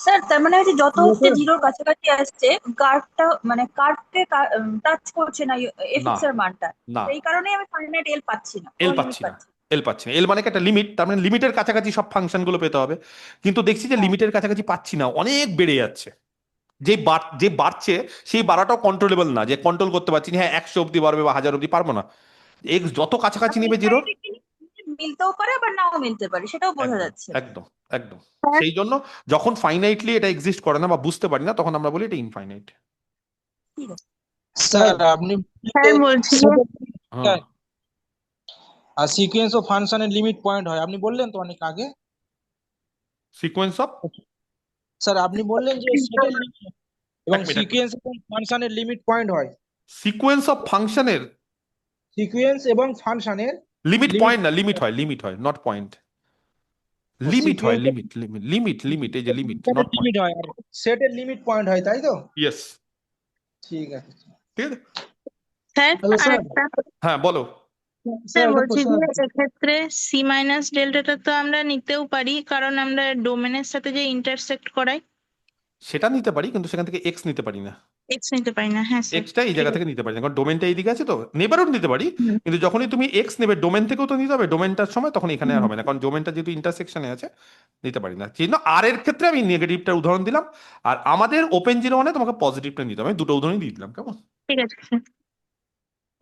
স্যার তার মানে হচ্ছে যত হচ্ছে জিরোর কাছাকাছি আসছে কার্ভটা মানে কার্ভকে টাচ করছে না না এফএক্স এর মানটা, না, সেই কারণেই আমি ফাইনাইট এল পাচ্ছি না, এল কোনো লিমিট পাচ্ছি না, পাচ্ছি না। এল পাচ্ছি না। এল মানে কি একটা লিমিট, তার মানে লিমিটের কাছাকাছি সব ফাংশনগুলো পেতে হবে, কিন্তু দেখছি যে লিমিটের কাছাকাছি পাচ্ছি না, অনেক বেড়ে যাচ্ছে। যে বাড়ছে সেই বাড়াটাও কন্ট্রোলেবল না, যে কন্ট্রোল করতে পারছি না, হ্যাঁ 100 অব্দি বাড়বে বা 1000 অব্দি পারবো না। এক্স যত কাছাকাছি নেবে জিরোর, মিলতেও পারে আবার নাও মিলতে পারে, সেটাও বোঝা একদম যাচ্ছে। একদম একদম। সেই জন্য যখন ফাইনাইটলি এটা এক্সিস্ট করে না বা বুঝতে পারি না, তখন আমরা বলি এটা ইনফাইনাইট। স্যার আপনি স্যার বলছি যে হ্যাঁ আর সিকোয়েন্স অফ ফাংশনের লিমিট পয়েন্ট হয়, আপনি বললেন তো অনেক আগে। সিকোয়েন্স অফ, স্যার আপনি বললেন যে সেটের লিমিট এবং এক মিনিট সিকোয়েন্স এবং ফাংশনের লিমিট পয়েন্ট হয়। সিকোয়েন্স অফ ফাংশনের সিকোয়েন্স এবং ফাংশনের লিমিট লিমিট পয়েন্ট না, লিমিট হয় নট পয়েন্ট। লিমিট হয়, লিমিট লিমিট লিমিট লিমিট, এই যে লিমিট নট পয়েন্ট। লিমিট হয় আর সেটের লিমিট পয়েন্ট হয়, তাই তো? ইয়েস, ঠিক আছে। ঠিক আছে। Sir hello sir. আরেকটা, হ্যাঁ বলো। স্যার একটা বলছি question যে আছে। এক্ষেত্রে সি মাইনাস ডেল্টাটা তো আমরা নিতেও পারি, কারণ আমরা ডোমেনের সাথে যে ইন্টারসেক্ট করাই। সেটা নিতে পারি, কিন্তু সেখান থেকে এক্স নিতে পারি না। এক্স নিতে পারি না, হ্যাঁ স্যার। এক্সটা এই ঠিক জায়গা আছে। থেকে নিতে পারি না, কারণ ডোমেনটা এইদিকে আছে, তো নেবারহুড নিতে পারি, হুম, কিন্তু যখনই তুমি এক্স নেবে ডোমেন থেকেও তো নিতে হবে, ডোমেনটার সময় তখন এখানে আর হুম। হবে না, কারণ ডোমেনটা যেহেতু ইন্টারসেকশনে আছে নিতে পারি না। সেই জন্য আর এর ক্ষেত্রে আমি নেগেটিভটার উদাহরণ দিলাম, আর আমাদের ওপেন জিরো মানে তোমাকে পজিটিভটা নিতে হবে, আমি দুটো উদাহরণই দিয়ে দিলাম, কেমন? ঠিক আছে স্যার।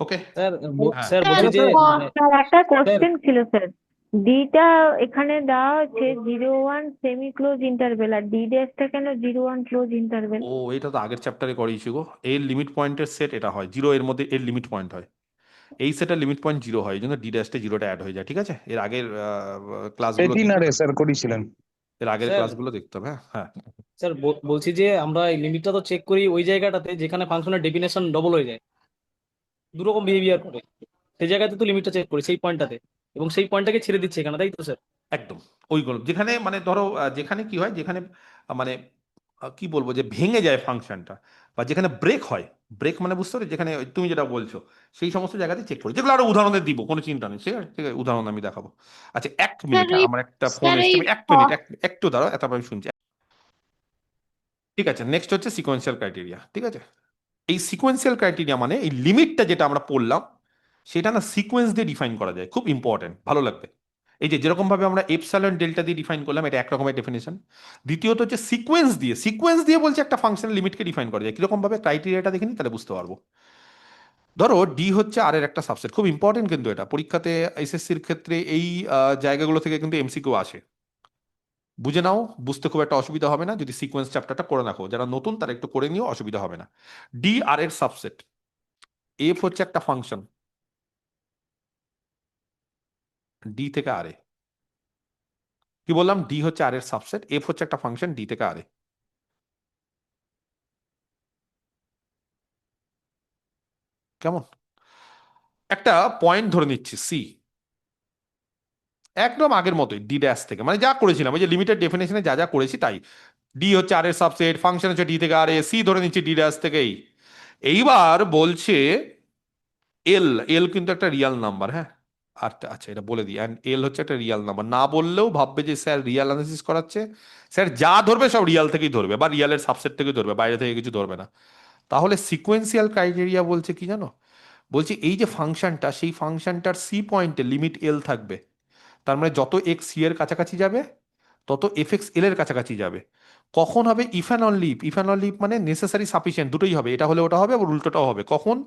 ওকে। স্যার হ্যাঁ স্যার স্যার বলছি যে মানে স্যার একটা স্যার কোশ্চেন ছিল স্যার, ডিটা এখানে দেওয়া হচ্ছে 0 1 সেমি ক্লোজ ইন্টারভেল, আর ডি ড্যাশটা কেন 0 1 ক্লোজ ইন্টারভেল? ও, এটা তো আগের চ্যাপ্টারে করিয়েছি গো। এর লিমিট পয়েন্টের সেট এটা হয়, জিরো এর মধ্যে এর লিমিট পয়েন্ট হয়, এই সেটের লিমিট পয়েন্ট জিরো হয়, এই জন্য ডি ড্যাশে জিরোটা অ্যাড হয়ে যায়, ঠিক আছে? এর আগের ক্লাসগুলো সেদিনারে স্যার করেছিলেন। এর আগের স্যার ক্লাসগুলো দেখতে হবে। হ্যাঁ হ্যাঁ। স্যার বলছি যে আমরা এই লিমিটটা তো চেক করি ওই জায়গাটাতে যেখানে ফাংশনের ডেফিনেশন ডবল হয়ে যায়, দুরকম বিহেভিয়ার করে, সেই জায়গাতে তো লিমিটটা চেক করি সেই পয়েন্টটাতে, এবং সেই পয়েন্টটাকে ছেড়ে দিচ্ছে এখানে, তাই তো স্যার? একদম ওইগুলো যেখানে মানে ধরো যেখানে কি হয়, যেখানে মানে কি বলবো, যে ভেঙে যায় ফাংশনটা, বা যেখানে ব্রেক হয়, ব্রেক মানে বুঝতে পারি, যেখানে তুমি যেটা বলছো সেই সমস্ত জায়গাতে চেক করি, যেগুলো আরো উদাহরণে দিব, কোনো চিন্তা নেই, ঠিক আছে? ঠিক আছে, উদাহরণ আমি দেখাবো। আচ্ছা, এক মিনিট, স্যার এই আমার একটা ফোন স্যার এসছে, এই আমি এক মিনিট, একটু দাঁড়াও, তারপর আমি শুনছি। ঠিক আছে, নেক্সট হচ্ছে সিকোয়েন্সিয়াল ক্রাইটেরিয়া, ঠিক আছে? এই সিকোয়েন্সিয়াল ক্রাইটেরিয়া মানে এই লিমিটটা যেটা আমরা পড়লাম, সেটা না সিকোয়েন্স দিয়ে ডিফাইন করা যায়, খুব ইম্পর্টেন্ট, ভালো লাগবে। এই যে যেরকম ভাবে আমরা এপসাইলন ডেল্টা দিয়ে ডিফাইন করলাম, এটা এক রকমের ডেফিনেশন। দ্বিতীয়ত হচ্ছে সিকোয়েন্স দিয়ে বলছে একটা ফাংশনের লিমিটকে ডিফাইন করা যায়, কিরকম ভাবে ক্রাইটেরিয়াটা দেখে নিই, তাহলে বুঝতে পারবো। ধরো ডি হচ্ছে আর এর একটা সাবসেট, খুব ইম্পর্টেন্ট, কিন্তু এটা পরীক্ষাতে এসএসসির ক্ষেত্রে এই জায়গাগুলো থেকে কিন্তু এমসিকিউ আসে, বুঝে নাও, বুঝতে খুব একটা অসুবিধা হবে না যদি সিকোয়েন্স চ্যাপ্টারটা করে রাখো, যারা নতুন তারা একটু করে নিও, অসুবিধা হবে না। ডি আর এর সাবসেট, এফ হচ্ছে একটা ফাংশন ডি থেকে আর এ, কি বললাম, ডি হচ্ছে আর এর সাবসেট, এফ হচ্ছে একটা ফাংশন ডি থেকে আর এ, কেমন? একটা পয়েন্ট ধরে নিচ্ছি সি, একদম আগের মতোই, ডি ড্যাশ থেকে, মানে যা করেছিলাম ওই যে লিমিটেড ডেফিনেশনে যা যা করেছি তাই। ডি হচ্ছে আর এর সাবসেট, ফাংশন হচ্ছে ডি থেকে আর এ, সি ধরে নিচ্ছি ডি ড্যাশ থেকেই। এইবার বলছে এল, এল কিন্তু একটা রিয়াল নাম্বার, হ্যাঁ? আচ্ছা, এটা বলে দিই, অ্যান্ড এল হচ্ছে একটা রিয়াল নাম্বার, না বললেও ভাববে যে স্যার রিয়াল অ্যানালিসিস করাচ্ছে, স্যার যা ধরবে সব রিয়াল থেকেই ধরবে, বা রিয়ালের সাবসেট থেকে ধরবে, বাইরে থেকে কিছু ধরবে না। তাহলে সিকোয়েন্সিয়াল ক্রাইটেরিয়া বলছে কি জানো? বলছি এই যে ফাংশনটা, সেই ফাংশনটার সি পয়েন্টে লিমিট এল থাকবে, তার মানে যত এক্স সি এর কাছাকাছি যাবে তত এফ এক্স এল এর কাছাকাছি যাবে। কখন হবে? If and only if, if and only if মানে নেসেসারি সাফিসিয়েন্ট, দুটোই হবে, এটা হলে ওটা হবে, আবার উল্টোটাও হবে। কখন?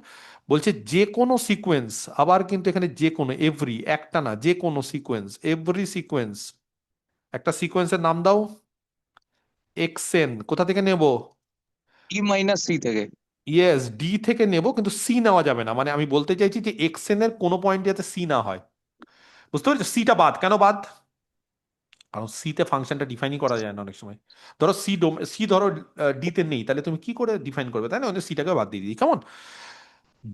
বলছে যে কোনো সিকোয়েন্স, আবার কিন্তু এখানে যে কোনো, এভরি, একটা না, যে কোনো সিকোয়েন্স, এভরি সিকোয়েন্স, একটা সিকোয়েন্সের নাম দাও, এক্সএন, কোথা থেকে নেব? ই মাইনাস সি থেকে। ইয়েস, ডি থেকে নেব, কিন্তু সি নেওয়া যাবে না, মানে আমি বলতে চাইছি যে এক্সএন এর কোনো পয়েন্ট যাতে সি না হয়, বুঝতে পারছো? সিটা বাদ, কেন বাদ? কারণ সি তে ফাংশনটা ডিফাইনই করা যায় না অনেক সময়। ধরো সি ধরো ডি তে নেই, তাহলে তুমি কি করে ডিফাইন করবে, তাই না? সিটাকে বাদ দিয়ে দিই, কেমন?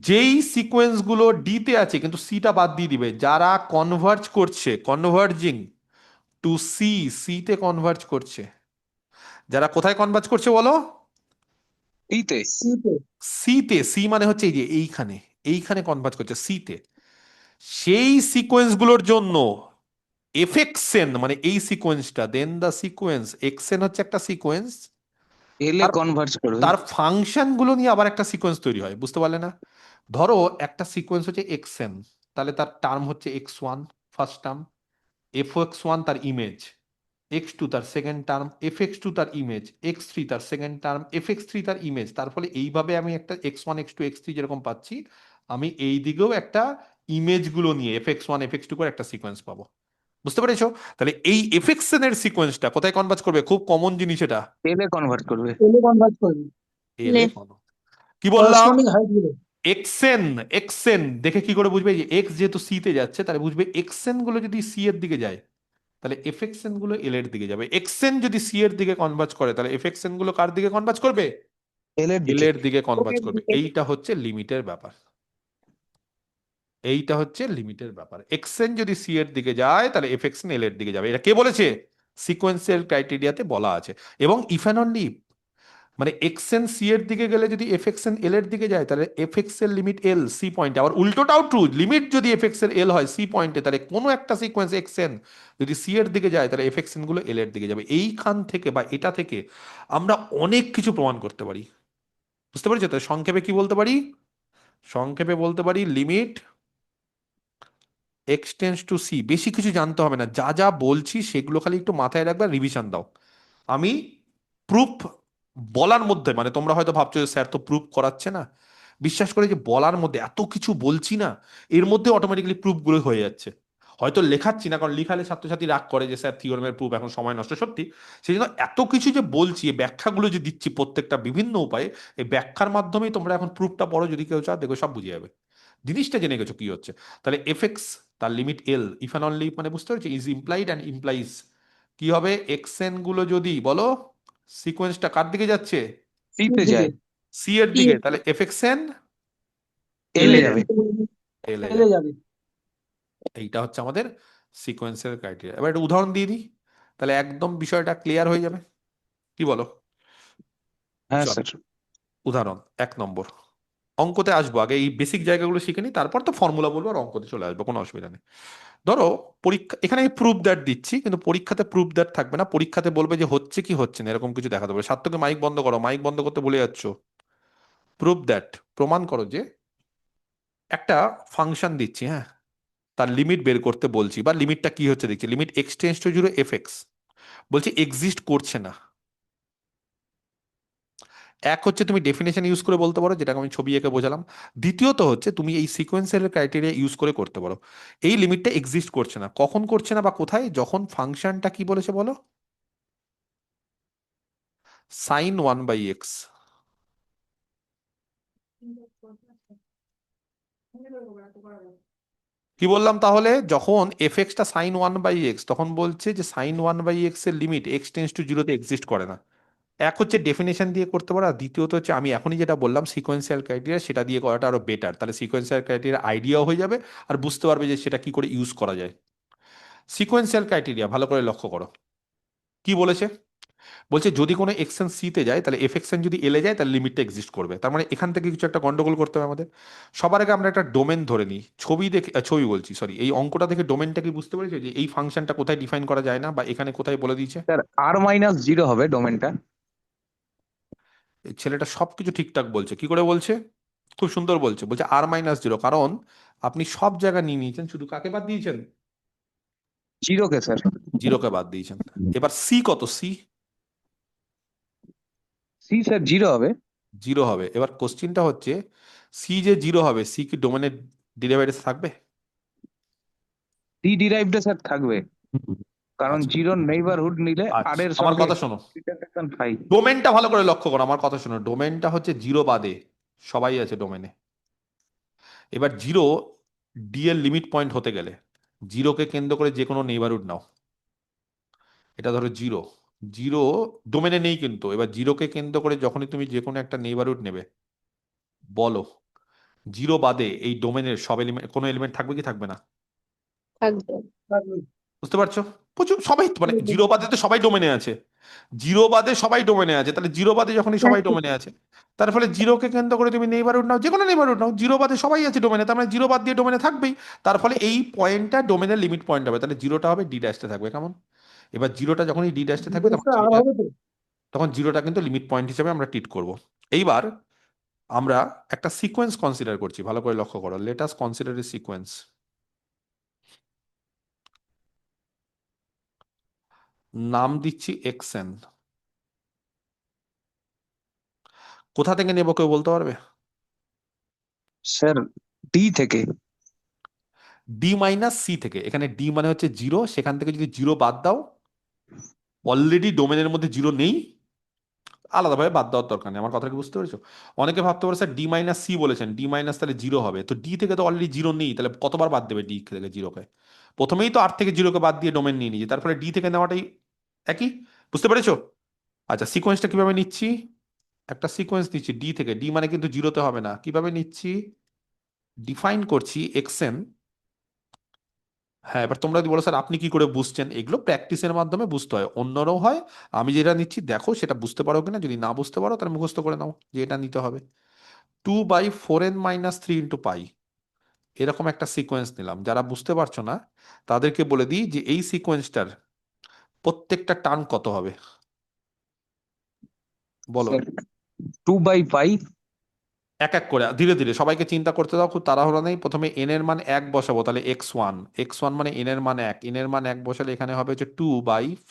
যেই সিকোয়েন্স গুলো ডি তে আছে কিন্তু সিটা বাদ দিয়ে দিবে, যারা কনভার্জ করছে, কনভার্জিং টু সি, সি তে কনভার্জ করছে, যারা কোথায় কনভার্জ করছে বলো? ইতে। সি তে, সি মানে হচ্ছে এই যে এইখানে, এইখানে কনভার্জ করছে সি তে, সেই সিকোয়েন্স গুলোর জন্য এফএক্সএন মানে এই সিকোয়েন্সটা, দেন দা সিকোয়েন্স এক্সএন হচ্ছে একটা সিকোয়েন্স, এল এ কনভার্জ করবে। তার ফাংশন গুলো নিয়ে আবার একটা সিকোয়েন্স তৈরি হয়, বুঝতে পারলে না? ধরো একটা সিকোয়েন্স হচ্ছে এক্সএন, তাহলে তার টার্ম হচ্ছে X one first term, F X one তার ইমেজ, এক্স টু তার second term, F X two তার ইমেজ, এক্স থ্রি তার second term, F X three তার ইমেজ। তার ফলে এইভাবে আমি একটা X one X two X three যেরকম পাচ্ছি, আমি এই দিকেও একটা ইমেজ গুলো নিয়ে F X one F X two করে একটা সিকোয়েন্স পাবো, বুঝতে পেরেছো? তাহলে এই এফএক্সএন এর সিকোয়েন্সটা কোথায় কনভার্জ করবে? খুব কমন জিনিস এটা, এল এ কনভার্ট করবে। এলে কনভার্ট করবে এল এ। কি বললাম? করেসপন্ডিং হাইট গুলো। এক্সএন, এক্সএন দেখে কি করে বুঝবে? যে এক্স যেহেতু সি তে যাচ্ছে, তাহলে বুঝবে এক্সএন গুলো যদি সি এর দিকে যায় তাহলে এফএক্সএন গুলো এল এর দিকে যাবে। এক্সএন যদি সি এর দিকে কনভার্জ করে তাহলে এফএক্সএন গুলো কার দিকে কনভার্জ করবে? এল এর এল দিকে। এর দিকে কনভার্জ করবে। এইটা হচ্ছে লিমিটের ব্যাপার, এইটা হচ্ছে লিমিটের ব্যাপার। এক্সএন যদি সি এর দিকে যায় তাহলে এফএক্সএন এল এর দিকে যাবে। এটা কে বলেছে? সিকোয়েন্সিয়াল ক্রাইটেরিয়াতে বলা আছে। এবং ইফ অ্যান্ড অনলি মানে এক্সএন সি এর দিকে গেলে যদি এফএক্সএন এল এর দিকে যায় তাহলে এফএক্স এর লিমিট এল সি পয়েন্টে, আবার উল্টোটাও ট্রু, লিমিট যদি এফএক্স এর এল হয় সি পয়েন্টে তাহলে কোনো একটা সিকোয়েন্স এক্সএন যদি সি এর দিকে যায় তাহলে এফএক্সএন গুলো এল এর দিকে যাবে। এইখান থেকে বা এটা থেকে আমরা অনেক কিছু প্রমাণ করতে পারি, বুঝতে পেরেছো? তো সংক্ষেপে কি বলতে পারি? সংক্ষেপে বলতে পারি limit X tends to C. বেশি কিছু জানতে হবে না, যা যা বলছি সেগুলো খালি একটু মাথায় রাখবে, রিভিশন দাও। আমি প্রুফ বলার মধ্যে, মানে তোমরা হয়তো ভাবছো যে স্যার তো প্রুফ করাচ্ছে না, বিশ্বাস করে যে বলার মধ্যে এত কিছু বলছি না, এর মধ্যে অটোমেটিক্যালি প্রুফগুলো হয়ে যাচ্ছে। হয়তো লেখাচ্ছি না, কারণ লিখালে ছাত্রছাত্রী রাগ করে যে স্যার থিওরেমের প্রুফ এখন সময় নষ্ট, সত্যি। সেই জন্য এত কিছু যে বলছি, এই ব্যাখ্যাগুলো যে দিচ্ছি প্রত্যেকটা বিভিন্ন উপায়ে, এই ব্যাখ্যার মাধ্যমেই তোমরা এখন প্রুফটা পড়ো, যদি কেউ চাও দেখো সব বুঝে যাবে, জিনিসটা জেনে গেছো কি হচ্ছে। তাহলে এফএক্স তার limit L if and only, মানে বুঝতে পারছি ইজ ইমপ্লাইড অ্যান্ড ইমপ্লাইজ কি হবে, এক্সএন গুলো যদি বলো সিকোয়েন্সটা কার দিকে যাচ্ছে, সি তে যায়, সি এর দিকে, তাহলে এফএক্সএন এল এল এ এ যাবে। এল এ এলে যাবে। যাবে। এইটা হচ্ছে আমাদের সিকোয়েন্সের ক্রাইটেরিয়া। এবার একটা উদাহরণ দিয়ে দিই, তাহলে একদম বিষয়টা ক্লিয়ার হয়ে যাবে, কি বলো? হ্যাঁ চল স্যার। উদাহরণ 1 নম্বর। অঙ্কতে আসবো, আগে এই বেসিক জায়গাগুলো শিখে নিই, তারপর তো ফর্মুলা বলবো আর অঙ্কতে চলে আসবো, কোনো অসুবিধা নেই। ধরো পরীক্ষা, এখানে আমি প্রুফ দ্যাট দিচ্ছি, কিন্তু পরীক্ষাতে প্রুফ দ্যাট থাকবে না, পরীক্ষাতে বলবে যে হচ্ছে কি হচ্ছে না এরকম কিছু দেখাতে পারবে। সার্থকে মাইক বন্ধ করো, মাইক বন্ধ করতে বলে যাচ্ছ। প্রুফ দ্যাট, প্রমাণ করো যে একটা ফাংশন দিচ্ছি, হ্যাঁ, তার লিমিট বের করতে বলছি, বা লিমিটটা কি হচ্ছে দেখছি, limit X tends two zero F x, বলছি এক্সিস্ট করছে না। এক হচ্ছে তুমি ডেফিনেশন ইউজ করে বলতে পারো, যেটাকে আমি ছবি এঁকে বোঝালাম। দ্বিতীয়ত হচ্ছে তুমি এই সিকোয়েন্সের ক্রাইটেরিয়া ইউজ করে করতে পারো। এই লিমিটটা এক্সিস্ট করছে না, কখন করছে না বা কোথায়, যখন ফাংশনটা কি বলেছে বলো, সাইন 1/x। কি বললাম তাহলে, যখন এফ এক্সটা সাইন 1/x, তখন বলছে যে সাইন 1/x এর লিমিট এক্স টেন্স টু জিরোতে এক্সিস্ট করে না। এক হচ্ছে ডেফিনেশন দিয়ে করতে পারো, আর দ্বিতীয়ত হচ্ছে আমি এখনই যেটা বললাম সিকোয়েন্সিয়াল ক্রাইটেরিয়া, সেটা দিয়ে করাটা আরো বেটার। তাহলে সিকোয়েন্সিয়াল ক্রাইটেরিয়া আইডিয়াও হয়ে যাবে, আর বুঝতে পারবে যে সেটা কি করে ইউজ করা যায়। সিকোয়েন্সিয়াল ক্রাইটেরিয়া ভালো করে লক্ষ্য করো, কি বলেছে, বলছে যদি কোনো এক্সেন সি তে যায় তাহলে এফ এক্সেন যদি এলে যায় তাহলে লিমিটটা এক্সিস্ট করবে। তার মানে এখান থেকে কিছু একটা গন্ডগোল করতে হবে আমাদের। সবার আগে আমরা একটা ডোমেন ধরে নিই, ছবি দেখে, ছবি বলছি সরি, এই অঙ্কটা থেকে ডোমেনটা কি বুঝতে পেরেছো, যে এই ফাংশনটা কোথায় ডিফাইন করা যায় না, বা এখানে কোথায় বলে দিয়েছে। স্যার r-0 হবে ডোমেনটা। এই ছেলেটা সবকিছু ঠিকঠাক বলছে, কি করে বলছে, খুব সুন্দর বলছে, বলছে r-0, কারণ আপনি সব জায়গা নিয়ে নিয়েছেন, শুধু কাকে বাদ দিয়েছেন, 0 কে স্যার। জিরোকে বাদ দিয়েছেন। এবার সি কত, সি সি স্যার 0 হবে। 0 হবে। এবার কোশ্চিনটা হচ্ছে সি যে 0 হবে, সি কি ডোমেনের ডেরিভেটিভ থাকবে? ডি ডিরাইভড স্যার থাকবে, কারণ আচ্ছা 0 নেইবারহুড নিলে আর আচ্ছা, এর আমার সঙ্গে কথা শোনো, ইন্টারসেকশন 5। ডোমেনটা ভালো করে লক্ষ্য করো, আমার কথা শোনো, ডোমেনটা হচ্ছে 0 বাদে সবাই আছে ডোমেনে। এবার 0 ডি এর লিমিট পয়েন্ট হতে গেলে 0কে কেন্দ্র করে যে কোনো নেইবারহুড নাও, এটা ধরো 0, 0 ডোমেনে নেই কিন্তু, এবার 0কে কেন্দ্র করে যখনই তুমি যে কোনো একটা নেইবারহুড নেবে, বলো 0 বাদে এই ডোমেনের সব এলিমেন্ট, কোনো এলিমেন্ট থাকবে কি থাকবে না? থাকবে। বুঝতে পারছো? প্রচুর সবাই, মানে 0 বাদে তো সবাই ডোমেনে আছে, 0 বাদে সবাই ডোমেনে আছে, তাহলে 0 বাদে যখনই সবাই ডোমেনে আছে, তার ফলে 0কে কেন্দ্র করে তুমি নেইবারহুড নাও, যে কোনো নেইবারহুড নাও, 0 বাদে সবাই আছে ডোমেনে, তার মানে 0 বাদ দিয়ে ডোমেনে থাকবেই। তার ফলে এই পয়েন্টটা ডোমেনের লিমিট পয়েন্ট হবে, তাহলে 0টা হবে ডি ড্যাশে থাকবে, কেমন? এবার 0টা যখনই ডি ড্যাশে থাকবে তখন 0টা কিন্তু লিমিট পয়েন্ট হিসেবে আমরা ট্রিট করব। এইবার আমরা একটা সিকোয়েন্স কনসিডার করছি, ভালো করে লক্ষ্য করো, লেট আস কনসিডার এ সিকোয়েন্স। নাম দিচ্ছি এক্সএন। কোথা থেকে নেব কেউ বলতে পারবে? স্যার ডি থেকে। ডি মাইনাস সি থেকে। এখানে ডি মানে হচ্ছে 0, সেখান থেকে যদি 0 বাদ দাও, অলরেডি ডোমেনের মধ্যে 0 নেই, আলাদাভাবে বাদ দেওয়ার দরকার নেই। আমার কথা কি বুঝতে পেরেছো? অনেকে ভাবতে পারে স্যার ডি মাইনাস সি বলেছেন, ডি মাইনাস তাহলে 0 হবে, তো ডি থেকে তো অলরেডি 0 নেই, তাহলে কতবার বাদ দেবে ডি থেকে 0কে? প্রথমেই তো 8 থেকে 0কে বাদ দিয়ে ডোমেন নিয়ে নিয়েছে, তার ফলে ডি থেকে নেওয়াটাই একই, বুঝতে পেরেছো? আচ্ছা সিকোয়েন্সটা কিভাবে নিচ্ছি, একটা সিকোয়েন্স নিচ্ছি ডি থেকে, ডি মানে কিন্তু 0তে হবে না, কিভাবে নিচ্ছি, ডিফাইন করছি এক্সএন হ্যাঁ, এবার তোমরা যদি বলো স্যার আপনি কি করে বুঝছেন, এগুলো প্র্যাকটিসের মাধ্যমে বুঝতে হয়, অন্যরাও হয়। আমি যেটা নিচ্ছি দেখো সেটা বুঝতে পারো কিনা, যদি না বুঝতে পারো তাহলে মুখস্থ করে নাও যে এটা নিতে হবে। 2/4n-3 এরকম একটা সিকোয়েন্স নিলাম। যারা বুঝতে পারছো না তাদেরকে বলে দিই যে এই সিকোয়েন্সটার প্রত্যেকটা টার্ম কত হবে বলো। স্যার 2/π এক এক করে ধীরে ধীরে সবাইকে চিন্তা করতে দাও, খুব তাড়াহুড়ো নেই। প্রথমে এন এর মান 1 বসাবো, তাহলে x1 মানে এন এর মান 1, এন এর মান 1 বসালে এখানে হবে হচ্ছে 2/4 -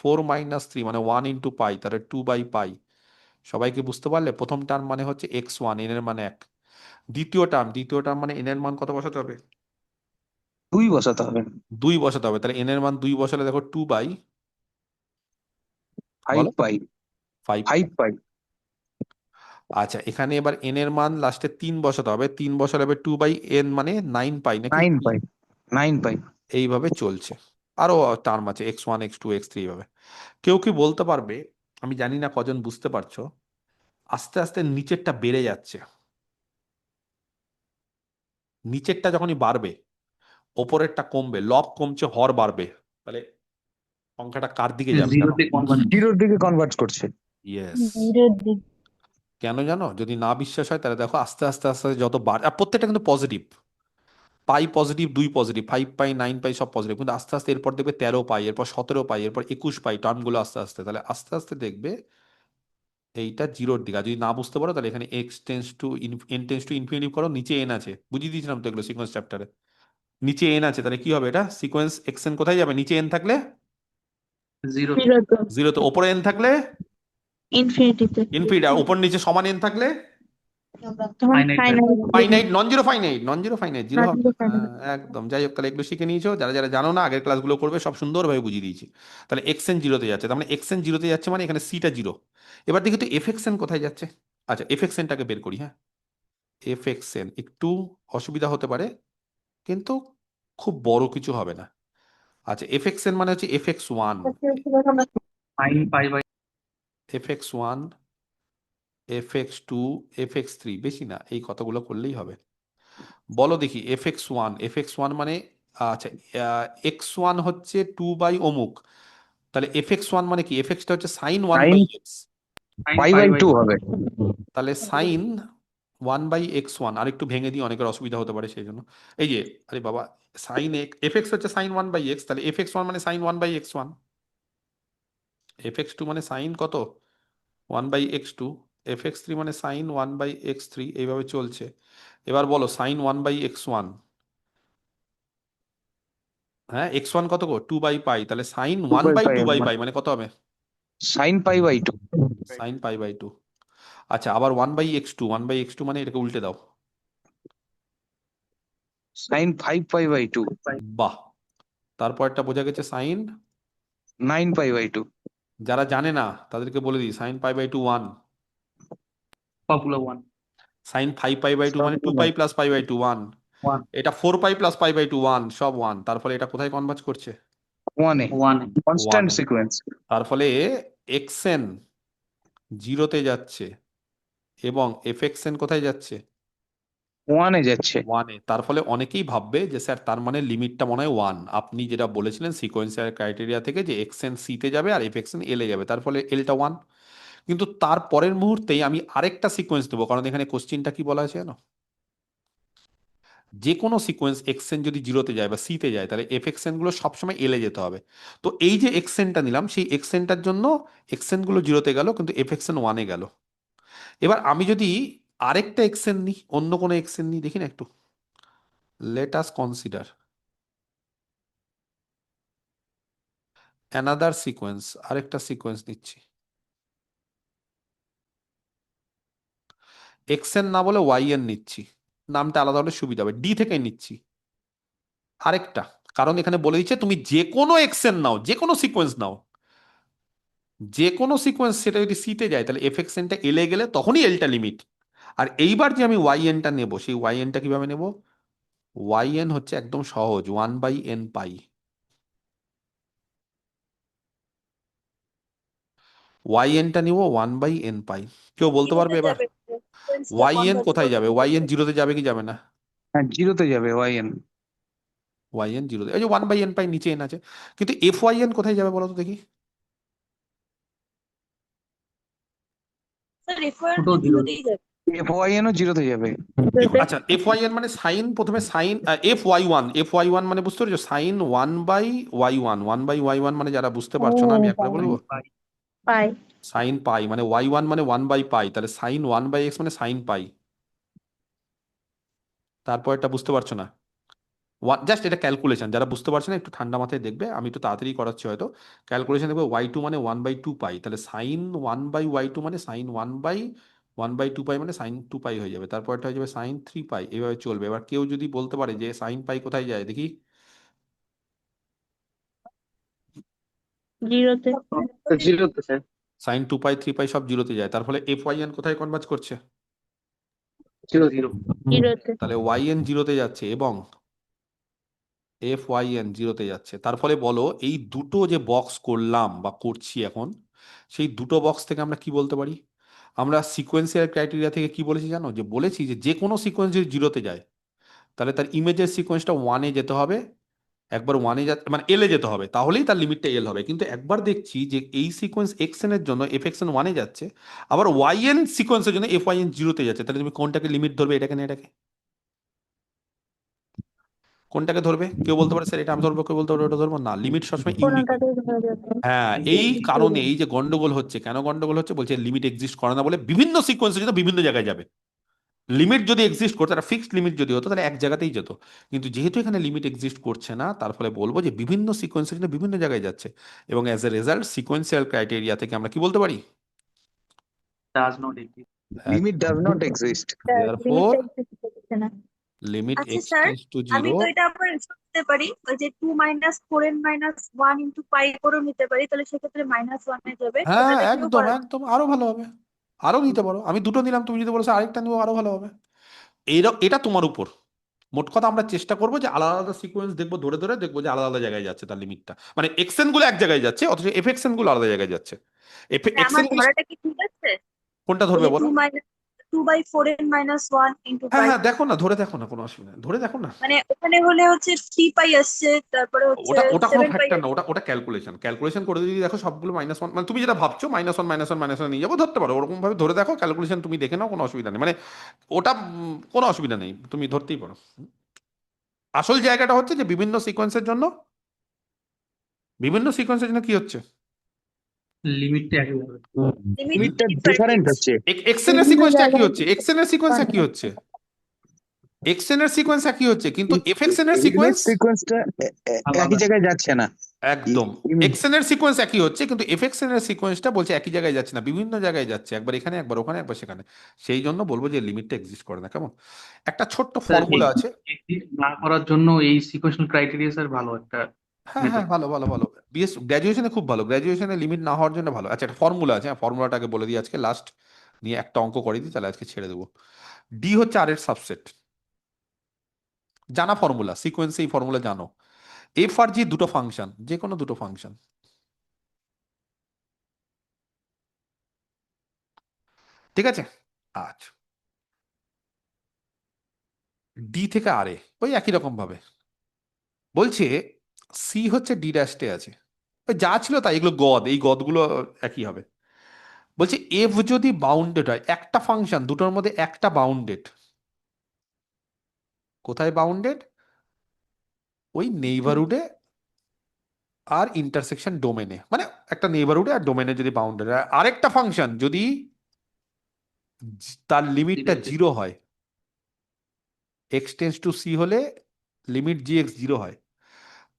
3 মানে 1 × π, তাহলে 2/π। সবাইকে বুঝতে পারলে? প্রথম টার্ম মানে হচ্ছে x1, এন এর মান 1। দ্বিতীয় টার্ম মানে এন এর মান কত বসাতে হবে? 2 বসাতে হবে। 2 বসাতে হবে, তাহলে এন এর মান 2 বসালে দেখো 2/, বলো 5π 5। 5π আচ্ছা, এখানে এবার এন এর মান লাস্টে 3 বসাতে হবে, 3 বসালে হবে 2/n মানে 9π নাকি? 9π 9π এইভাবে চলছে। আরো টার্ম আছে x1 x2 x3 এইভাবে। কেউ কি বলতে পারবে, আমি জানি না কজন বুঝতে পারছো, আস্তে আস্তে নিচেরটা বেড়ে যাচ্ছে, নিচেরটা যখনই বাড়বে ওপরেরটা কমবে, লব কমছে হর বাড়বে, তাহলে সংখ্যাটা কার দিকে যাবে জানো? জিরোতে কনভার্ট জিরোর দিকে কনভার্ট করছে। ইয়েস। জিরোর দিক কেন জানো? যদি না বিশ্বাস হয় তাহলে দেখো আস্তে আস্তে আস্তে আস্তে যত বাড়, আর প্রত্যেকটা কিন্তু পজিটিভ, পাই পজিটিভ, 2 পজিটিভ, 5π 9π সব পজিটিভ, কিন্তু আস্তে আস্তে এরপর দেখবে 13π, এরপর 17π, এরপর 21π, টার্মগুলো আস্তে আস্তে, তাহলে আস্তে আস্তে দেখবে এইটা জিরোর দিকে। আর যদি না বুঝতে পারো তাহলে এখানে n টেন্স টু ইনফিনিটি করো, নিচে এন আছে, বুঝিয়ে দিয়েছিলাম তো এগুলো সিকোয়েন্স চ্যাপ্টারে। নিচে এন আছে, তাহলে কি হবে এটা সিকোয়েন্স xn কোথায় যাবে? নিচে এন থাকলে জিরো জিরোতে 0, তো ওপরে এন থাকলে ইনফিনিটিতে ইনফিনিটি, আর উপর নিচে সমান এন থাকলে তখন finite final finite, non zero finite, zero হবে না। একদম। যাই হোক, তাহলে এগুলো শিখে নিয়েছো, যারা যারা জানো না আগের ক্লাসগুলো করবে, সব সুন্দরভাবে বুঝিয়ে দিয়েছি। তাহলে xn জিরোতে যাচ্ছে, তার মানে xn জিরোতে যাচ্ছে মানে এখানে সিটা জিরো। এবার দেখি তো fxn কোথায় যাচ্ছে। আচ্ছা, fxnটাকে বের করি। হ্যাঁ, fxn একটু অসুবিধা হতে পারে, কিন্তু খুব বড় কিছু হবে না। আচ্ছা, fxn মানে হচ্ছে fx1, sin π/, fx1, fx2, fx3, বেশি না, এই কতগুলো করলেই হবে। বলো দেখি fx1 মানে, আচ্ছা, x1 হচ্ছে 2 অমুক, তাহলে fx1 মানে কি? fxটা হচ্ছে sin 1/x, sin π/2 হবে। তাহলে sin 1/x1, আর একটু ভেঙে দিই, অনেকের অসুবিধা হতে পারে সেই জন্য। এই যে, আরে বাবা, sin fx হচ্ছে sin 1/x, তাহলে fx1 মানে sin 1/x1, fx2 মানে sin কত? 1/x2, fx3 মানে sin 1/x3, এইভাবে চলছে। এবার বলো sin 1/x1, হ্যাঁ x1 কত গো? 2/π, তাহলে sin 2/π 1/2/π মানে কত হবে? sin π/2 sin π/2। আচ্ছা, আবার 1/x2 মানে এটাকে উল্টে দাও। sin 5π/2 বাহ, তারপরটা বোঝা গেছে sin। 9π/2 যারা জানে না তাদেরকে বলে দিই, sin π/2 1, পপুলার 1 sin 5π/2 মানে 2π + π/2 1, 1 এটা 4π + π/2 1, সব 1, তার ফলে এটা কোথায় কনভার্জ করছে? 1 এ 1 কনস্ট্যান্ট 1 এ। সিকোয়েন্স। তার ফলে xn জিরোতে যাচ্ছে এবং fxn কোথায় যাচ্ছে? 1 এ যাচ্ছে। 1 এ। তার ফলে অনেকেই ভাববে যে স্যার তার মানে লিমিটটা মনে হয় 1। আপনি যেটা বলেছিলেন সিকোয়েন্সিয়াল ক্রাইটেরিয়া থেকে যে xn c তে যাবে আর fxn l এ যাবে, তার ফলে lটা 1। কিন্তু তার পরের মুহূর্তেই আমি আরেকটা সিকোয়েন্স দেবো, কারণ এখানে কোশ্চিনটা কি বলা আছে জানো? যে কোনো সিকোয়েন্স xn যদি জিরোতে যায় বা c তে যায় তাহলে fxn গুলো সবসময় l এ যেতে হবে। তো এই যে xnটা নিলাম, সেই xnটার জন্য xn গুলো জিরোতে গেল কিন্তু fxn 1 এ গেল। এবার আমি যদি আরেকটা xn নিই, অন্য কোনো xn নিই, দেখি না একটু, let us consider another sequence, আরেকটা সিকোয়েন্স নিচ্ছি। xn না বলে yn নিচ্ছি, নামটা আলাদা হলে সুবিধা হবে, ডি থেকে নিচ্ছি আরেকটা, কারণ এখানে বলে দিচ্ছে তুমি যে কোনো xn নাও, যে কোনো সিকোয়েন্স নাও, যে কোনো সিকোয়েন্স, সেটা যদি c তে যায় তাহলে fxnটা l এ গেলে তখনই lটা লিমিট। আর এইবার যে আমি ynটা নেব, সেই ynটা কিভাবে নেব? yn হচ্ছে একদম সহজ, 1/n π। ynটা নিব 1/n π। কেউ বলতে পারবে এবার yn কোথায় যাবে? yn জিরোতে যাবে কি যাবে না? হ্যাঁ জিরোতে যাবে yn ওয়াই এন জিরো, এই যে ওয়ান বাই এন পাই নিচে এন আছে, কিন্তু এফ ওয়াই এন কোথায় যাবে বলো তো দেখি? স্যার রেফারেন্স দুটো জিরো। জিরোতেই যাবে। FYN ও জিরোতে যাবে। আচ্ছা এফ ওয়াই এন মানে সাইন, প্রথমে সাইন এফ ওয়াই ওয়ান মানে বুঝতে পেরেছো, sine one by Y one মানে যারা বুঝতে পারছো না আমি একবার বলবো, পাই। সাইন পাই মানে ওয়াই ওয়ান মানে ওয়ান বাই পাই, তাহলে সাইন ওয়ান বাই এক্স মানে সাইন পাই। তারপর এটা বুঝতে পারছো না, জাস্ট এটা ক্যালকুলেশন, যারা বুঝতে পারছে না একটু ঠান্ডা মাথায় দেখবে, আমি একটু তাড়াতাড়ি করাচ্ছি হয়তো। ক্যালকুলেশন দেখবে ওয়াই টু মানে ওয়ান বাই টু পাই, তাহলে sine one by Y two মানে sine one by two pi মানে সাইন টু পাই হয়ে যাবে, তারপর এটা হয়ে যাবে সাইন থ্রি পাই, এভাবে চলবে। এবার কেউ যদি বলতে পারে যে সাইন পাই কোথায় যায় দেখি, জিরোতে। জিরোতে স্যার। সাইন টু পাই থ্রি পাই সব জিরোতে যায়, তার ফলে এফ ওয়াই এন কোথায় কনভার্জ করছে? Zero zero. জিরোতে। তাহলে ওয়াই এন জিরোতে যাচ্ছে এবং এফ ওয়াই এন জিরোতে যাচ্ছে, তার ফলে বলো এই দুটো যে বক্স করলাম বা করছি এখন, সেই দুটো বক্স থেকে আমরা কি বলতে পারি? আমরা সিকোয়েন্সিয়াল ক্রাইটেরিয়া থেকে কি বলেছি জানো, যে বলেছি যে যে কোনো সিকোয়েন্স যদি জিরোতে যায় তাহলে তার ইমেজের সিকোয়েন্সটা ওয়ানে যেতে হবে, একবার ওয়ানে মানে এলে যেতে হবে, তাহলেই তার লিমিটটা এল হবে। কিন্তু একবার দেখছি যে এই সিকোয়েন্স এক্স এন এর জন্য এফ এক্স এন ওয়ানে যাচ্ছে, আবার ওয়াই এন সিকোয়েন্সের জন্য এফ ওয়াই এন জিরোতে যাচ্ছে, তাহলে তুমি কোনটাকে লিমিট ধরবে, এটাকে না এটাকে? কোনটাকে ধরবে? কেউ বলতে পারে স্যার এটা আমি ধরবো, কেউ বলতে পারে ওটা ধরবো না, লিমিট সবসময় ইউনিক। কোনোটাতেই ধরা যাবে না। হ্যাঁ, এই কারণে এই যে গন্ডগোল হচ্ছে, কেন গন্ডগোল হচ্ছে বলছে লিমিট এক্সিস্ট করে না বলে, বিভিন্ন সিকোয়েন্সের জন্য বিভিন্ন জায়গায় যাবে। লিমিট যদি এক্সিস্ট করতো, একটা ফিক্সড লিমিট যদি হতো তাহলে এক জায়গাতেই যেত, কিন্তু যেহেতু এখানে লিমিট এক্সিস্ট করছে না তার ফলে বলবো যে বিভিন্ন সিকোয়েন্সের জন্য বিভিন্ন জায়গায় যাচ্ছে, এবং as a result sequential criteria থেকে আমরা কি বলতে পারি? Does not exist. Limit does not exist. Therefore, লিমিটটা এক্সিস্ট করছে না। limit আচ্ছা x স্যার, tends to আমি 0. তো এটা আবার করতে পারি, ওই যে 2 মাইনাস 4n মাইনাস 1 ইন্টু পাই করেও নিতে পারি, তাহলে সেক্ষেত্রে -1 এ যাবে, হ্যাঁ এটা দেখলেও একদম করা একদম আরো ভালো হবে, আরো নিতে পারো, আমি দুটো নিলাম, তুমি যদি বলো আরেকটা নিবো আরো ভালো হবে। এটা তোমার উপর। মোট কথা আমরা চেষ্টা করবো যে আলাদা আলাদা সিকোয়েন্স দেখবো, ধরে ধরে দেখবো যে আলাদা আলাদা জায়গায় যাচ্ছে তার লিমিটটা, মানে এক্সেন গুলো এক জায়গায় যাচ্ছে অথচ এফ এক্সেন গুলো আলাদা জায়গায় যাচ্ছে। মানে আমার এক্সেন গুলো ধরাটা কি ঠিক আছে? কোনটা ওই ধরবে যে বলো? 2/4n মাইনাস 1 ইন্টু হ্যাঁ পাই, হ্যাঁ দেখো না, ধরে দেখো না, কোনো অসুবিধা নেই, ধরে দেখো না। মানে ওখানে হলে হচ্ছে 3 পাই আসছে, তারপরে হচ্ছে ওটা ওটা কোনো 7 পাই ফ্যাক্টর না, ওটা ওটা ক্যালকুলেশন করে যদি দেখো সবগুলো -1, মানে তুমি যেটা ভাবছো -1 নিয়ে যাবো ধরতে পারো, ওরকম ভাবে ধরে দেখো, ক্যালকুলেশন তুমি দেখে নাও, কোনো অসুবিধা নেই, মানে ওটা কোনো অসুবিধা নেই, তুমি ধরতেই পারো। আসল জায়গাটা হচ্ছে যে বিভিন্ন সিকোয়েন্সের জন্য কি হচ্ছে, লিমিটটা একই হবে। লিমিট লিমিটটা ডিফারেন্ট ডিফারেন্ট হচ্ছে। এক্সেন এর বিভিন্ন সিকোয়েন্সটা একই জায়গায় হচ্ছে, এক্সেন এর সিকোয়েন্স একই হচ্ছে, এক্সেন এর সিকোয়েন্স একই হচ্ছে, কিন্তু এফ এক্সেন এর ইমেজ সিকোয়েন্স সিকোয়েন্সটা একই আলাদা। জায়গায় যাচ্ছে না। একদম, এক্সেন এর সিকোয়েন্স একই হচ্ছে কিন্তু এফ এক্সেন এর সিকোয়েন্সটা বলছে একই জায়গায় যাচ্ছে না, বিভিন্ন জায়গায় যাচ্ছে, একবার এখানে একবার ওখানে একবার সেখানে, সেই জন্য বলবো যে লিমিটটা এক্সিস্ট করে না। কেমন? একটা ছোট্ট ফর্মুলা আছে। এক্সিস্ট না করার জন্য এই সিকোয়েন্সিয়াল ক্রাইটেরিয়া স্যার ভালো একটা হ্যাঁ হ্যাঁ মেথড। ভালো ভালো ভালো, বিএস গ্র্যাজুয়েশনে খুব ভালো, গ্র্যাজুয়েশনে লিমিট না হওয়ার জন্য ভালো। আচ্ছা একটা ফর্মুলা আছে, ফর্মুলাটাকে বলে দিই আজকে লাস্ট, নিয়ে একটা অঙ্ক করে দিই তাহলে আজকে ছেড়ে দেবো। ডি হচ্ছে আর এর সাবসেট, জানা ফর্মুলা, সিকোয়েন্সে এই ফর্মুলা জানো। এফ আর জি দুটো ফাংশন, যে কোনো দুটো ফাংশন, ঠিক আছে? আচ্ছা, ডি থেকে আর এ ওই একই রকম ভাবে বলছে, সি হচ্ছে ডি ড্যাশে আছে, ওই যা ছিল তাই, এগুলো গদ, এই গদগুলো একই হবে। বলছে এফ যদি বাউন্ডেড হয়, একটা ফাংশন দুটোর মধ্যে একটা বাউন্ডেড, কোথায় বাউন্ডেড? ওই নেইবারহুডে আর ইন্টারসেকশন ডোমেনে, মানে একটা নেইবারহুডে আর ডোমেনে যদি বাউন্ডেড হয়, আরেকটা ফাংশন যদি তার লিমিটটা জিরো হয়, এক্স টেন্স টু সি হলে লিমিট জি এক্স জিরো হয়,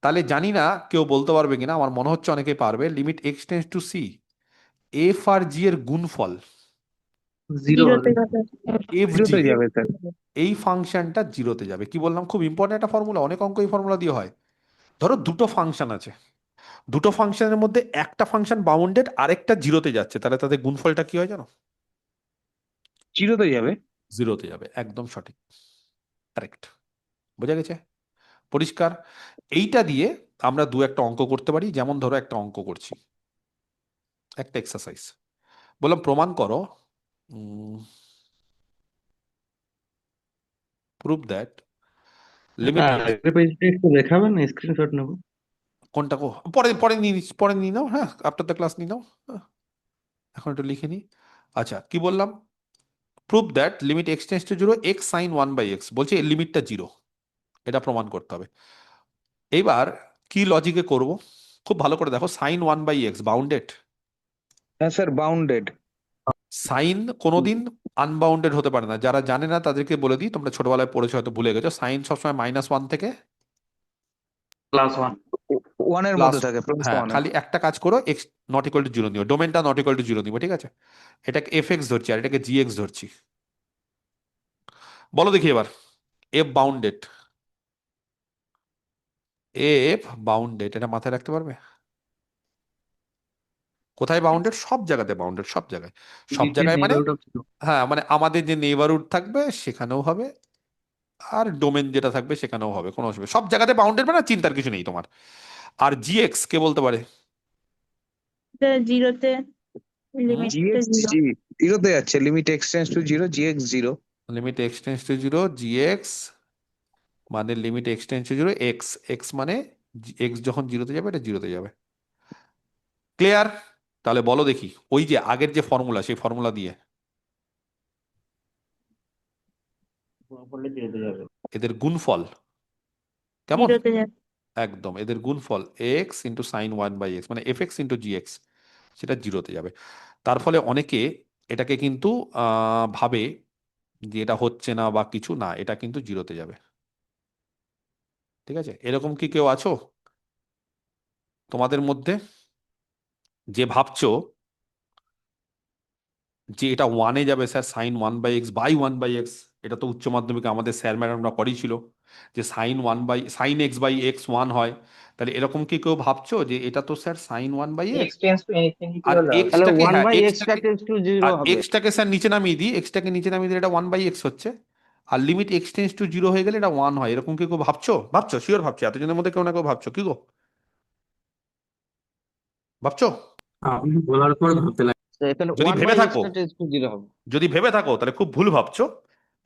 তাহলে জানি না কেউ বলতে পারবে কিনা, আমার মনে হচ্ছে অনেকে পারবে, limit x tends to C f আর জি এর গুণফল জিরো জিরোতে হবে। যাবে। এফ জি, জিরোতে যাবে স্যার। এই ফাংশনটা জিরোতে যাবে। কি বললাম? খুব ইম্পর্টেন্ট একটা ফর্মুলা, অনেক অঙ্ক এই ফর্মুলা দিয়ে হয়। ধরো দুটো ফাংশন আছে, দুটো ফাংশনের মধ্যে একটা ফাংশন বাউন্ডেড আরেকটা জিরোতে যাচ্ছে, তাহলে তাদের গুণফলটা কি হয় জানো? জিরোতে যাবে। জিরোতে যাবে, একদম সঠিক, কারেক্ট। বোঝা গেছে? পরিষ্কার? এইটা দিয়ে আমরা দু একটা অঙ্ক করতে পারি, যেমন ধরো একটা অঙ্ক করছি, একটা এক্সারসাইজ বললাম প্রমাণ করো, প্রুভ দ্যাট লিমিট পেজটা একটু দেখাবেন, স্ক্রিনশট নেব। কোনটা পরে পরে পরে নিয়ে নাও, হ্যাঁ আফটার দ্য ক্লাস নিয়ে নাও। হ্যাঁ, এখন একটু লিখে নিই। আচ্ছা কি বললাম, prove that limit x tends to zero X sine one by X, বলছে এর লিমিটটা জিরো, এটা প্রমাণ করতে হবে। এইবার কি লজিকে করব, খুব ভালো করে দেখো, sine one by X bounded, হ্যাঁ স্যার, বাউন্ডেড। সাইন কোনোদিন আনবাউন্ডেড হতে পারে না। যারা জানে না তাদেরকে বলে দিই, তোমরা ছোটবেলায় পড়েছো হয়তো ভুলে গেছো, সাইন সবসময় -1 থেকে +1। ওয়ানের প্লাস, মধ্যে থাকে, প্লাস হ্যাঁ ওয়ানের। খালি একটা কাজ করো, x not equal two zero নিও, ডোমেনটা নট ইকুয়াল টু জিরো নিবো, ঠিক আছে? এটাকে এফ এক্স ধরছি আর এটাকে জি এক্স ধরছি। বলো দেখি এবার, এফ বাউন্ডেড, এফ বাউন্ডেড, এটা মাথায় রাখতে পারবে? কোথায় বাউন্ডেড? সব জায়গাতে বাউন্ডেড, সব জায়গায়, সব নিচের জায়গায় মানে, neighborhood of 0। হ্যাঁ মানে আমাদের যে নেইবারহুড থাকবে সেখানেও হবে, আর ডোমেন যেটা থাকবে সেখানেও হবে, কোনো অসুবিধা, সব জায়গাতে বাউন্ডেড মানে চিন্তার কিছু নেই তোমার। আর জি এক্স কে বলতে পারে? জিরোতে, হুম, জি লিমিটটা এক্স জিরো। জি জিরোতে যাচ্ছে, limit x tends to zero, G x zero. Limit x tends to zero G x মানে limit x tends to zero x, x মানে এক্স যখন জিরোতে যাবে এটা জিরোতে যাবে। ক্লিয়ার? তাহলে বলো দেখি, ওই যে আগের যে ফর্মুলা, সেই ফর্মুলা দিয়ে করলে জিরোতে যাবে। এদের গুণফল কেমন, জিরোতে যাবে। একদম এদের গুণফল X into sine one by x মানে F X into G X, সেটা জিরোতে যাবে। তার ফলে অনেকে এটাকে কিন্তু ভাবে যে এটা হচ্ছে না বা কিছু না, এটা কিন্তু জিরোতে যাবে। ঠিক আছে, এরকম কি কেউ আছো তোমাদের মধ্যে যে ভাবছো যে এটা ওয়ানে যাবে sir, sine one by x by one by x? এটা তো উচ্চ মাধ্যমিকে আমাদের স্যার ম্যাডামরা করেছিল যে sine x by x one হয়। তাহলে এরকম কি কেউ ভাবছো যে এটা তো sir sine one by x, x tends to infinity আর হলে হবে। তাহলে এক্সটাকে, ওয়ান হ্যাঁ বাই এক্সটা এক্সটাকে, টেন্স টু জিরো আর হবে। এক্সটাকে স্যার নিচে নামিয়ে দিই, এক্সটাকে নিচে নামিয়ে দিলে এটা ওয়ান বাই এক্স হচ্ছে, আর limit x tends to zero হয়ে গেলে এটা ওয়ান হয়। এরকম কি কেউ ভাবছো? ভাবছো শিওর ভাবছো, এতজনের মধ্যে কেউ না কেউ ভাবছো, কি গো ভাবছো? আপনি বলার পর ভাবতে লাগে। তো এখানে যদি ওয়ান ভেবে বাই থাকো, এক্সটা টেন্স টু জিরো হবে। যদি ভেবে থাকো তাহলে খুব ভুল ভাবছো।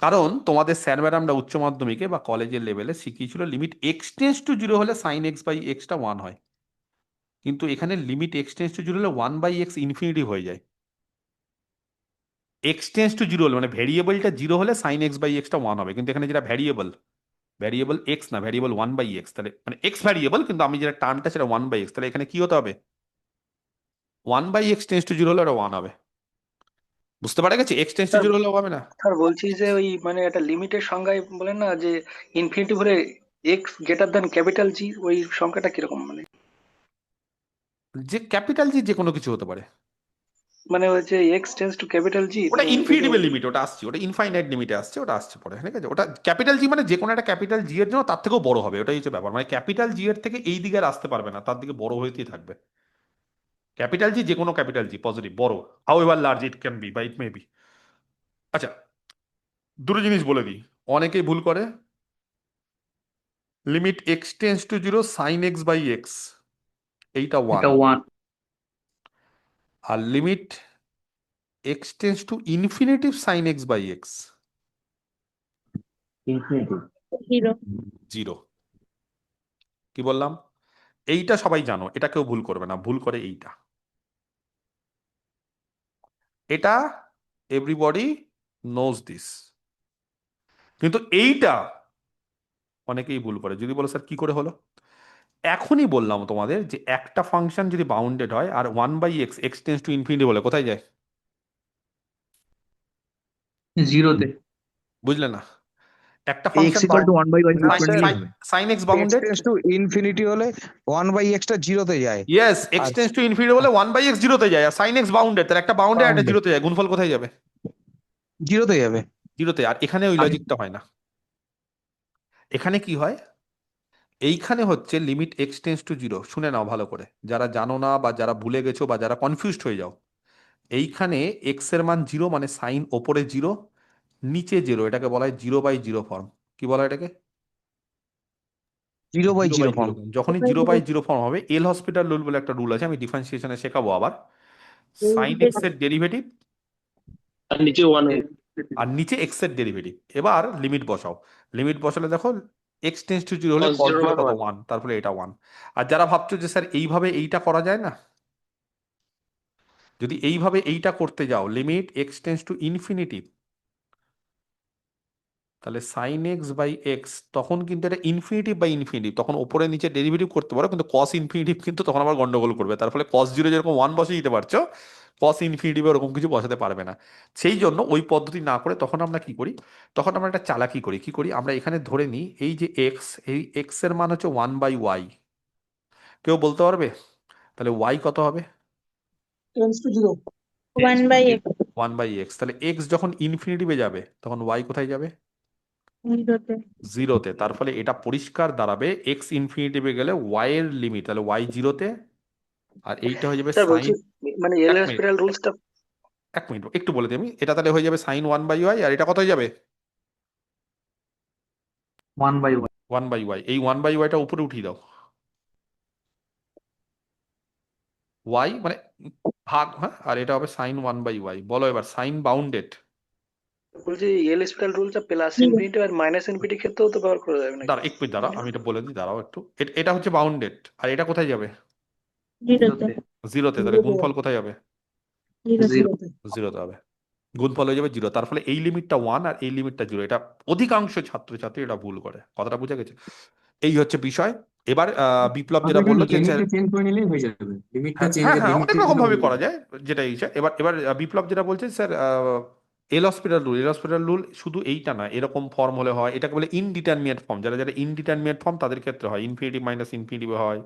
কারণ তোমাদের স্যার ম্যাডামরা উচ্চ মাধ্যমিকে বা কলেজের লেভেলে শিখিয়েছিল limit x tends to zero হলে সাইন এক্স বাই এক্সটা ওয়ান হয়, কিন্তু এখানে limit x tends to zero হলে ওয়ান বাই এক্স ইনফিনিটি হয়ে যায়। এক্স টেন্স টু জিরো হলে মানে ভ্যারিয়েবলটা জিরো হলে সাইন এক্স বাই এক্সটা ওয়ান হবে, কিন্তু এখানে যেটা ভ্যারিয়েবল, ভ্যারিয়েবল এক্স না, ভ্যারিয়েবল ওয়ান বাই এক্স, তাহলে মানে এক্স ভ্যারিয়েবল কিন্তু আমি যেটা টার্মটা সেটা ওয়ান বাই এক্স, তাহলে এখানে কি হতে হবে? One by X tends to zero হলে ওটা ওয়ান হবে। বুঝতে পারা গেছে? X tends to sir zero হলে হবে না। স্যার বলছি যে ওই মানে একটা লিমিটের সংজ্ঞায় বলেন না যে ইনফিনিটি হলে এক্স গ্রেটার দ্যান ক্যাপিটাল জি, ওই সংখ্যাটা কিরকম মানে? যে ক্যাপিটাল জি যে কোনো কিছু হতে পারে, মানে ওই যে এক্স টেন্স টু ক্যাপিটাল জি, ওটা তো ইনফিনিটিভ লিমিট, ওটা আসছে, ওটা ইনফাইনাইট লিমিটে আসছে, ওটা আসছে পরে, ঠিক আছে? ওটা ক্যাপিটাল জি মানে যে কোনো একটা ক্যাপিটাল জি এর জন্য তার থেকেও বড় হবে, ওটাই হচ্ছে ব্যাপার, মানে ক্যাপিটাল জি এর থেকে এই দিকে আর আসতে পারবে না, তার দিকে বড় হইতেই থাকবে। ক্যাপিটাল জি যে কোনো ক্যাপিটাল জি পজিটিভ বড়, how ever large it can be বা ইট মে বি। আচ্ছা দুটো জিনিস বলে দিই, অনেকেই ভুল করে, limit x tends to zero sine x by x এইটা ওয়ান, এটা 1। আর limit x tends to infinitive sine x by x infinity zero. Zero. কি বললাম? এইটা সবাই জানো, এটা কেউ ভুল করবে না, ভুল করে এইটা, এটা এভরিবডি নোজ দিস, কিন্তু এইটা অনেকেই ভুল করে। যদি বলো স্যার কি করে হলো, এখনই বললাম তোমাদের যে একটা ফাংশন যদি বাউন্ডেড হয় আর one by x, x tends to infinity বলে কোথায় যায়? জিরোতে। বুঝলে না? একটা x function equal to one by y sine x x bounded, tends to infinity হলে ওয়ান বাই এক্সটা জিরোতে যায়। ইয়েস, এক্স আর টেন্স টু ইনফিনিটি বলে ওয়ান বাই এক্স জিরোতে যায়, আর সাইন এক্স বাউন্ডেড, তাহলে একটা বাউন্ডেড একটা বাউন্ডেড জিরোতে যায়, গুণফল কোথায় যাবে? জিরোতে যাবে। জিরোতে। আর এখানে ওই লজিকটা হয় না। এখানে কি হয়, এইখানে হচ্ছে limit x tends to zero, শুনে নাও ভালো করে, যারা জানো না বা যারা ভুলে গেছো বা যারা কনফিউজড হয়ে যাও, এইখানে এক্স এর মান জিরো মানে সাইন ওপরে জিরো নিচে জিরো, এটাকে বলা হয় জিরো বাই জিরো ফর্ম। কি বলা হয় এটাকে? Zero by zero zero by zero form. Form. যখনই জিরো বাই জিরো ফর্ম হবে, এল হসপিটাল রুল বলে একটা রুল আছে, আমি ডিফারেন্সিয়েশনে শেখাবো আবার, সাইন এক্স এর ডেরিভেটিভ আর নিচে ওয়ান আর নিচে এক্স এর ডেরিভেটিভ, এবার লিমিট বসাও, লিমিট বসালে দেখো এক্স টেন্স টু জিরো হলে cos কস 0 জিরো মান কত 1। 1, তার ফলে এটা 1। আর যারা ভাবছো যে স্যার এইভাবে এইটা করা যায় না, যদি এইভাবে এইটা করতে যাও limit x tends to infinity, তাহলে সাইন এক্স বাই এক্স, তখন কিন্তু এটা ইনফিনিটিভ বাই ইনফিনিটিভ, তখন ওপরে নিচে ডেরিভেটিভ করতে পারো, কিন্তু কস ইনফিনিটিভ কিন্তু তখন আবার গন্ডগোল করবে। তার ফলে কস জিরো যেরকম 1 বসিয়ে দিতে পারছো, কস ইনফিনিটিভ ওরকম কিছু বসাতে পারবে না। সেই জন্য ওই পদ্ধতি না করে তখন আমরা কি করি, তখন আমরা একটা চালাকি করি। কি করি, আমরা এখানে ধরে নিই এই যে এক্স, এই এক্স এর মান হচ্ছে 1/y। কেউ বলতে পারবে তাহলে ওয়াই কত হবে? Tense to zero. 1/x 1/x। তাহলে এক্স যখন ইনফিনিটিভে যাবে তখন ওয়াই কোথায় যাবে? 0-তে। জিরোতে। তার ফলে এটা পরিষ্কার দাঁড়াবে এক্স ইনফিনিটিভে গেলে ওয়াই এর লিমিট, তাহলে ওয়াই জিরোতে, আর এইটা হয়ে যাবে স্যার বলছি সাইন, মানে এক এল মিনিট হসপিটাল রুলসটা এক মিনিট একটু বলে দিই আমি, এটা তাহলে হয়ে যাবে সাইন 1/y, আর এটা কত হয়ে যাবে? 1/1। 1/y। এই 1/yটা উপরে উঠিয়ে দাও, ওয়াই মানে ভাগ, হ্যাঁ, আর এটা হবে সাইন 1/y। বলো এবার সাইন বাউন্ডেড। বলছি এল হসপিটাল রুলটা প্লাস 0 ইনফিনিটি আর মাইনাস ইনফিনিটি ক্ষেত্রেও তো ব্যবহার করা যাবে নাকি? দাঁড়া একটু দাঁড়াও, আমি এটা বলে দিই, দাঁড়াও একটু। এটা হচ্ছে বাউন্ডেড, আর এটা কোথায় যাবে? 0-তে। জিরোতে। তাহলে গুণফল কোথায় যাবে? 0-তে। 0। জিরোতে হবে। গুণফল হয়ে যাবে 0। তার ফলে এই লিমিটটা 1 আর এই লিমিটটা 0। এটা অধিকাংশ ছাত্রছাত্রী এটা ভুল করে। কথাটা বুঝা গেছে? এই হচ্ছে বিষয়। এবার বিপ্লব যেটা বললো যে স্যার, চেঞ্জ করে নিলেই হয়ে যাবে লিমিটটা হ্যাঁ চেঞ্জ, হ্যাঁ হ্যাঁ, লিমিট অনেক চেঞ্জ রকম করে ভাবে হয়ে করা যাবে। যায়, যেটা ইচ্ছা। এবার বিপ্লব যেটা বলছে স্যার, এল হসপিটাল রুল, এল হসপিটাল রুল শুধু এইটা না, এরকম ফর্ম হলে হয়, এটাকে বলে ইনডিটারমিনেট ফর্ম। যারা যারা ইনডিটারমিনেট ফর্ম তাদের ক্ষেত্রে হয়, ইনফিনিটি মাইনাস ইনফিনিটিভ হয়,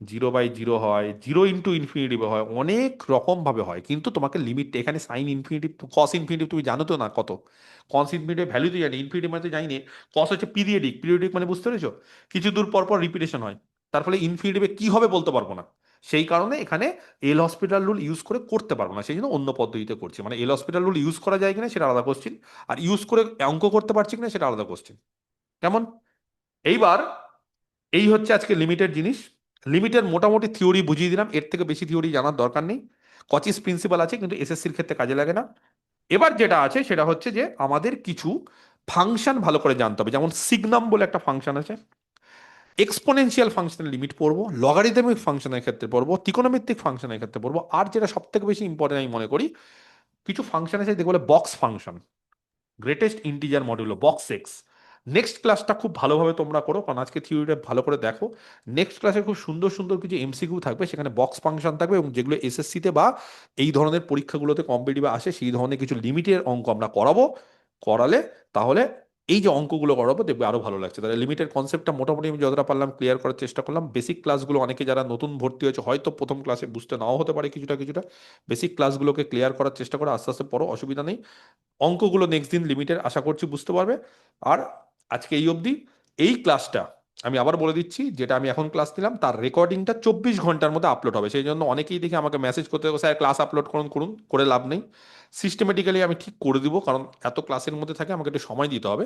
0/0 হয়, 0 ইন্টু ইনফিনিটিভ হয়, অনেক রকম ভাবে হয়। কিন্তু তোমাকে লিমিট এখানে সাইন ইনফিনিটিভ, কস ইনফিনিটিভ তুমি জানো তো না কত, কস ইনফিনিটিভ ভ্যালু তো জানি, ইনফিনিটিভ মানে তো জানি না। কস হচ্ছে পিরিয়ডিক, পিরিয়ডিক মানে বুঝতে পেরেছো, কিছু দূর পর পর রিপিটেশন হয়। তার ফলে ইনফিনিটিভে কি হবে বলতে পারবো না। সেই কারণে এখানে এল হসপিটাল রুল ইউজ করে করতে পারবো না, সেই জন্য অন্য পদ্ধতিতে করছি। মানে এল হসপিটাল রুল ইউজ করা যায় কিনা সেটা আলাদা কোশ্চিন, আর ইউজ করে অঙ্ক করতে পারছি কিনা সেটা আলাদা কোশ্চিন। কেমন? এইবার এই হচ্ছে আজকে লিমিটেড জিনিস। লিমিটের মোটামুটি থিওরি বুঝিয়ে দিলাম, এর থেকে বেশি থিওরি জানার দরকার নেই। কচিস প্রিন্সিপাল আছে কিন্তু এসএসসির ক্ষেত্রে কাজে লাগে না। এবার যেটা আছে সেটা হচ্ছে যে আমাদের কিছু ফাংশন ভালো করে জানতে হবে। যেমন সিগনাম বলে একটা ফাংশন আছে, এক্সপোনেনশিয়াল ফাংশনের লিমিট পড়বো, লগারিদমিক ফাংশনের ক্ষেত্রে পড়বো, ত্রিকোণমিতিক ফাংশনের ক্ষেত্রে পড়বো, আর যেটা সব থেকে বেশি ইম্পর্টেন্ট আমি মনে করি, কিছু ফাংশন আছে যেগুলো box function, greatest integer modulo, box x. Next ক্লাসটা খুব ভালোভাবে তোমরা করো, কারণ আজকে থিওরিটা ভালো করে দেখো। নেক্সট ক্লাসে খুব সুন্দর সুন্দর কিছু এমসিকিউ থাকবে, সেখানে বক্স ফাংশন থাকবে, এবং যেগুলো এসএসসিতে বা এই ধরনের পরীক্ষাগুলোতে কম্পিটিটিভ আসে, সেই ধরনের কিছু লিমিটের অঙ্ক আমরা করাবো। করালে তাহলে এই যে অঙ্কগুলো করাবো দেখবে আরো ভালো লাগছে। তাহলে লিমিটের কনসেপ্টটা মোটামুটি আমি যতটা পারলাম ক্লিয়ার করার চেষ্টা করলাম। বেসিক ক্লাসগুলো অনেকে যারা নতুন ভর্তি হয়েছে হয়তো প্রথম ক্লাসে বুঝতে নাও হতে পারে কিছুটা কিছুটা, বেসিক ক্লাসগুলোকে ক্লিয়ার করার চেষ্টা করে আস্তে আস্তে পড়ো, অসুবিধা নেই। অঙ্কগুলো নেক্সট দিন লিমিটের আশা করছি বুঝতে পারবে। আর আজকে এই অবধি। এই ক্লাসটা আমি আবার বলে দিচ্ছি, যেটা আমি এখন ক্লাস নিলাম তার রেকর্ডিংটা 24 ঘন্টার মধ্যে আপলোড হবে। সেই জন্য অনেকেই দেখে আমাকে মেসেজ করতে হবে, স্যার ক্লাস আপলোড করুন, করুন, করে লাভ নেই। সিস্টেমেটিক্যালি আমি ঠিক করে দিব, কারণ এত ক্লাসের মধ্যে থাকে, আমাকে একটু সময় দিতে হবে।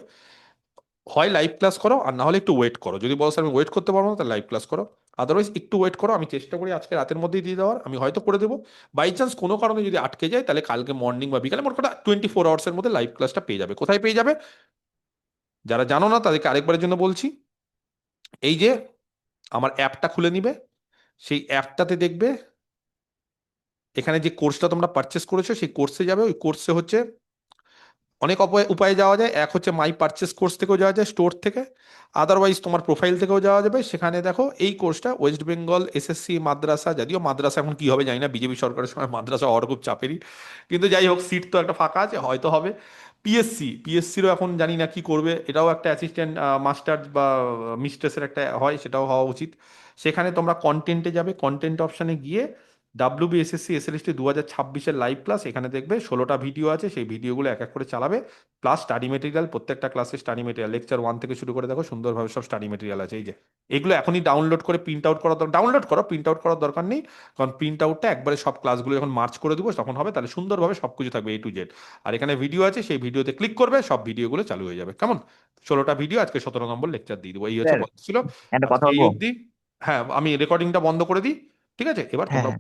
হয় লাইভ ক্লাস করো, আর না হলে একটু ওয়েট করো। যদি বলো স্যার আমি ওয়েট করতে পারবো না, তাহলে লাইভ ক্লাস করো। আদারওয়াইজ একটু ওয়েট করো, আমি চেষ্টা করি আজকে রাতের মধ্যেই দিয়ে দেওয়ার, আমি হয়তো করে দেবো। বাই চান্স কোনো কারণে যদি আটকে যায়, তাহলে কালকে মর্নিং বা বিকালে, মোট কথা 24 আওয়ার্সের মধ্যে লাইভ ক্লাসটা পেয়ে যাবে। কোথায় পেয়ে যাবে? যারা জানো না তাদেরকে আরেকবারের জন্য বলছি, এই যে আমার অ্যাপটা খুলে নিবে, সেই অ্যাপটাতে দেখবে এখানে যে কোর্সটা তোমরা পারচেস করেছো সেই কোর্সে যাবে। ওই কোর্সে হচ্ছে অনেক উপায়ে যাওয়া যায়। এক হচ্ছে মাই পারচেস কোর্স থেকেও যাওয়া যায়, স্টোর থেকে। আদারওয়াইজ তোমার প্রোফাইল থেকেও যাওয়া যাবে। সেখানে দেখো এই কোর্সটা ওয়েস্ট বেঙ্গল এসএসসি মাদ্রাসা, যদিও মাদ্রাসা এখন কি হবে জানি না, বিজেপি সরকারের সময় মাদ্রাসা হওয়ার খুব চাপেরই, কিন্তু যাই হোক সিট তো একটা ফাঁকা আছে, হয়তো হবে। পিএসসিরও এখন জানি না কি করবে, এটাও একটা অ্যাসিস্ট্যান্ট মাস্টার বা মিস্ট্রেসের একটা হয়, সেটাও হওয়া উচিত। সেখানে তোমরা কন্টেন্টে যাবে, কন্টেন্ট অপশানে গিয়ে WBSSC SLST 2026-এর লাইভ ক্লাস, এখানে দেখবে 16টা ভিডিও আছে, সেই ভিডিওগুলো এক এক করে চালাবে। প্লাস স্টাডি মেটেরিয়াল, প্রত্যেকটা ক্লাসে স্টাডি মেটেরিয়াল, লেকচার 1 থেকে শুরু করে দেখো সুন্দরভাবে সব স্টাডি মেটেরিয়াল আছে। এই যে এগুলো এখনই ডাউনলোড করে প্রিন্ট আউট করা, ডাউনলোড করো, প্রিন্ট আউট করার দরকার নেই, কারণ প্রিন্ট আউটটা একবারে সব ক্লাসগুলো যখন মার্চ করে দিব তখন হবে, তাহলে সুন্দরভাবে সবকিছু থাকবে A to Z। আর এখানে ভিডিও আছে, সেই ভিডিওতে ক্লিক করবে, সব ভিডিওগুলো চালু হয়ে যাবে। কেমন? 16টা ভিডিও, আজকে 17 নম্বর লেকচার দিয়ে দিব। এই হচ্ছে স্যার ছিল একটা কথা এই বলবো। অবধি। হ্যাঁ, আমি রেকর্ডিংটা বন্ধ করে দিই, ঠিক আছে? এবার হ্যাঁ তোমরা হ্যাঁ